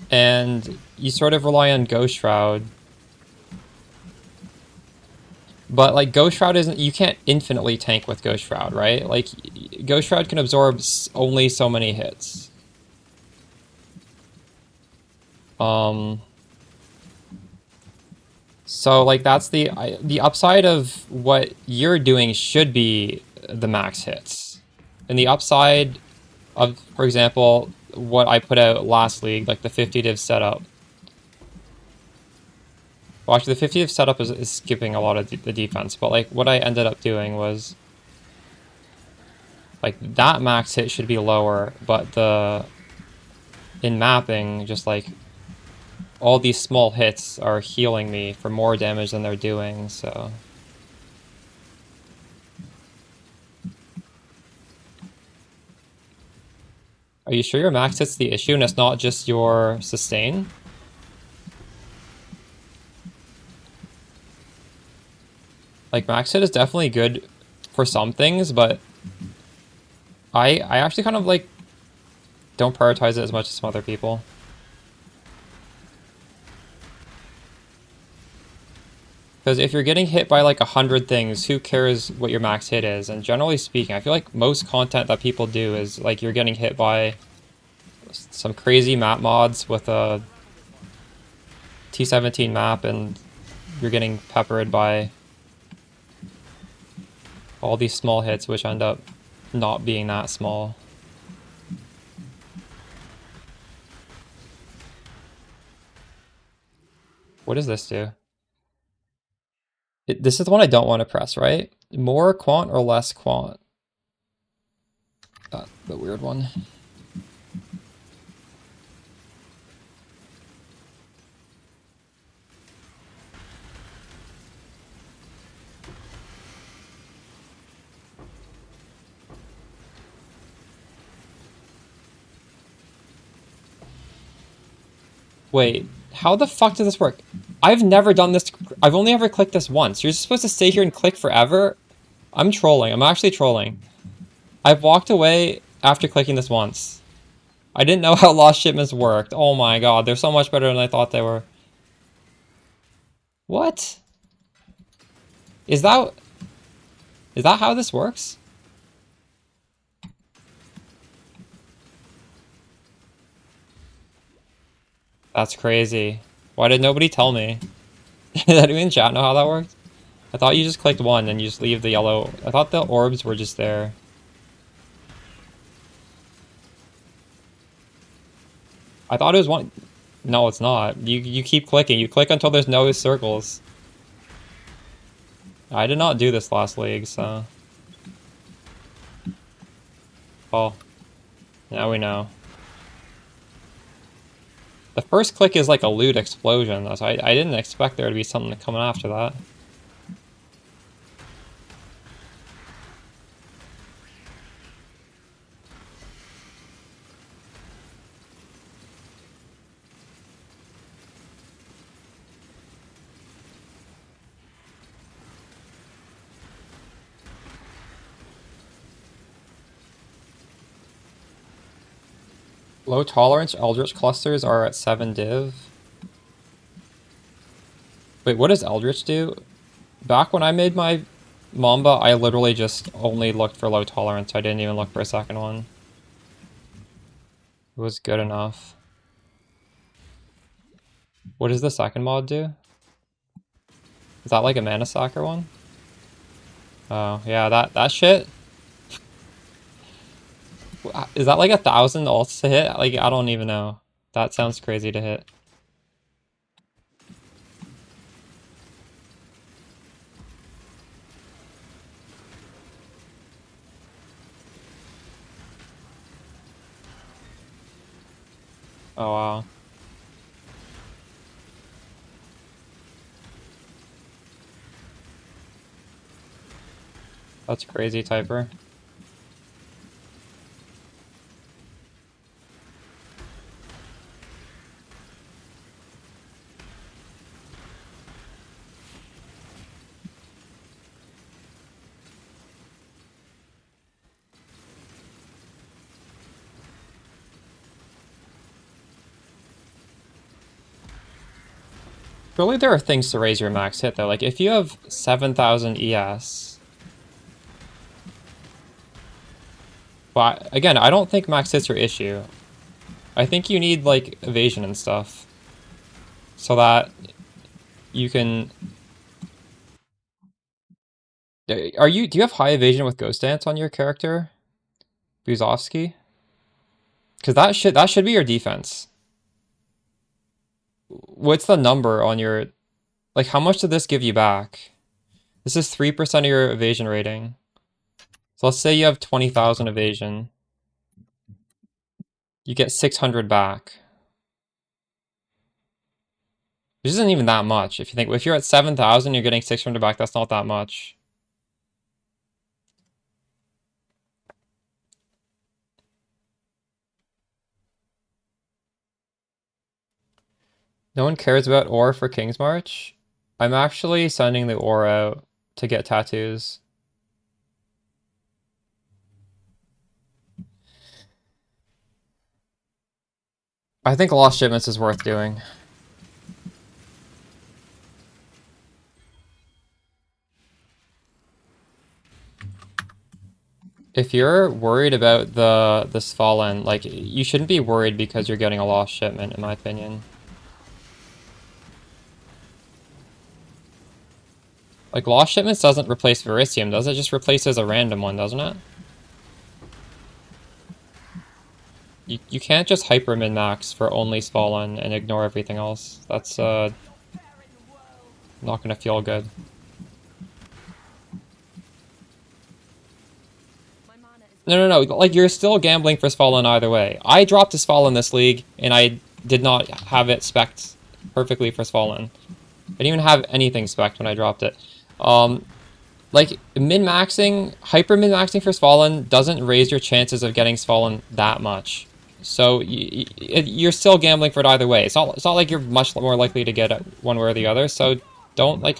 and you sort of rely on Ghost Shroud. But like Ghost Shroud isn't, you can't infinitely tank with Ghost Shroud, right? Like Ghost Shroud can absorb only so many hits. So like that's the upside of what you're doing should be the max hits. And the upside of, for example, what I put out last league, like the 50 div setup. Well, actually, the 50 div setup is skipping a lot of the defense, but like what I ended up doing was like that max hit should be lower, but in mapping, just like all these small hits are healing me for more damage than they're doing, so. Are you sure your max hit's the issue and it's not just your sustain? Like max hit is definitely good for some things, but I actually kind of like don't prioritize it as much as some other people. Because if you're getting hit by like 100 things, who cares what your max hit is? And generally speaking, I feel like most content that people do is like you're getting hit by some crazy map mods with a T17 map and you're getting peppered by all these small hits which end up not being that small. What does this do? This is the one I don't want to press, right? More quant or less quant? That's the weird one. Wait, how the fuck does this work? I've never done this. I've only ever clicked this once. You're supposed to stay here and click forever? I'm trolling. I'm actually trolling. I've walked away after clicking this once. I didn't know how lost shipments worked. Oh my god, they're so much better than I thought they were. What? Is that how this works? That's crazy. Why did nobody tell me? Did anyone in chat know how that worked? I thought you just clicked one and you just leave the yellow. I thought the orbs were just there. I thought it was one. No, it's not. You keep clicking. You click until there's no circles. I did not do this last league, so. Oh. Now we know. The first click is like a loot explosion, so I didn't expect there to be something coming after that. Low tolerance Eldritch clusters are at 7 div. Wait, what does Eldritch do? Back when I made my Mamba, I literally just only looked for low tolerance. I didn't even look for a second one. It was good enough. What does the second mod do? Is that like a mana sacker one? Oh, yeah, that shit. Is that like 1,000 ults to hit? Like, I don't even know. That sounds crazy to hit. Oh, wow. That's crazy, Typer. Surely there are things to raise your max hit, though. Like, if you have 7,000 ES... But, again, I don't think max hits are issue. I think you need, like, evasion and stuff. So that you can... Do you have high evasion with Ghost Dance on your character? Buzovsky? Because that should be your defense. What's the number on your... Like, how much did this give you back? This is 3% of your evasion rating. So let's say you have 20,000 evasion. You get 600 back. Which isn't even that much. If you think, if you're at 7,000, you're getting 600 back, that's not that much. No one cares about ore for King's March? I'm actually sending the ore out to get tattoos. I think Lost Shipments is worth doing. If you're worried about this Fallen, like, you shouldn't be worried because you're getting a Lost Shipment, in my opinion. Like, Lost Shipments doesn't replace Verisium, does it? It just replaces a random one, doesn't it? You can't just hyper min-max for only Fallen and ignore everything else. That's, not gonna feel good. No, like, you're still gambling for Fallen either way. I dropped this Fallen this league, and I did not have it spec'd perfectly for Fallen. I didn't even have anything spec'd when I dropped it. Like, min-maxing, hyper min-maxing for Fallen doesn't raise your chances of getting Fallen that much. So you're still gambling for it either way. It's not like you're much more likely to get it one way or the other. So don't like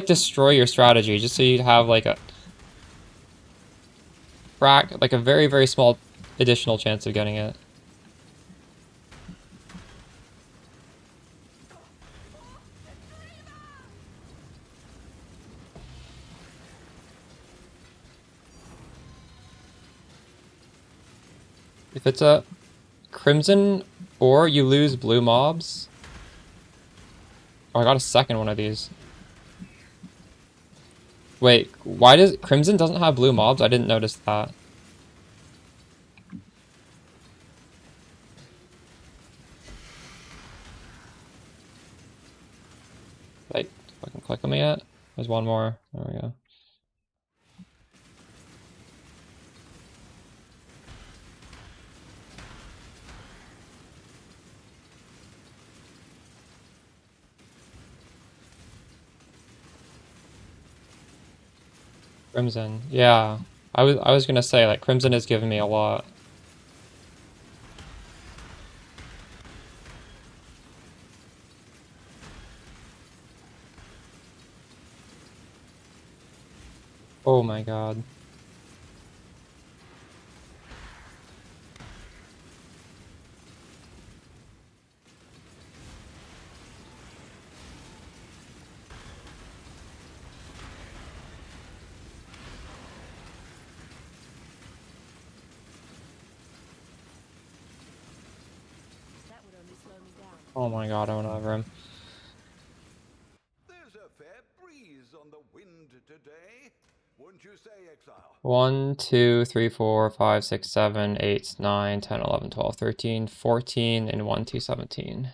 destroy your strategy just so you have like a very, very small additional chance of getting it. If it's a Crimson or you lose blue mobs. Oh, I got a second one of these. Wait, why does Crimson doesn't have blue mobs? I didn't notice that. Like, fucking click on me yet? There's one more. There we go. Crimson. Yeah. I was gonna say, like, Crimson has given me a lot. Oh my god. That would only slow me down. Oh my god, I don't have room. There's a fair breeze on the wind today. Wouldn't you say, Exile? 1, 2, 3, 4, 5, 6, 7, 8, 9, 10, 11, 12, 13, 14, and 1, 2, 17.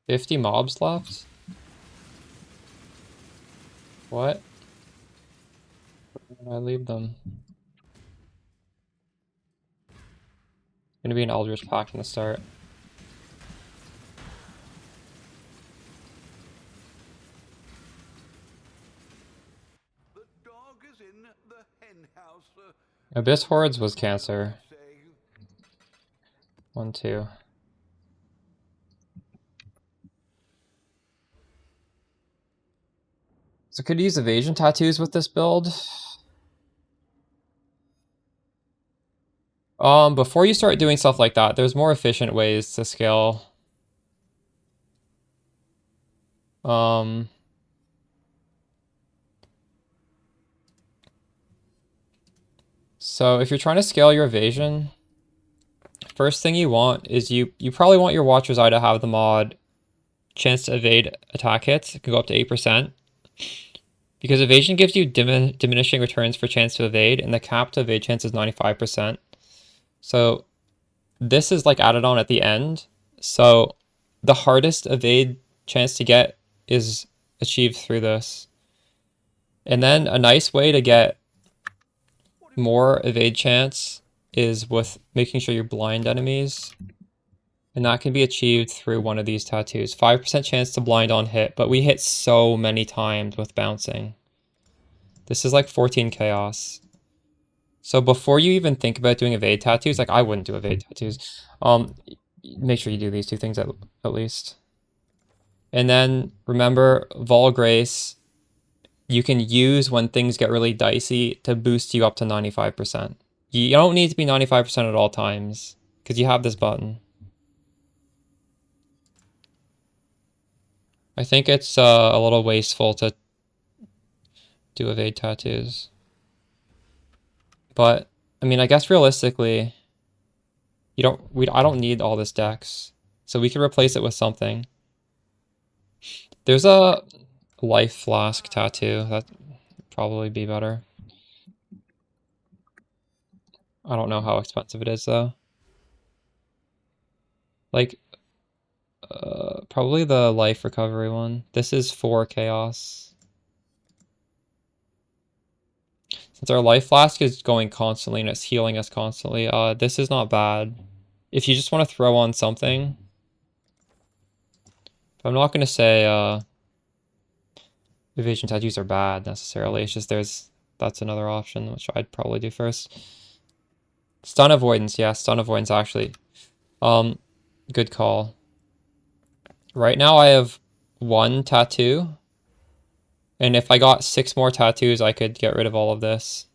$50 mobs left? What? Where did I leave them? Gonna be an Eldritch Pack in the start. The dog is in the hen house. Abyss Hordes was Cancer. 1, 2. So could use evasion tattoos with this build. Before you start doing stuff like that, there's more efficient ways to scale. So if you're trying to scale your evasion, first thing you want is you probably want your Watcher's Eye to have the mod chance to evade attack hits. It can go up to 8%. Because evasion gives you diminishing returns for chance to evade, and the cap to evade chance is 95%. So this is like added on at the end. So the hardest evade chance to get is achieved through this. And then a nice way to get more evade chance is with making sure you blind enemies. And that can be achieved through one of these tattoos. 5% chance to blind on hit, but we hit so many times with bouncing. This is like 14 chaos. So before you even think about doing evade tattoos, like I wouldn't do evade tattoos. Make sure you do these two things at least. And then remember, Vol Grace, you can use when things get really dicey to boost you up to 95%. You don't need to be 95% at all times, because you have this button. I think it's a little wasteful to do evade tattoos. But, I mean, I guess realistically, I don't need all this dex. So we can replace it with something. There's a life flask tattoo. That'd probably be better. I don't know how expensive it is though. Like, probably the life recovery one. This is 4 chaos. Since our life flask is going constantly and it's healing us constantly, this is not bad. If you just want to throw on something. I'm not going to say, evasion tattoos are bad necessarily. It's just that's another option, which I'd probably do first. Stun avoidance, yeah, stun avoidance actually. Good call. Right now I have 1 tattoo. And if I got 6 more tattoos, I could get rid of all of this.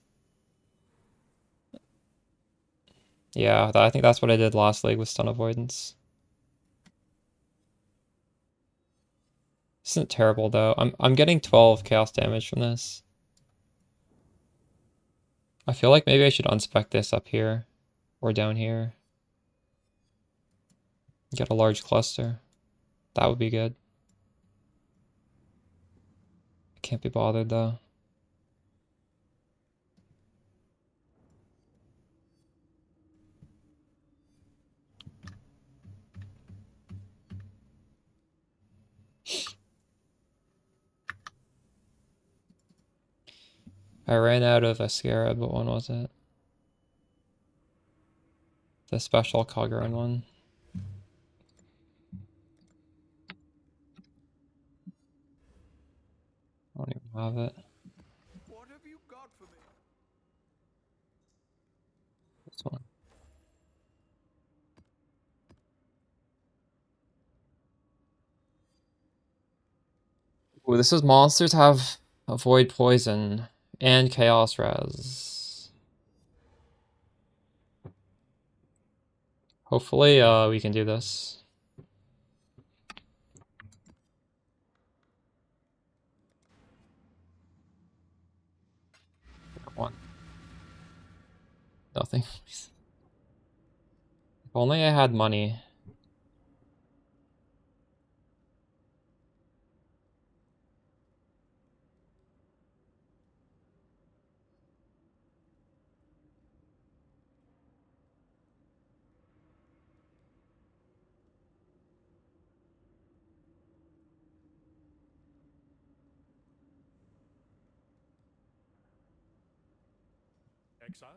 Yeah, I think that's what I did last league with stun avoidance. This isn't terrible though. I'm getting 12 chaos damage from this. I feel like maybe I should unspec this up here or down here. Get a large cluster. That would be good. I can't be bothered though. I ran out of a scarab, but when was it? The special Kagura one. I don't even have it. What have you got for me? This one. Ooh, this is monsters have avoid poison and chaos res. Hopefully, we can do this. Come on. Nothing. If only I had money. Exile?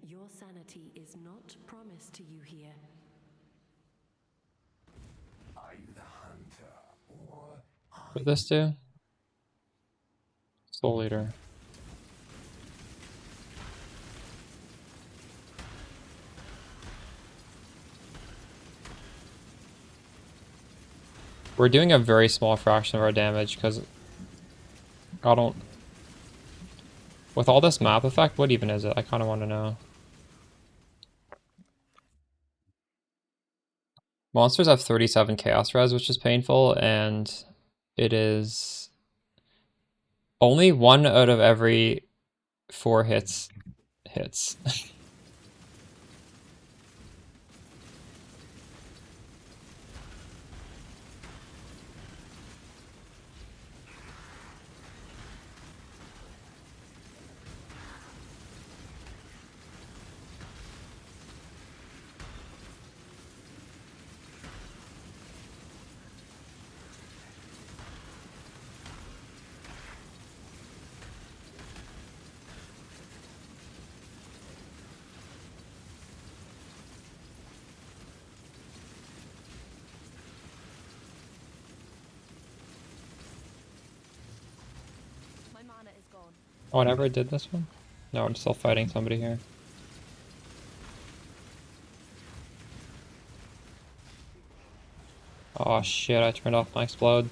Your sanity is not promised to you here. Are you the hunter, or What does this do? Soul Leader. We're doing a very small fraction of our damage because I don't... With all this map effect, what even is it? I kind of want to know. Monsters have 37 chaos res, which is painful, and it is only 1 out of every 4 hits. My mana is gone. Oh, I never did this one? No, I'm still fighting somebody here. Oh shit, I turned off my explode.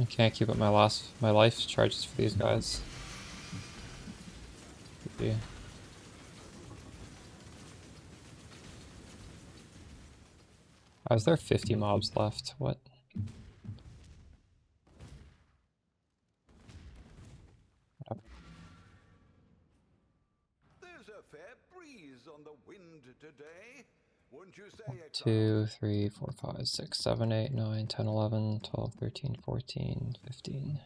I can't keep up my life charges for these guys. Yeah. Why is there 50 mobs left? What? There's a fair breeze on the wind today. Wouldn't you say, 2, 3, 4, 5, 6, 7, 8, 9, 10, 11, 12, 13, 14, 15.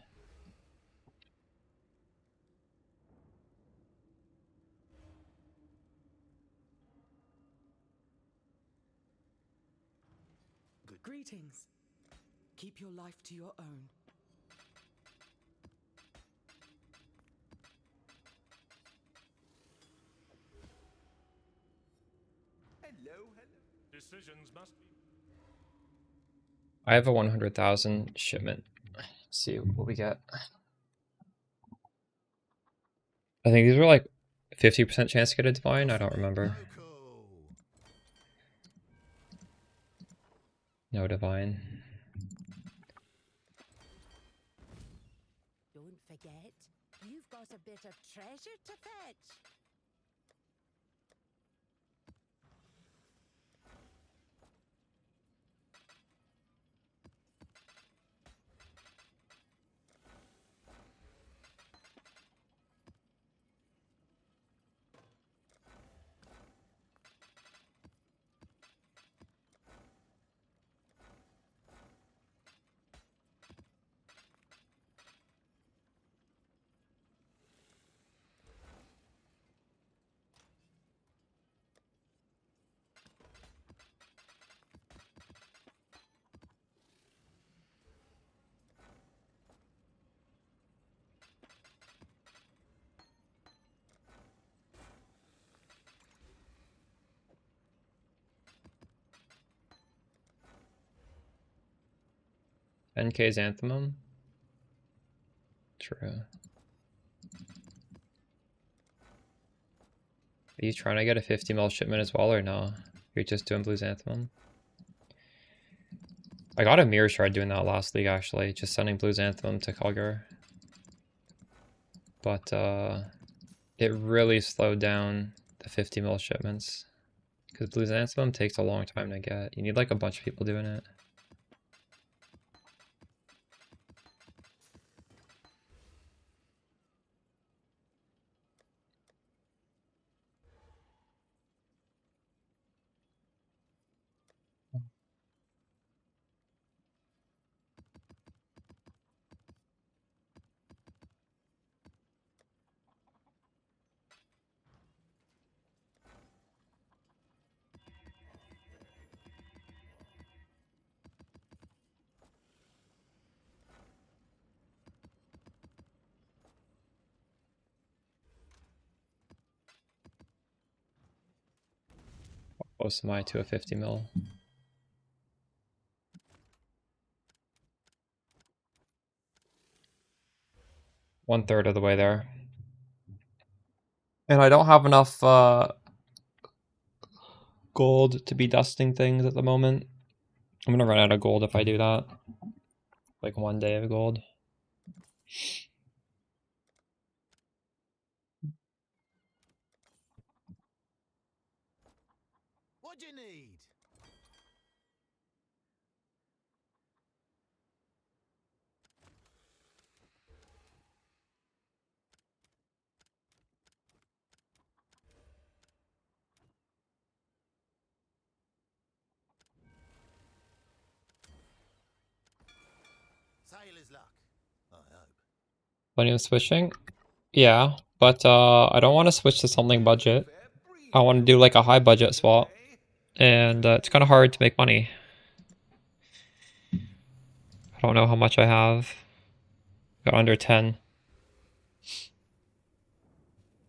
Greetings. Keep your life to your own. Hello, hello. Decisions must be. I have a 100,000 shipment. Let's see what we get. I think these were like 50% chance to get a divine. I don't remember. No divine. Don't forget, you've got a bit of treasure to fetch. NK's Anthemum? True. Are you trying to get a 50 mil shipment as well or no? You're just doing Blues Anthemum? I got a Mirror Shard doing that last league actually, just sending Blues Anthem to Khulgar. But it really slowed down the 50 mil shipments. Because Blues Anthem takes a long time to get. You need like a bunch of people doing it. How close am I to a 50 mil? One-third of the way there. And I don't have enough gold to be dusting things at the moment. I'm gonna run out of gold if I do that. Like 1 day of gold. What do you need? Sailor's luck, I hope. Plenty of switching? Yeah, but I don't want to switch to something budget. I want to do like a high budget swap. And it's kind of hard to make money. I don't know how much I have. Got under 10.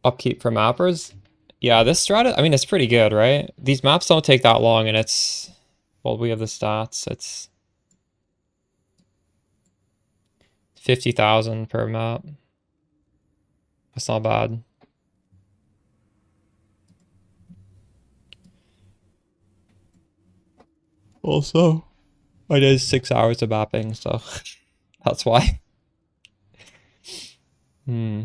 Upkeep for mappers? Yeah, this strat, I mean, it's pretty good, right? These maps don't take that long, and it's... Well, we have the stats. It's 50,000 per map. That's not bad. Also, I did 6 hours of mapping, so That's why. Hmm.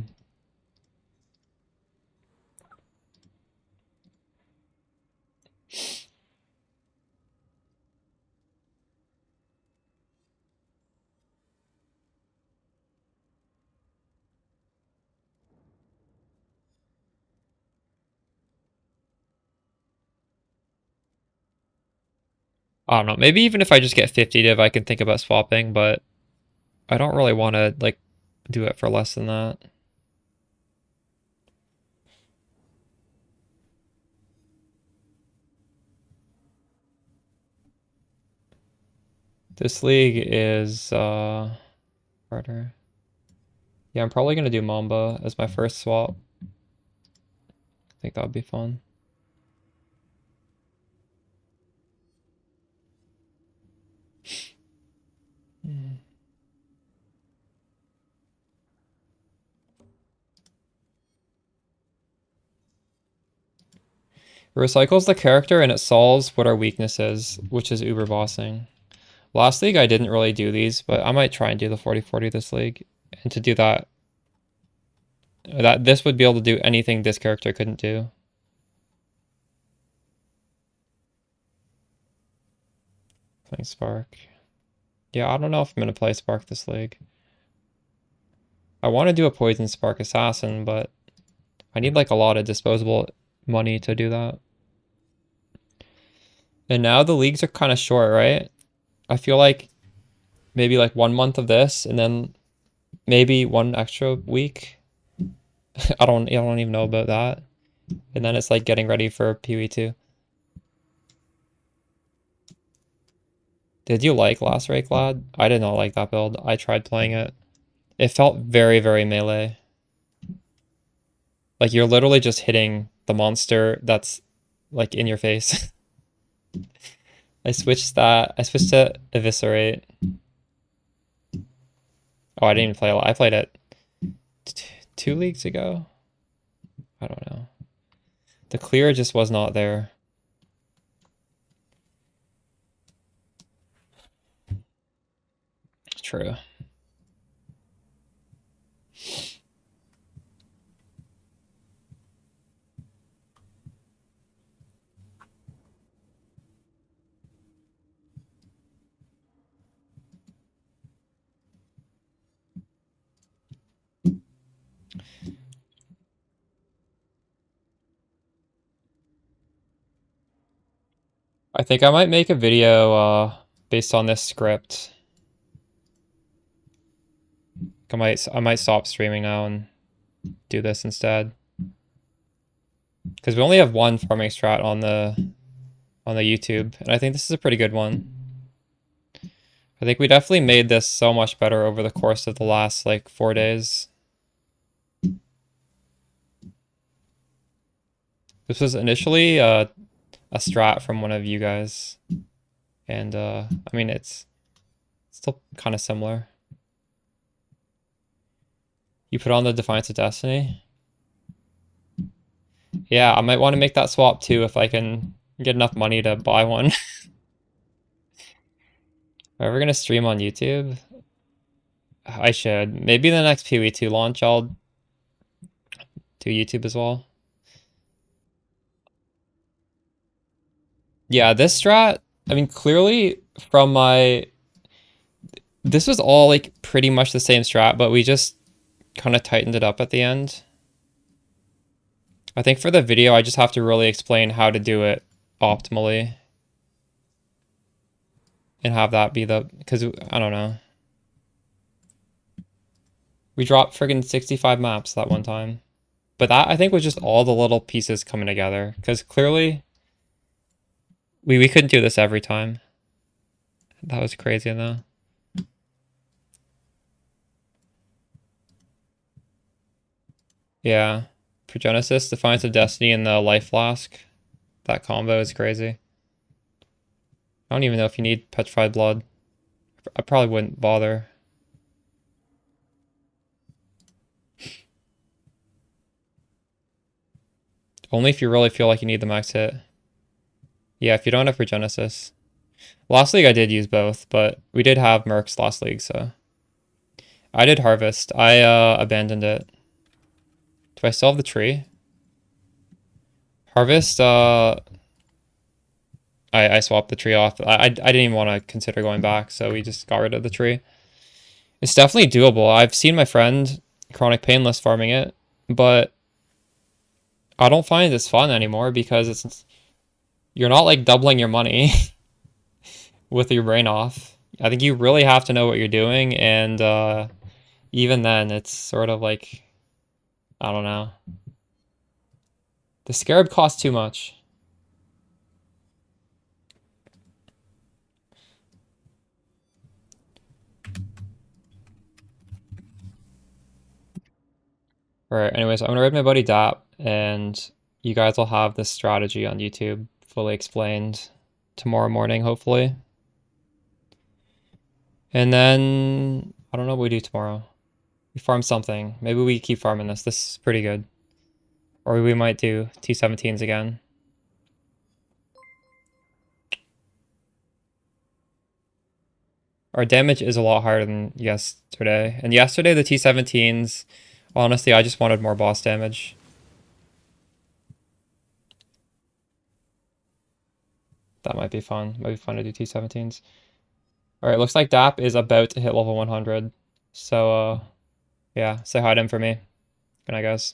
I don't know. Maybe even if I just get 50 div, I can think about swapping, but I don't really want to like do it for less than that. This league is harder. Yeah, I'm probably gonna do Mamba as my first swap. I think that would be fun. It recycles the character and it solves what our weakness is, which is uber bossing. Last league I didn't really do these, but I might try and do the 40-40 this league. And to do that, this would be able to do anything this character couldn't do. Playing Spark. Yeah, I don't know if I'm gonna play Spark this league. I want to do a Poison Spark Assassin, but I need like a lot of disposable money to do that. And now the leagues are kind of short, right? I feel like maybe like 1 month of this and then maybe one extra week. I don't even know about that. And then it's like getting ready for PoE 2. Did you like Last Rake Lad? I did not like that build. I tried playing it. It felt very, very melee. Like you're literally just hitting the monster that's like in your face. I switched that. I switched to Eviscerate. Oh, I didn't even play a lot. I played it 2 leagues ago. I don't know. The clear just was not there. True. I think I might make a video based on this script. I might stop streaming now and do this instead. Because we only have one farming strat on the YouTube, and I think this is a pretty good one. I think we definitely made this so much better over the course of the last like 4 days. This was initially a strat from one of you guys, and I mean it's still kind of similar. You put on the Defiance of Destiny? Yeah, I might want to make that swap too if I can get enough money to buy one. Are we gonna stream on YouTube? I should. Maybe the next PoE 2 launch I'll do YouTube as well. Yeah, this strat, I mean, clearly from this was all like pretty much the same strat, but we just kind of tightened it up at the end. I think for the video, I just have to really explain how to do it optimally. And have that be because I don't know. We dropped friggin' 65 maps that one time. But that, I think, was just all the little pieces coming together. Because clearly, we couldn't do this every time. That was crazy, though. Yeah. Progenesis, Defiance of Destiny, and the Life Flask. That combo is crazy. I don't even know if you need Petrified Blood. I probably wouldn't bother. Only if you really feel like you need the max hit. Yeah, if you don't have Progenesis. Last league I did use both, but we did have Mercs last league, so I did harvest. I abandoned it. Do I still have the tree? Harvest, I swapped the tree off. I didn't even want to consider going back, so we just got rid of the tree. It's definitely doable. I've seen my friend Chronic Painless farming it, but I don't find it as fun anymore because you're not like doubling your money with your brain off. I think you really have to know what you're doing, and even then, it's sort of like, I don't know. The scarab costs too much. Alright, anyways, I'm gonna raid my buddy Dap, and you guys will have this strategy on YouTube fully explained tomorrow morning, hopefully. And then, I don't know what we do tomorrow. We farm something. Maybe we keep farming this. This is pretty good. Or we might do T17s again. Our damage is a lot higher than yesterday. And yesterday, the T17s, honestly, I just wanted more boss damage. That might be fun. Might be fun to do T17s. Alright, looks like Dap is about to hit level 100. So, yeah, say hi to him for me. Good night, guys.